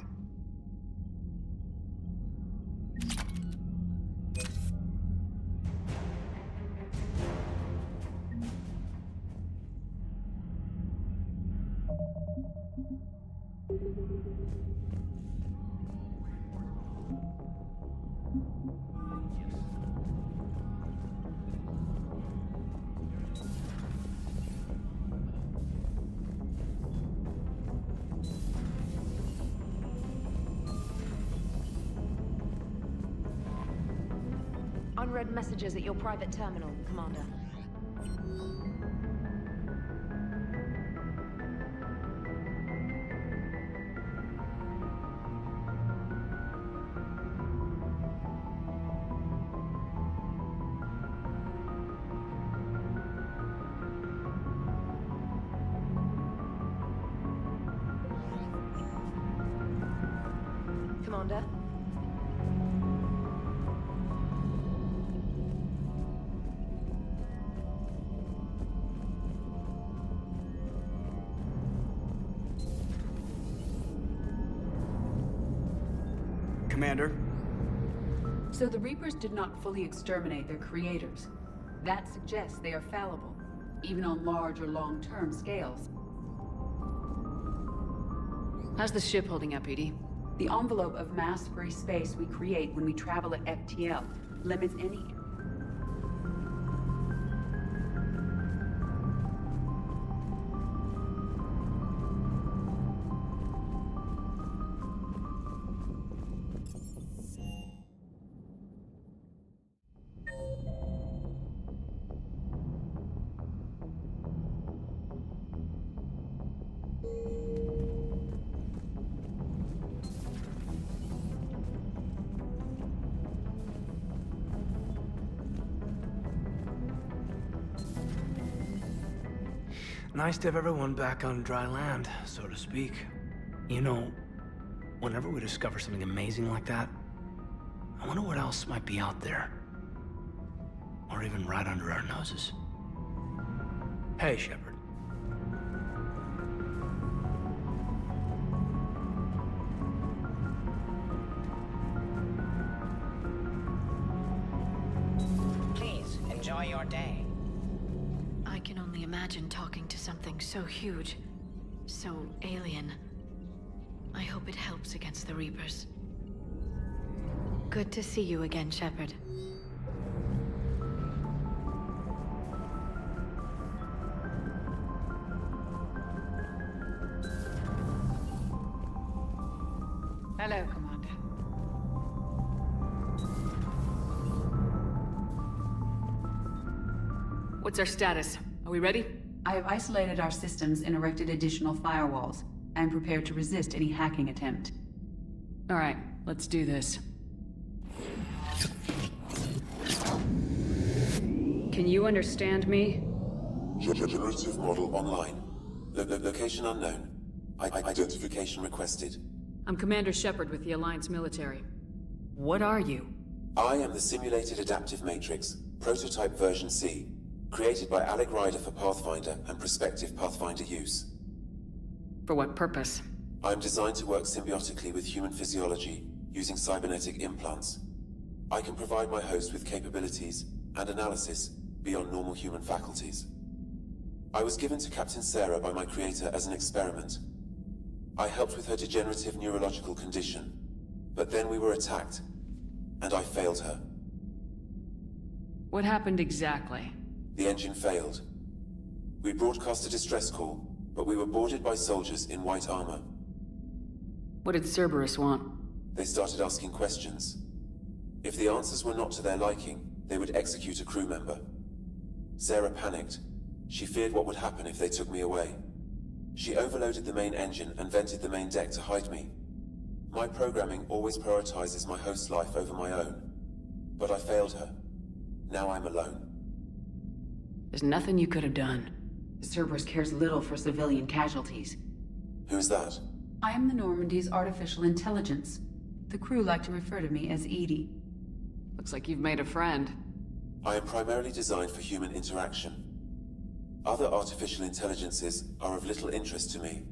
Unread messages at your private terminal, Commander. Commander? Commander? So the Reapers did not fully exterminate their creators. That suggests they are fallible, even on large or long-term scales. How's the ship holding up, Edie? The envelope of mass-free space we create when we travel at FTL limits any... Nice to have everyone back on dry land, so to speak. You know, whenever we discover something amazing like that, I wonder what else might be out there. Or even right under our noses. Hey, Shepard. Please, enjoy your day. I can only imagine talking to something so huge, so alien. I hope it helps against the Reapers. Good to see you again, Shepard. Hello, Commander. What's our status? Are we ready? I have isolated our systems and erected additional firewalls. I am prepared to resist any hacking attempt. All right, let's do this. Can you understand me? Generative model online. Location unknown. Identification requested. I'm Commander Shepard with the Alliance military. What are you? I am the Simulated Adaptive Matrix, prototype version C, created by Alec Ryder for Pathfinder and prospective Pathfinder use. For what purpose? I am designed to work symbiotically with human physiology, using cybernetic implants. I can provide my host with capabilities and analysis beyond normal human faculties. I was given to Captain Sarah by my creator as an experiment. I helped with her degenerative neurological condition, but then we were attacked, and I failed her. What happened exactly? The engine failed. We broadcast a distress call, but we were boarded by soldiers in white armor. What did Cerberus want? They started asking questions. If the answers were not to their liking, they would execute a crew member. Sarah panicked. She feared what would happen if they took me away. She overloaded the main engine and vented the main deck to hide me. My programming always prioritizes my host's life over my own. But I failed her. Now I'm alone. There's nothing you could have done. Cerberus cares little for civilian casualties. Who's that? I am the Normandy's artificial intelligence. The crew like to refer to me as Edie. Looks like you've made a friend. I am primarily designed for human interaction. Other artificial intelligences are of little interest to me.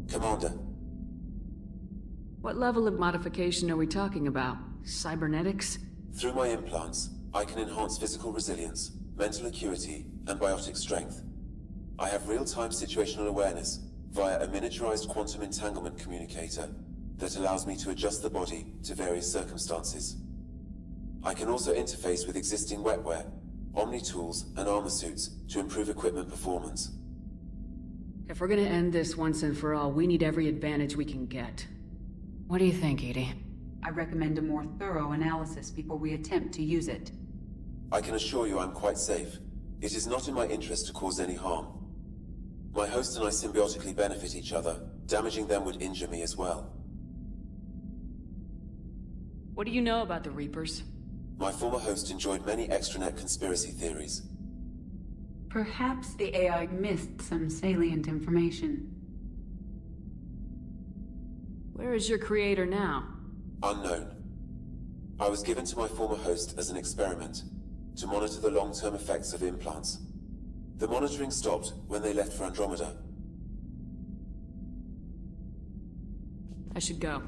Commander. What level of modification are we talking about? Cybernetics? Through my implants, I can enhance physical resilience, mental acuity, and biotic strength. I have real-time situational awareness via a miniaturized quantum entanglement communicator that allows me to adjust the body to various circumstances. I can also interface with existing wetware, Omni-tools, and armor suits to improve equipment performance. If we're gonna end this once and for all, we need every advantage we can get. What do you think, Edie? I recommend a more thorough analysis before we attempt to use it. I can assure you I'm quite safe. It is not in my interest to cause any harm. My host and I symbiotically benefit each other. Damaging them would injure me as well. What do you know about the Reapers? My former host enjoyed many extranet conspiracy theories. Perhaps the AI missed some salient information. Where is your creator now? Unknown. I was given to my former host as an experiment, to monitor the long-term effects of implants. The monitoring stopped when they left for Andromeda. I should go.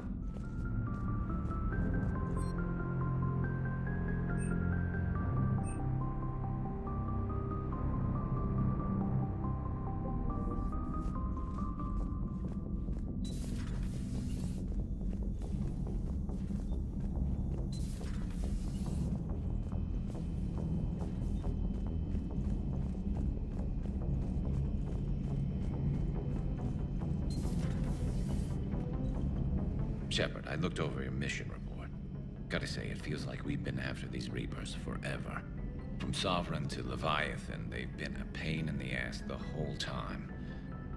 Shepard, I looked over your mission report. Gotta say, it feels like we've been after these Reapers forever. From Sovereign to Leviathan, they've been a pain in the ass the whole time.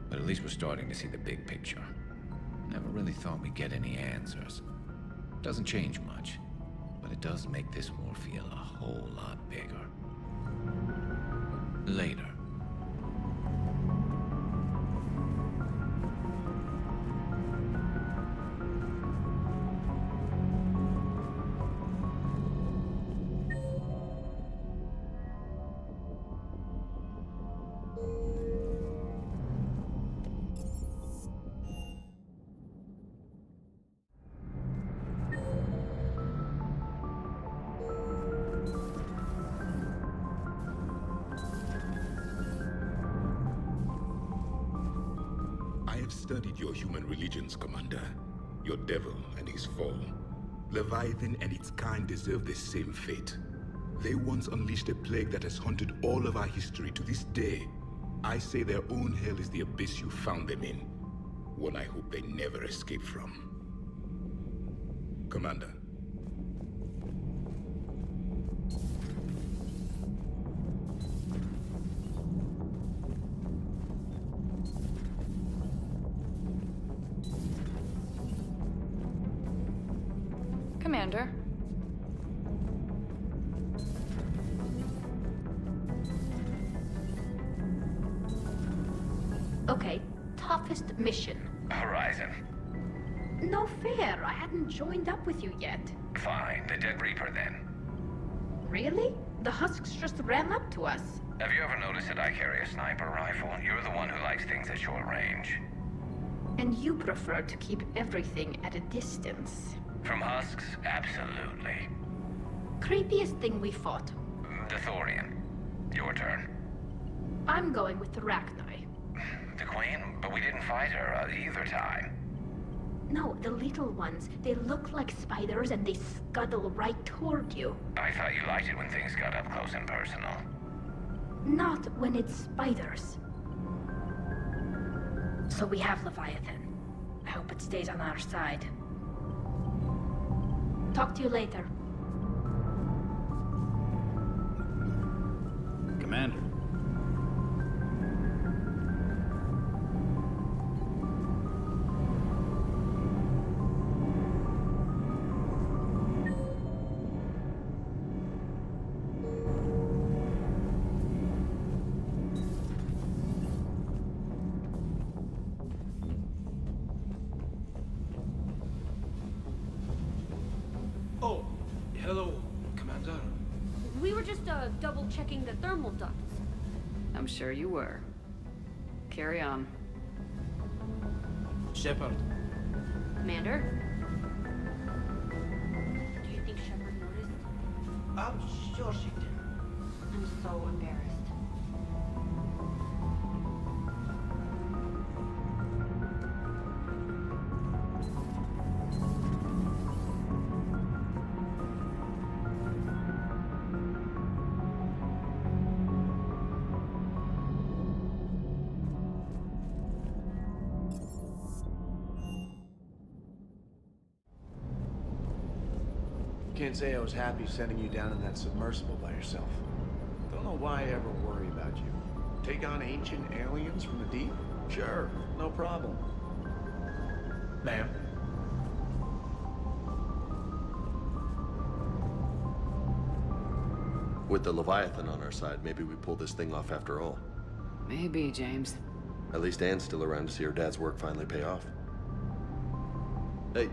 But at least we're starting to see the big picture. Never really thought we'd get any answers. Doesn't change much, but it does make this war feel a whole lot bigger. Later. I have studied your human religions, Commander. Your devil and his fall. Leviathan and its kind deserve the same fate. They once unleashed a plague that has haunted all of our history to this day. I say their own hell is the abyss you found them in. One I hope they never escape from. Commander. Commander. Okay, toughest mission. Horizon. No fair, I hadn't joined up with you yet. Fine, the Dead Reaper then. Really? The Husks just ran up to us. Have you ever noticed that I carry a sniper rifle? You're the one who likes things at short range. And you prefer to keep everything at a distance. From Husks? Absolutely. Creepiest thing we fought. The Thorian. Your turn. I'm going with the Rachni. The Queen? But we didn't fight her either time. No, the little ones. They look like spiders and they scuttle right toward you. I thought you liked it when things got up close and personal. Not when it's spiders. So we have Leviathan. I hope it stays on our side. Talk to you later. Commander. Oh, hello, Commander. We were just double checking the thermal ducts. I'm sure you were. Carry on. Shepard. Commander? Do you think Shepard noticed? I'm sure she did. I'm so embarrassed. Can't say I was happy sending you down in that submersible by yourself. Don't know why I ever worry about you. Take on ancient aliens from the deep? Sure, no problem. Ma'am? With the Leviathan on our side, maybe we pull this thing off after all. Maybe, James. At least Anne's still around to see her dad's work finally pay off. Hey.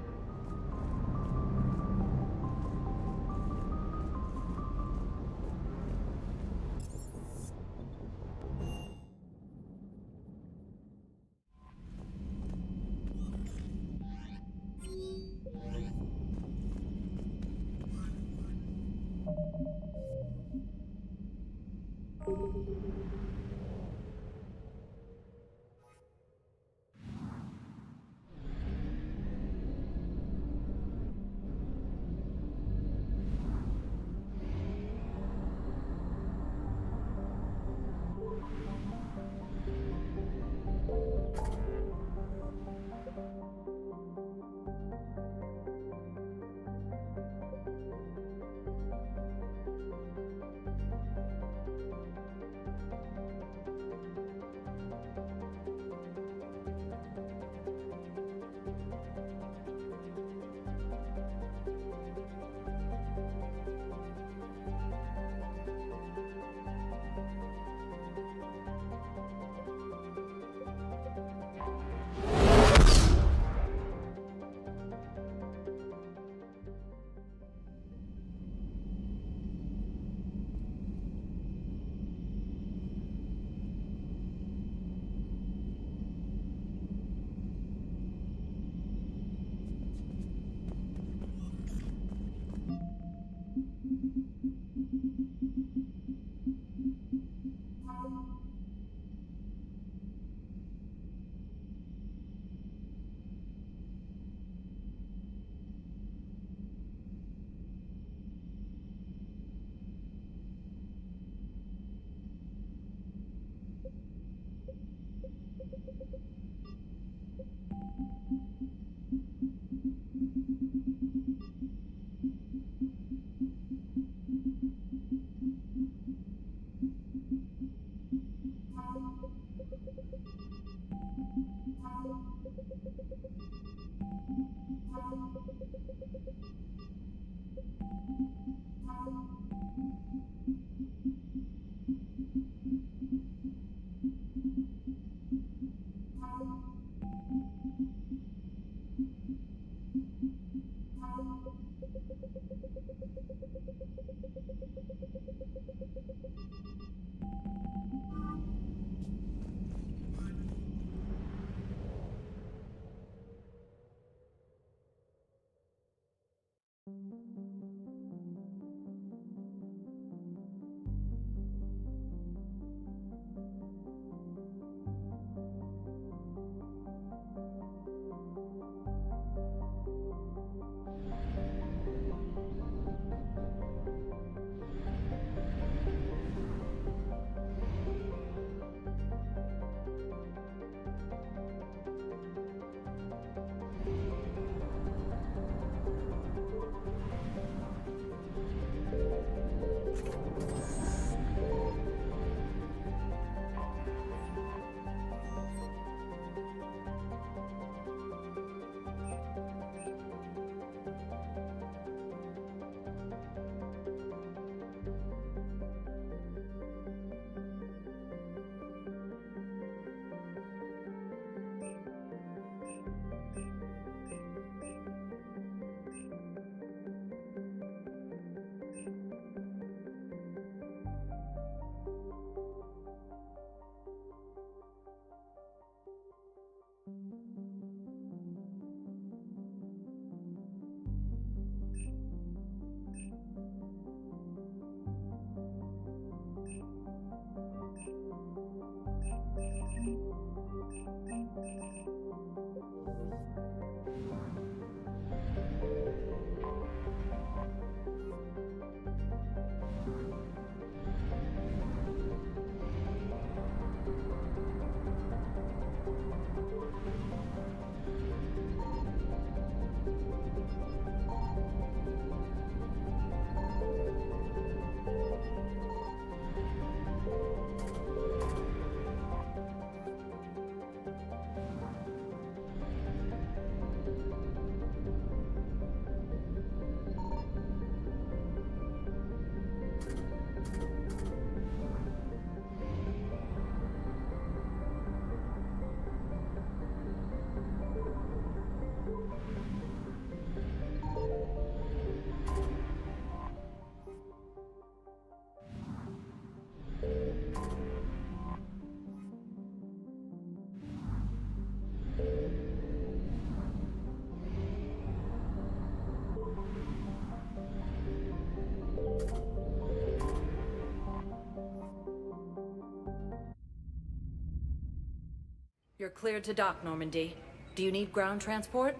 You're cleared to dock, Normandy. Do you need ground transport?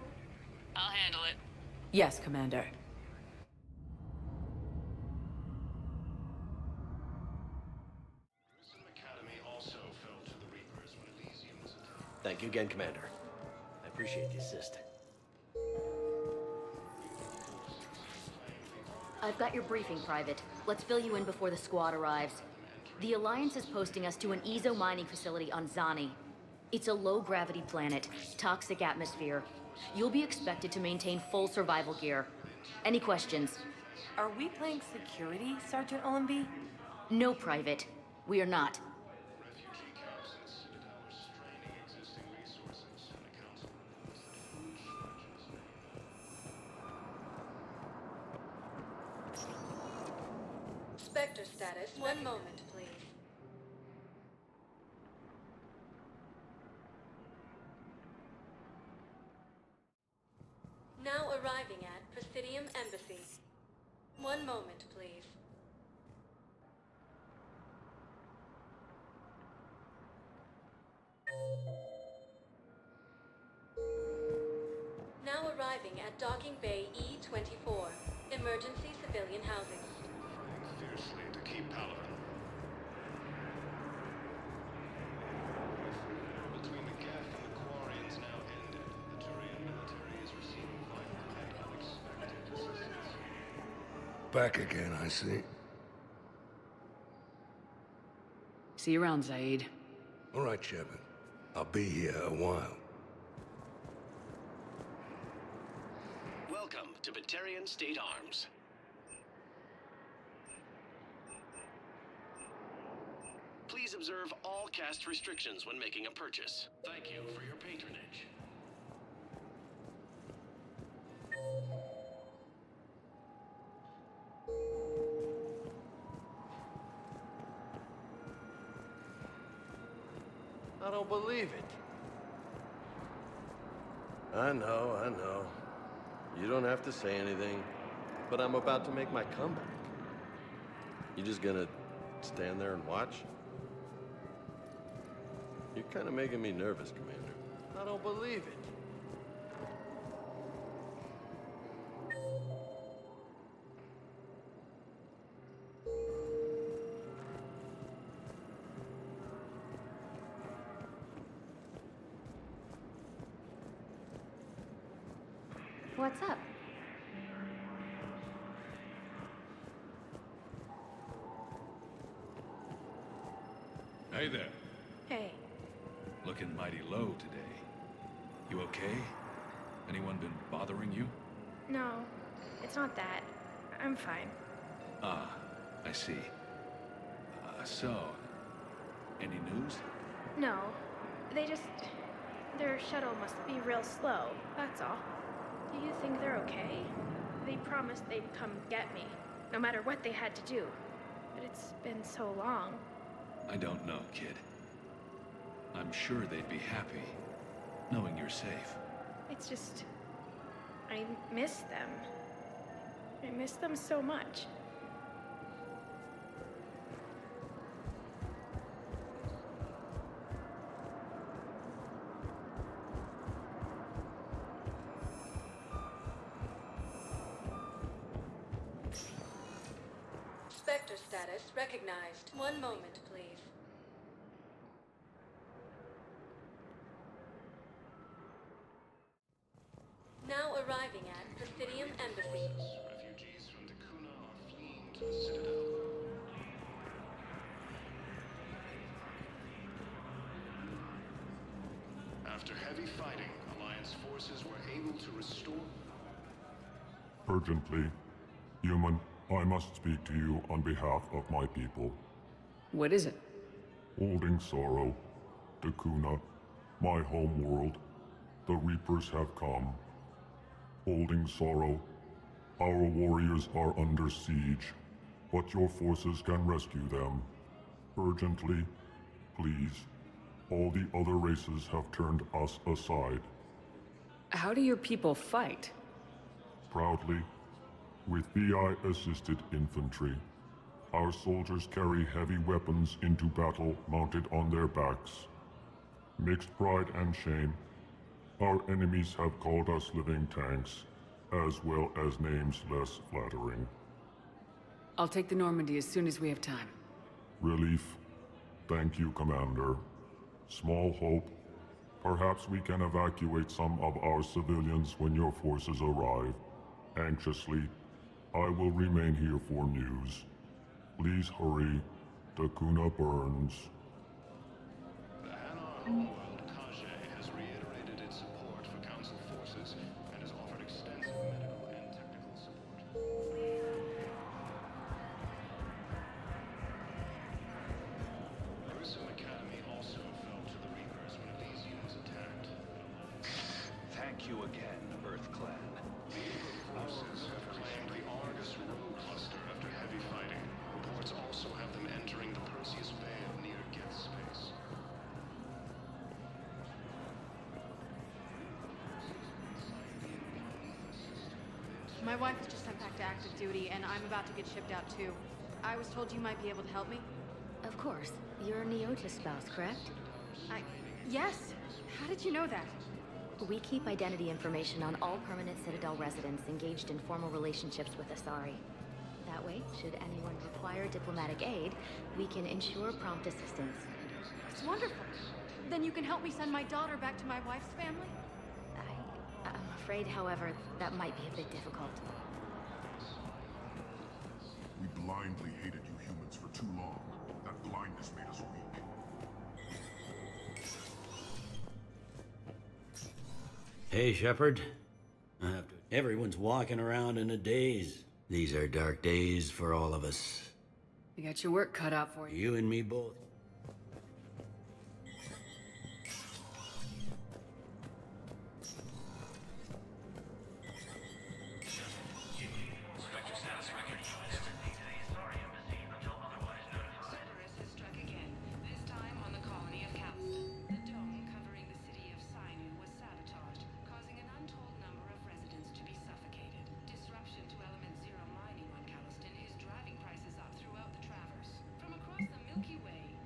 I'll handle it. Yes, Commander. Thank you again, Commander. I appreciate the assist. I've got your briefing, Private. Let's fill you in before the squad arrives. The Alliance is posting us to an Ezo mining facility on Zani. It's a low-gravity planet, toxic atmosphere. You'll be expected to maintain full survival gear. Any questions? Are we playing security, Sergeant Ullenby? No, Private. We are not. Spectre status. 1 moment, please. Now arriving at Presidium Embassy. One moment, please. Now arriving at Docking Bay E-24, emergency civilian housing. Fiercely to keep power. Between the Geth and the Quarians now ended, the Turian military is receiving violent and unexpected assistance. Back again, I see. See you around, Zaid. All right, Shepard. I'll be here a while. Welcome to Batarian State Arms. Please observe all caste restrictions when making a purchase. Thank you for your patronage. I don't believe it. I know. You don't have to say anything, but I'm about to make my comeback. You just gonna stand there and watch? You're kind of making me nervous, Commander. I don't believe it. What's up? Hey there. Hey. Looking mighty low today. You okay? Anyone been bothering you? No, it's not that. I'm fine. Ah, I see. So, any news? No, their shuttle must be real slow, that's all. Do you think they're okay? They promised they'd come get me, no matter what they had to do. But it's been so long. I don't know, kid. I'm sure they'd be happy, knowing you're safe. It's just... I miss them. I miss them so much. Spectre status recognized. One moment, please. Now arriving at Presidium Embassy. Refugees from Dakuna are fleeing to the Citadel. After heavy fighting, Alliance forces were able to restore... Urgently, human, I must speak to you on behalf of my people. What is it? Holding Sorrow, Dakuna, my home world, the Reapers have come. Holding Sorrow, our warriors are under siege, but your forces can rescue them. Urgently, please. All the other races have turned us aside. How do your people fight? Proudly, with VI-assisted infantry. Our soldiers carry heavy weapons into battle mounted on their backs. Mixed pride and shame, our enemies have called us living tanks, as well as names less flattering. I'll take the Normandy as soon as we have time. Relief. Thank you, Commander. Small hope. Perhaps we can evacuate some of our civilians when your forces arrive. Anxiously, I will remain here for news. Please hurry. Dakuna burns. The Hanar homeworld, Khaje, has reiterated its support for Council forces and has offered extensive medical and technical support. Grissom Academy also fell to the Reapers when these units attacked. Thank you again, Earth Clan. The Reaper forces have claimed the Argus Road cluster after heavy fighting. Reports also have them entering the Perseus Bay of near Geth space. My wife was just sent back to active duty, and I'm about to get shipped out too. I was told you might be able to help me. Of course. You're Neota's spouse, correct? Yes. How did you know that? We keep identity information on all permanent Citadel residents engaged in formal relationships with Asari. That way, should anyone require diplomatic aid, we can ensure prompt assistance. It's wonderful. Then you can help me send my daughter back to my wife's family? I'm afraid, however, that might be a bit difficult. We blindly hated you humans for too long. That blindness made us weak. Hey, Shepard. Everyone's walking around in a daze. These are dark days for all of us. You got your work cut out for you. You and me both. From across the Milky Way,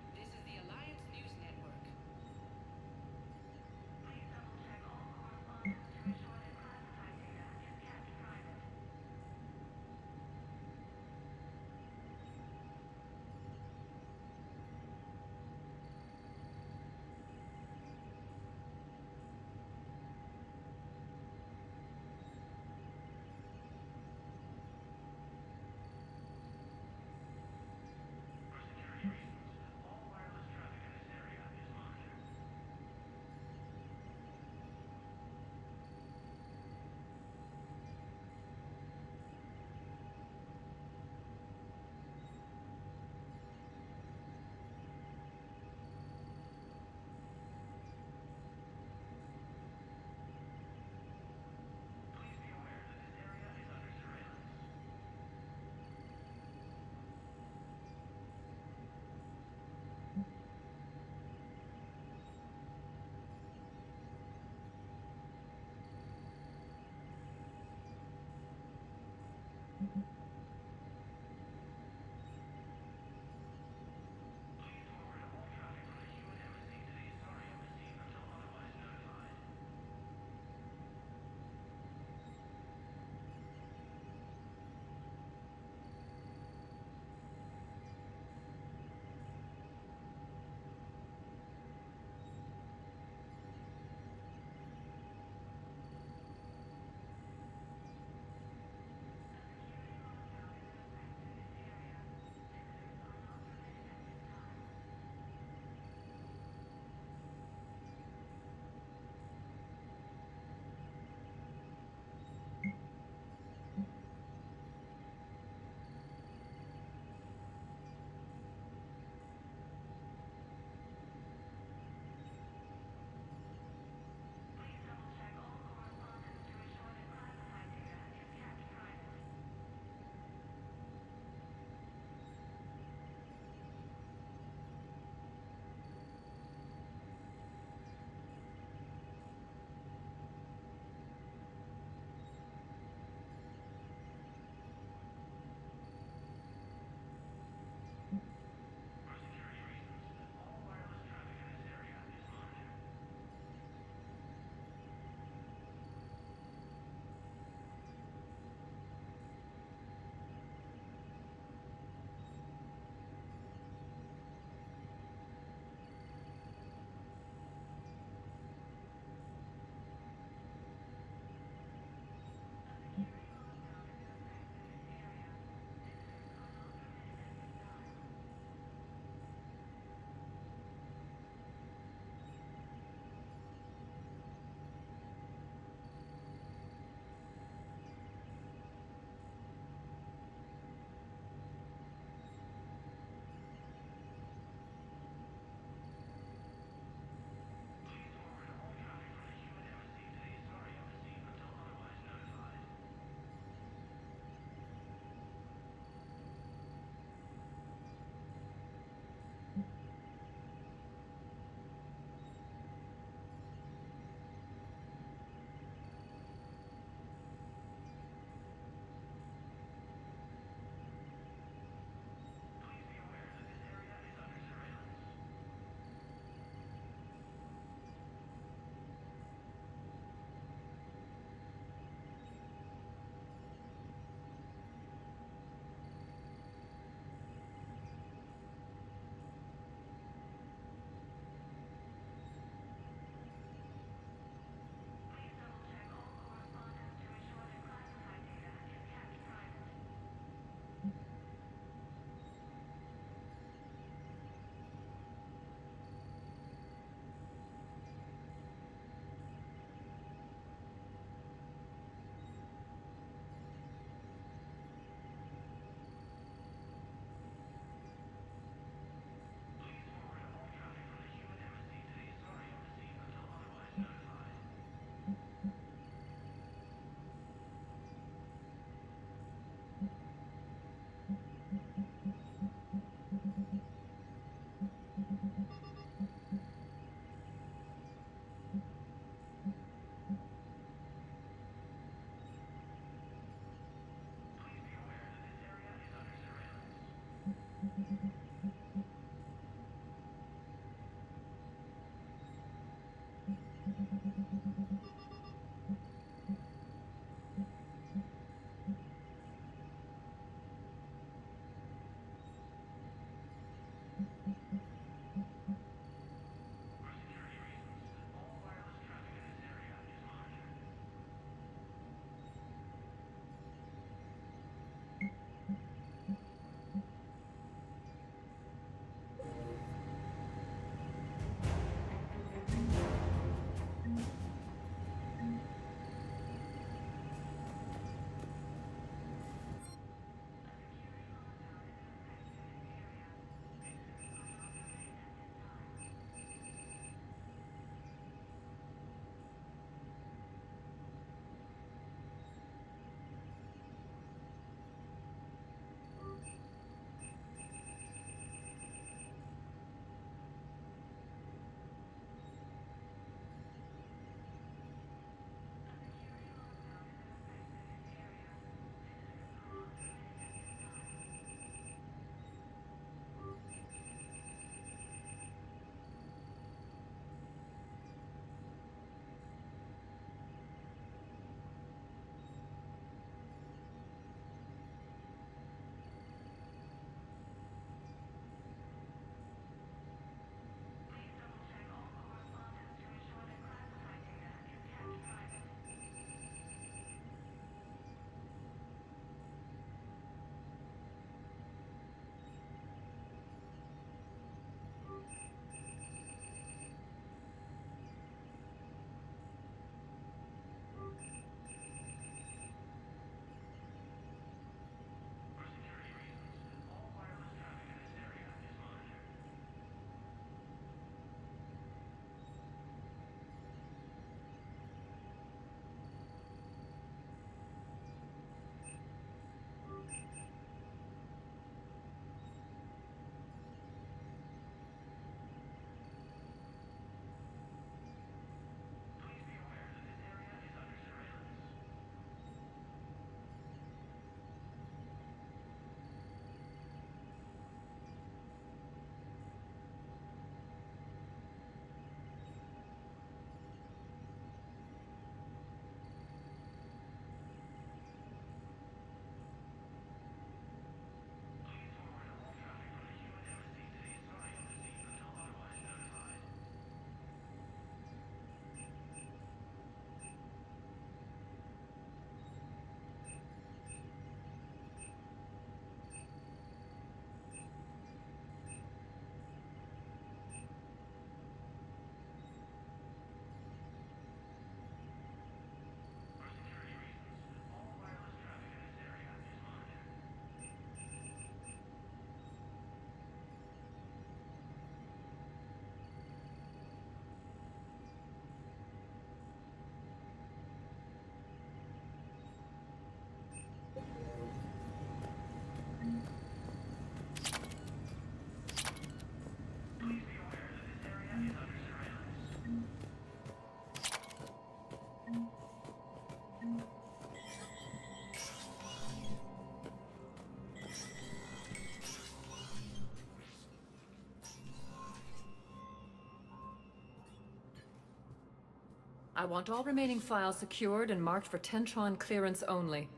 I want all remaining files secured and marked for Tentron clearance only.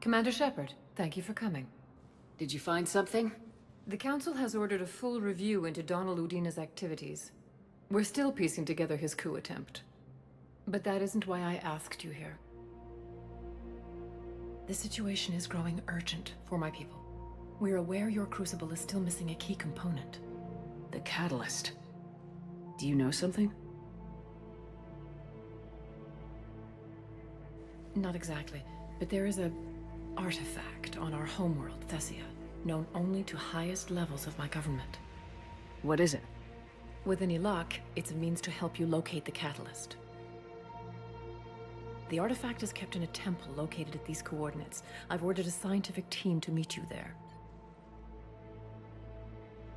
Commander Shepard, thank you for coming. Did you find something? The Council has ordered a full review into Donald Udina's activities. We're still piecing together his coup attempt. But that isn't why I asked you here. The situation is growing urgent for my people. We're aware your Crucible is still missing a key component. The catalyst. Do you know something? Not exactly, but there is a artifact on our homeworld, Thessia, known only to highest levels of my government. What is it? With any luck, it's a means to help you locate the catalyst. The artifact is kept in a temple located at these coordinates. I've ordered a scientific team to meet you there.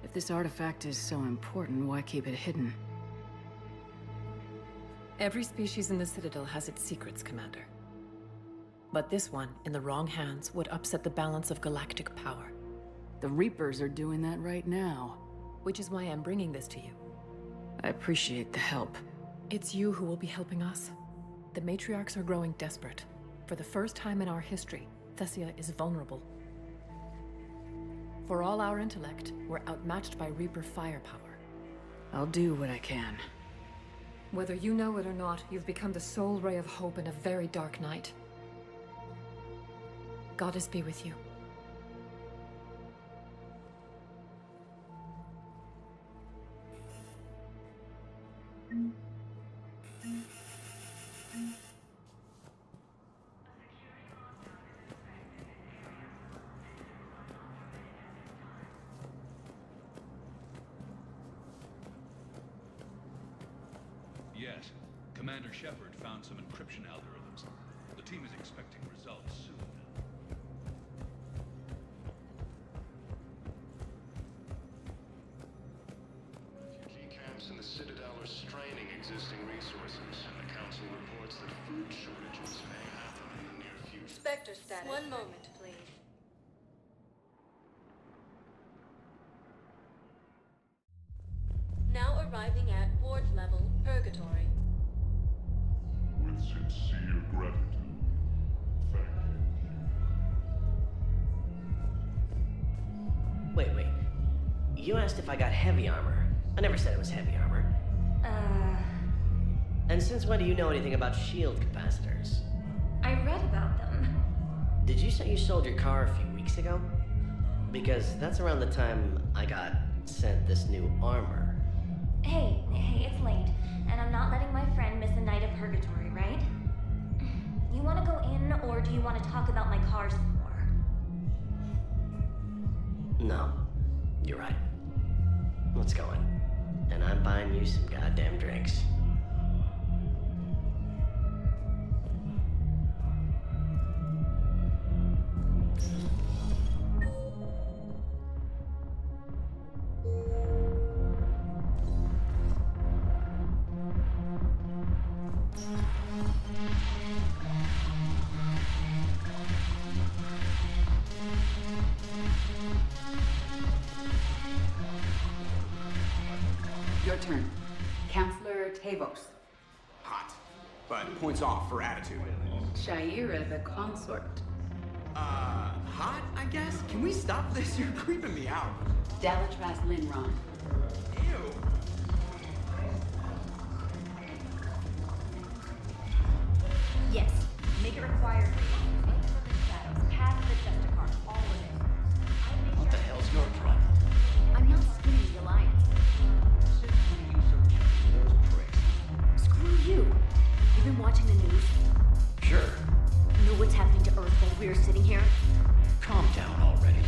If this artifact is so important, why keep it hidden? Every species in the Citadel has its secrets, Commander. But this one, in the wrong hands, would upset the balance of galactic power. The Reapers are doing that right now. Which is why I'm bringing this to you. I appreciate the help. It's you who will be helping us. The Matriarchs are growing desperate. For the first time in our history, Thessia is vulnerable. For all our intellect, we're outmatched by Reaper firepower. I'll do what I can. Whether you know it or not, you've become the sole ray of hope in a very dark night. Goddess be with you. Yes, Commander Shepard found some encryption algorithms. The team is expecting results soon. Refugee camps in the Citadel are straining existing resources. The Council reports that food shortages may happen in the near future. Spectre status. One moment, please. Now arriving at ward level, Purgatory. With sincere gratitude, thank you. Wait. You asked if I got heavy armor. I never said it was heavy armor. And since when do you know anything about shield capacitors? I read about them. Did you say you sold your car a few weeks ago? Because that's around the time I got sent this new armor. Hey, it's late, and I'm not letting my friend miss a night of purgatory, right? You want to go in, or do you want to talk about my car some more? No, you're right. Let's go in. And I'm buying you some goddamn drinks. Your turn. Counselor Tavos. Hot. But points off for attitude. Shaira the consort. Hot, I guess? Can we stop this? You're creeping me out. Dalatraz Linron. Ew. Yes. Make it required. Path of the Justicar. All of it. What the hell's your problem? I'm not skinning the Alliance. Screw you. You've been watching the news? Sure. Know what's happening to Earth while we're sitting here? Calm down already.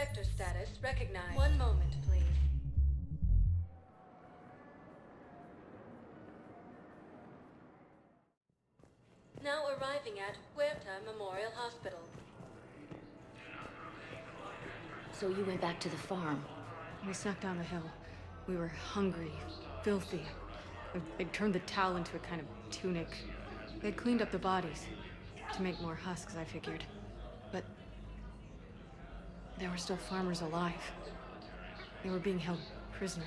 Spectre status recognized. One moment, please. Now arriving at Huerta Memorial Hospital. So you went back to the farm. We snuck down the hill. We were hungry, filthy. They'd turned the towel into a kind of tunic. They'd cleaned up the bodies to make more husks, I figured. But there were still farmers alive. They were being held prisoner.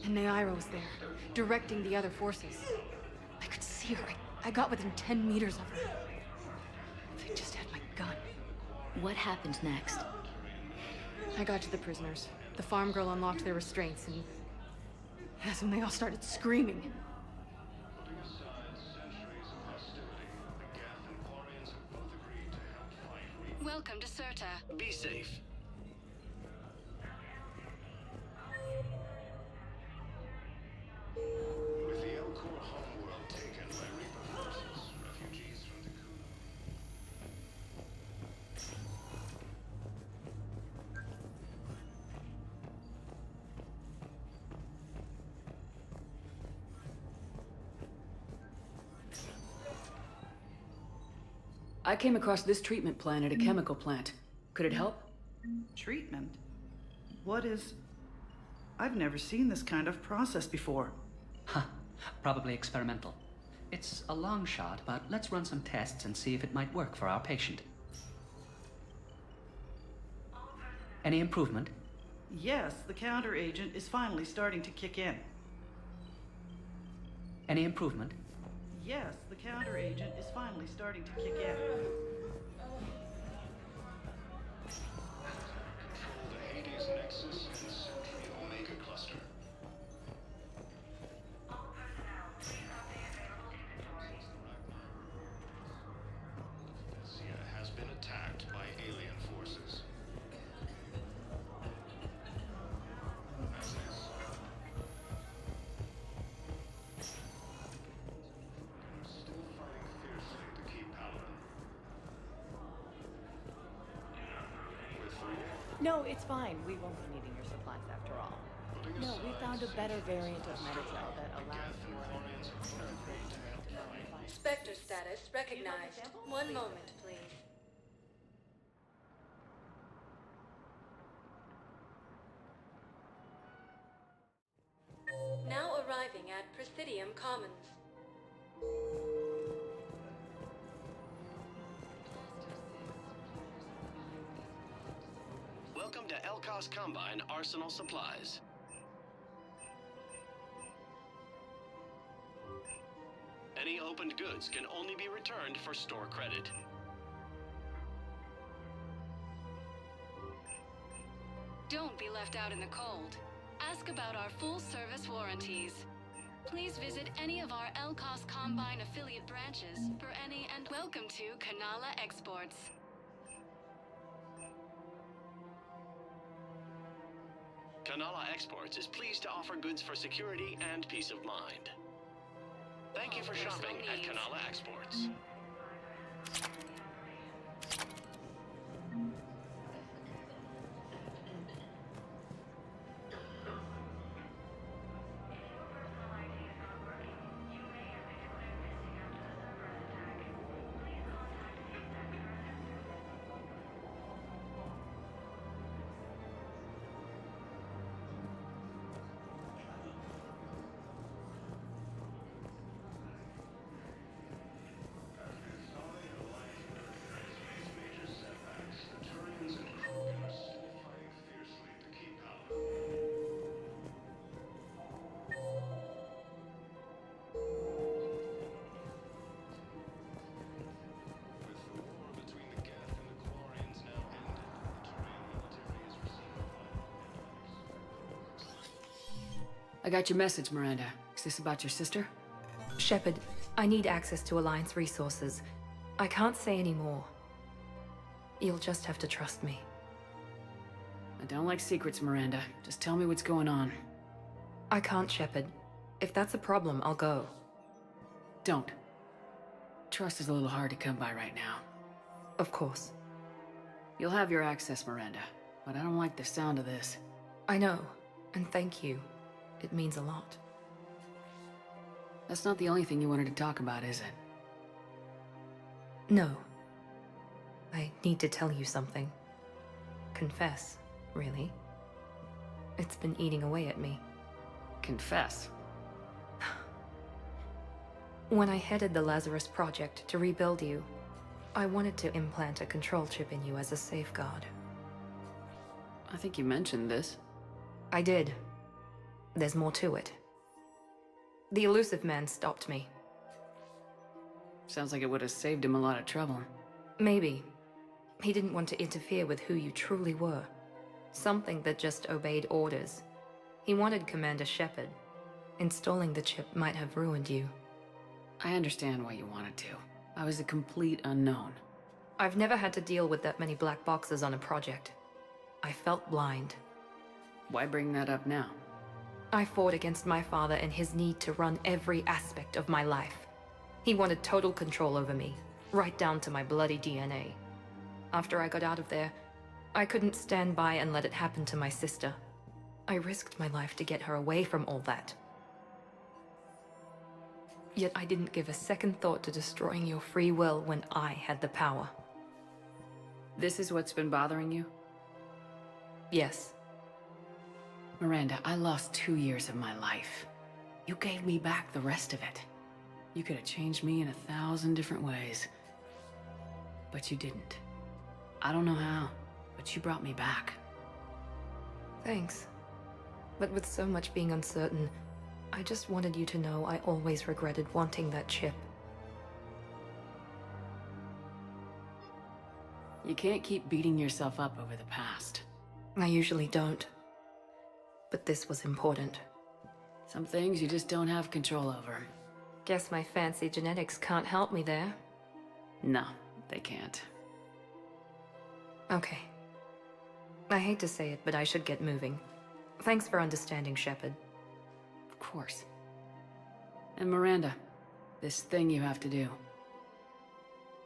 And Naira was there, directing the other forces. I could see her. I got within 10 meters of her. If I just had my gun. What happened next? I got to the prisoners. The farm girl unlocked their restraints, and that's when they all started screaming. Welcome to Serta. Be safe. With the Elcor homeworld taken by Reaper forces, refugees from the I came across this treatment plan at a chemical plant. Could it help? Treatment? What is... I've never seen this kind of process before. Huh. Probably experimental. It's a long shot, but let's run some tests and see if it might work for our patient. Any improvement? Yes, the counter agent is finally starting to kick in. Any improvement? Yes, the counter agent is finally starting to kick in. Control the Hades Nexus and Sentry Omega cluster. Thessia has been attacked by alien forces. As is. Still fighting fiercely to keep Paladin. We're through. No, it's fine. We won't be needing your supplies after all. No, we found a better variant of Medical that allows more... Spectre status recognized. One moment, please. Now arriving at Presidium Commons. Welcome to Elcos Combine Arsenal Supplies. Any opened goods can only be returned for store credit. Don't be left out in the cold. Ask about our full-service warranties. Please visit any of our Elcos Combine affiliate branches for any and welcome to Kanala Exports. Kanala Exports is pleased to offer goods for security and peace of mind. Thank you for shopping at Kanala Exports. I got your message, Miranda. Is this about your sister? Shepard, I need access to Alliance resources. I can't say any more. You'll just have to trust me. I don't like secrets, Miranda. Just tell me what's going on. I can't, Shepard. If that's a problem, I'll go. Don't. Trust is a little hard to come by right now. Of course. You'll have your access, Miranda. but I don't like the sound of this. I know, and thank you. It means a lot. That's not the only thing you wanted to talk about, is it? No. I need to tell you something. Confess, really. It's been eating away at me. Confess? When I headed the Lazarus Project to rebuild you, I wanted to implant a control chip in you as a safeguard. I think you mentioned this. I did. There's more to it. The Illusive Man stopped me. Sounds like it would have saved him a lot of trouble. Maybe. He didn't want to interfere with who you truly were. Something that just obeyed orders. He wanted Commander Shepard. Installing the chip might have ruined you. I understand why you wanted to. I was a complete unknown. I've never had to deal with that many black boxes on a project. I felt blind. Why bring that up now? I fought against my father and his need to run every aspect of my life. He wanted total control over me, right down to my bloody DNA. After I got out of there, I couldn't stand by and let it happen to my sister. I risked my life to get her away from all that. Yet I didn't give a second thought to destroying your free will when I had the power. This is what's been bothering you? Yes. Miranda, I lost 2 years of my life. You gave me back the rest of it. You could have changed me in 1,000 different ways. But you didn't. I don't know how, but you brought me back. Thanks. But with so much being uncertain, I just wanted you to know I always regretted wanting that chip. You can't keep beating yourself up over the past. I usually don't. But this was important. Some things you just don't have control over. Guess my fancy genetics can't help me there. No, they can't. Okay. I hate to say it, but I should get moving. Thanks for understanding, Shepard. Of course. And Miranda, this thing you have to do.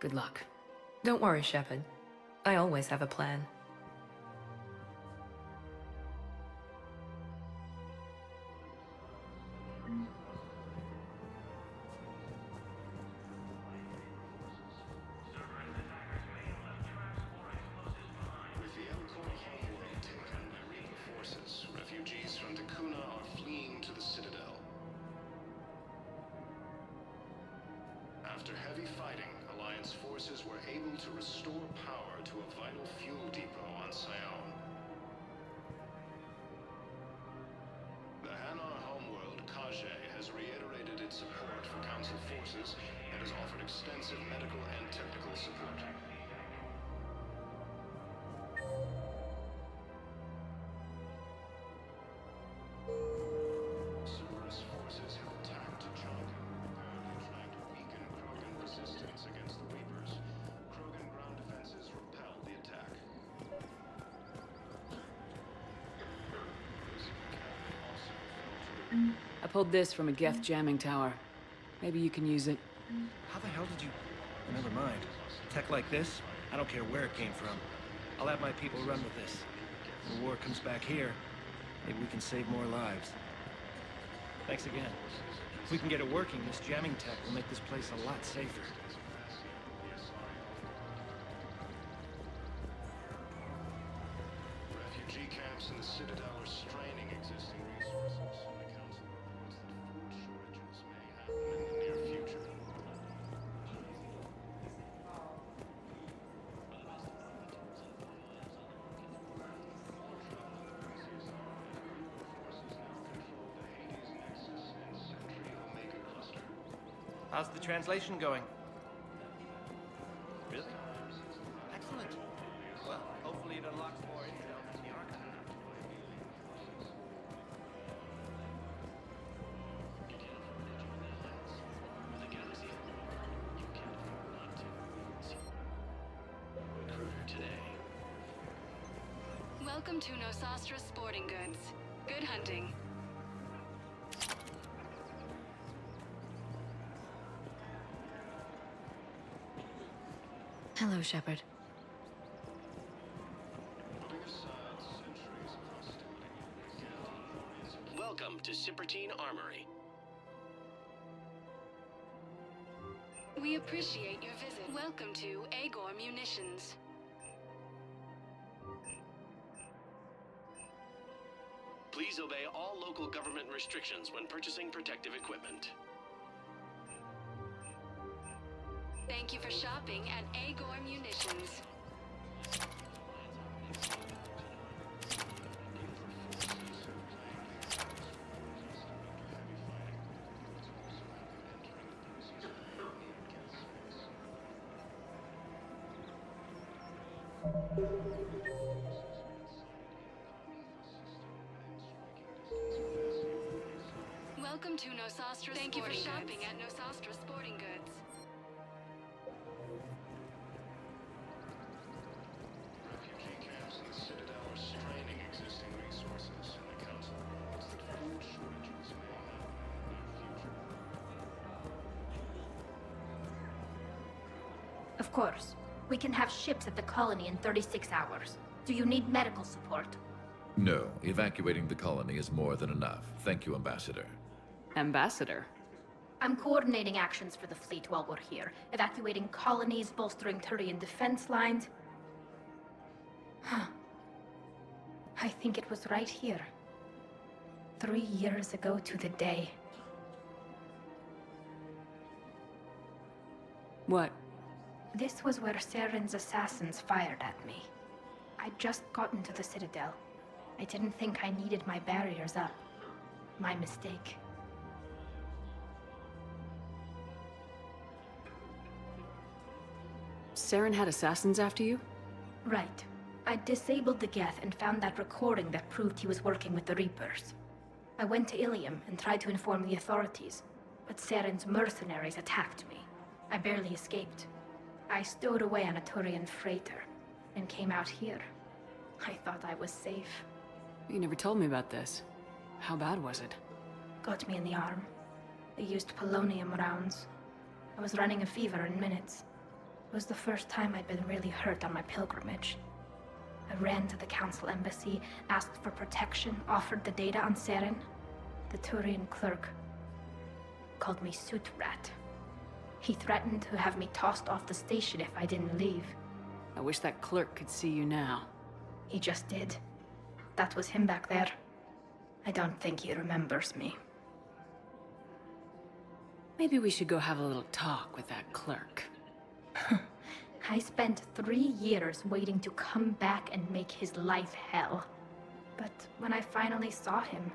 Good luck. Don't worry, Shepard. I always have a plan. After heavy fighting, Alliance forces were able to restore power to a vital fuel depot on Sion. The Hanar homeworld, Kage, has reiterated its support for Council forces and has offered extensive medical and technical support. Cerberus forces have attacked Tachanka, apparently trying to weaken Krogan resistance against the Reapers. Krogan ground defenses repelled the attack. I pulled this from a Geth jamming tower. Maybe you can use it. How the hell did you... Never mind. Tech like this, I don't care where it came from. I'll have my people run with this. When the war comes back here, maybe we can save more lives. Thanks again. If we can get it working, this jamming tech will make this place a lot safer. Refugee camps in the Citadel are straining existing resources. The Council reports that food shortages may happen in the near future. How's the translation going? Really? Excellent. Well, hopefully it unlocks more intel from the archive. Recruiter today. Welcome to Nosastra Sporting Goods. Good hunting. Hello, Shepard. Putting aside Cypertine Armory. We appreciate your visit. Welcome to Agor Munitions. Please obey all local government restrictions when purchasing protective equipment. Thank you for shopping at Agor Munitions. Welcome to Nosastra. Thank you for shopping at Nosastra Sporting Goods. Refugee camps in the Citadel are straining existing resources, and the Council warns that food shortages may happen in the near future. Of course. We can have ships at the colony in 36 hours. Do you need medical support? No, evacuating the colony is more than enough. Thank you, Ambassador. Ambassador? I'm coordinating actions for the fleet while we're here. Evacuating colonies, bolstering Turian defense lines. I think it was right here. 3 years ago to the day. What? This was where Saren's assassins fired at me. I'd just gotten to the Citadel. I didn't think I needed my barriers up. My mistake. Saren had assassins after you? Right. I disabled the Geth and found that recording that proved he was working with the Reapers. I went to Ilium and tried to inform the authorities, but Saren's mercenaries attacked me. I barely escaped. I stowed away on a Turian freighter and came out here. I thought I was safe. You never told me about this. How bad was it? Got me in the arm. They used polonium rounds. I was running a fever in minutes. It was the first time I'd been really hurt on my pilgrimage. I ran to the Council embassy, asked for protection, offered the data on Saren. The Turian clerk called me Soot Rat. He threatened to have me tossed off the station if I didn't leave. I wish that clerk could see you now. He just did. That was him back there. I don't think he remembers me. Maybe we should go have a little talk with that clerk. I spent 3 years waiting to come back and make his life hell. But when I finally saw him,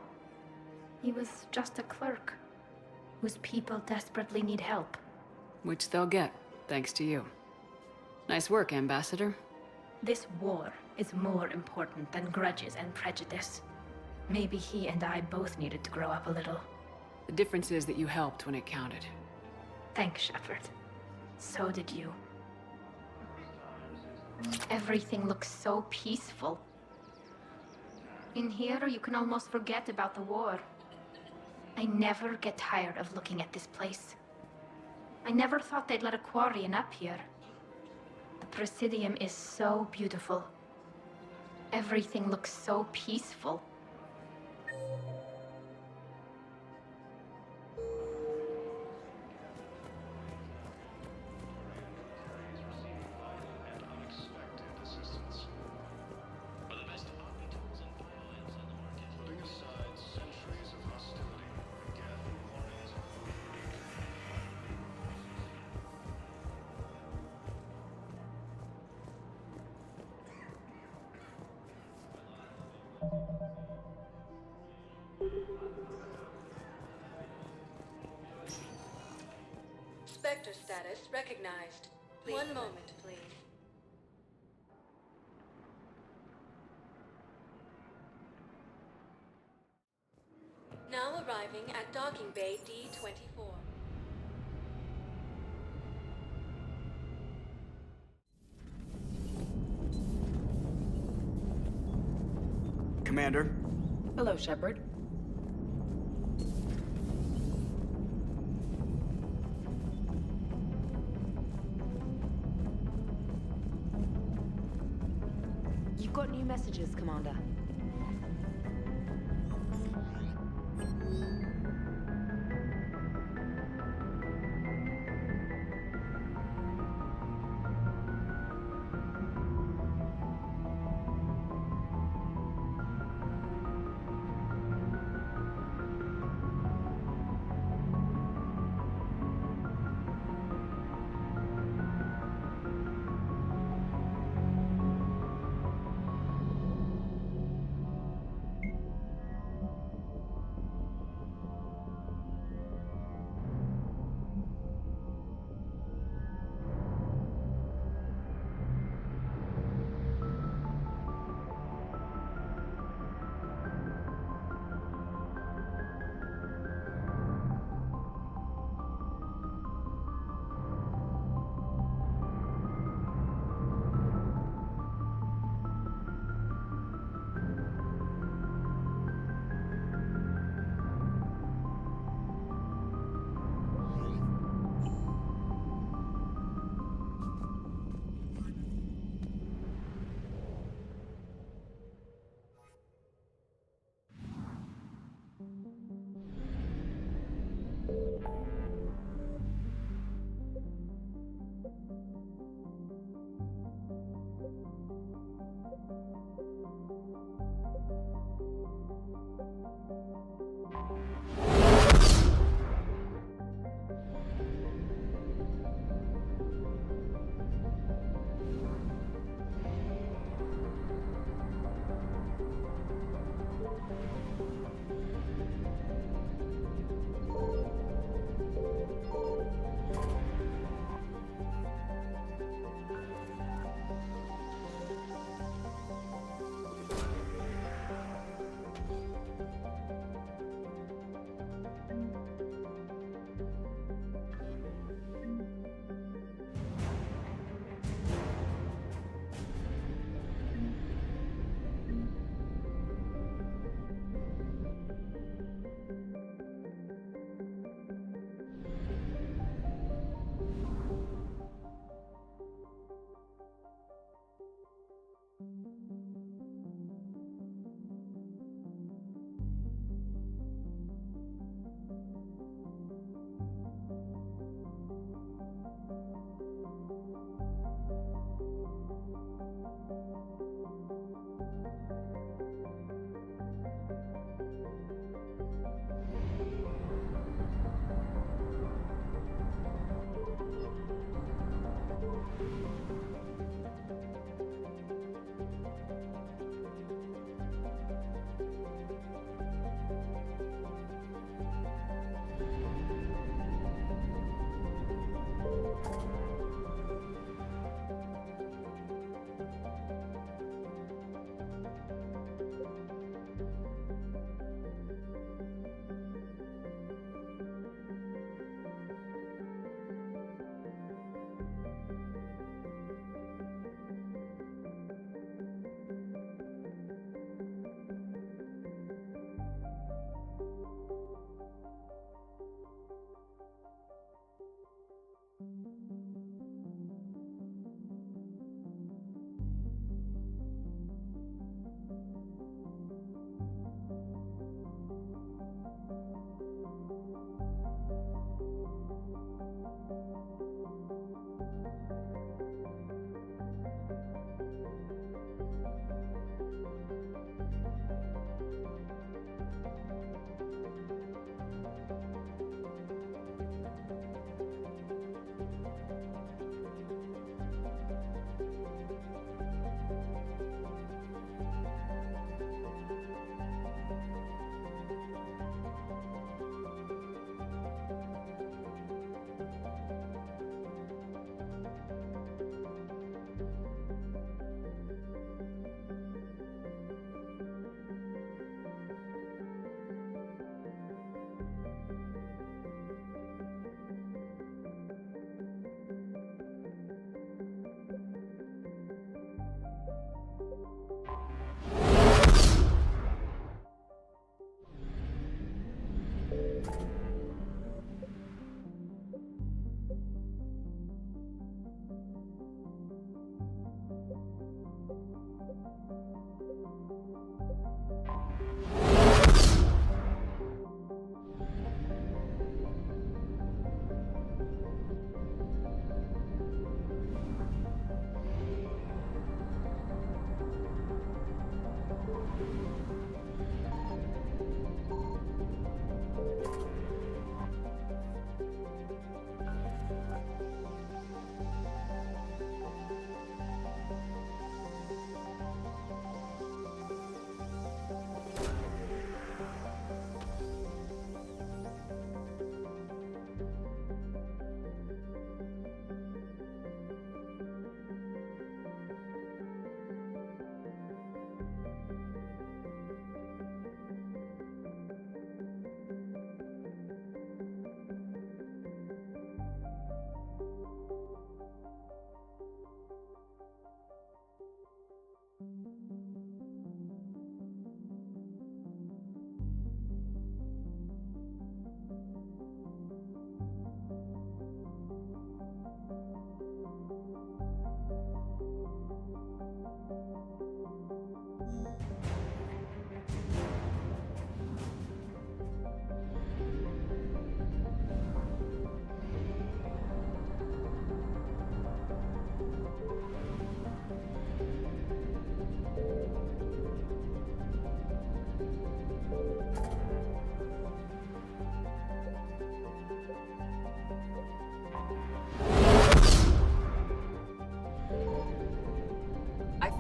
he was just a clerk whose people desperately need help. Which they'll get, thanks to you. Nice work, Ambassador. This war is more important than grudges and prejudice. Maybe he and I both needed to grow up a little. The difference is that you helped when it counted. Thanks, Shepard. So did you. Everything looks so peaceful. In here, you can almost forget about the war. I never get tired of looking at this place. I never thought they'd let a Quarian up here. The Presidium is so beautiful. Everything looks so peaceful. Spectre status recognized. One moment, please. Now arriving at Docking Bay D-24. Commander. Hello, Shepard. You've got new messages, Commander.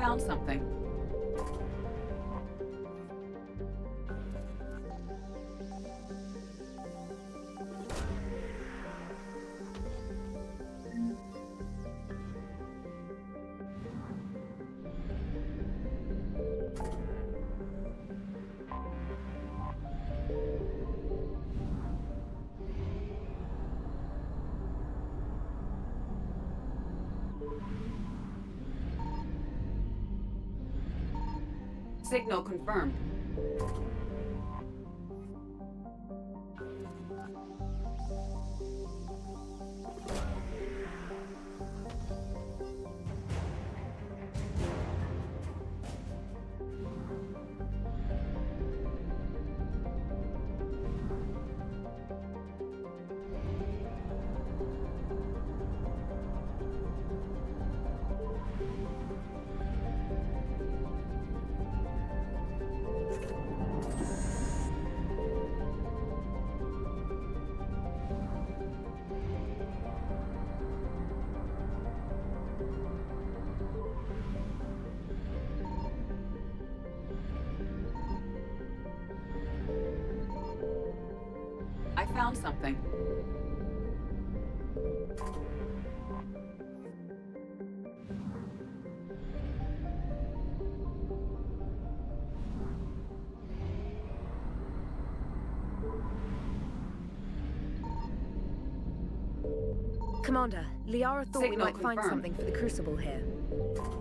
found something. Signal confirmed. I found something. Commander, Liara thought we Signal might find confirmed. something for the Crucible here.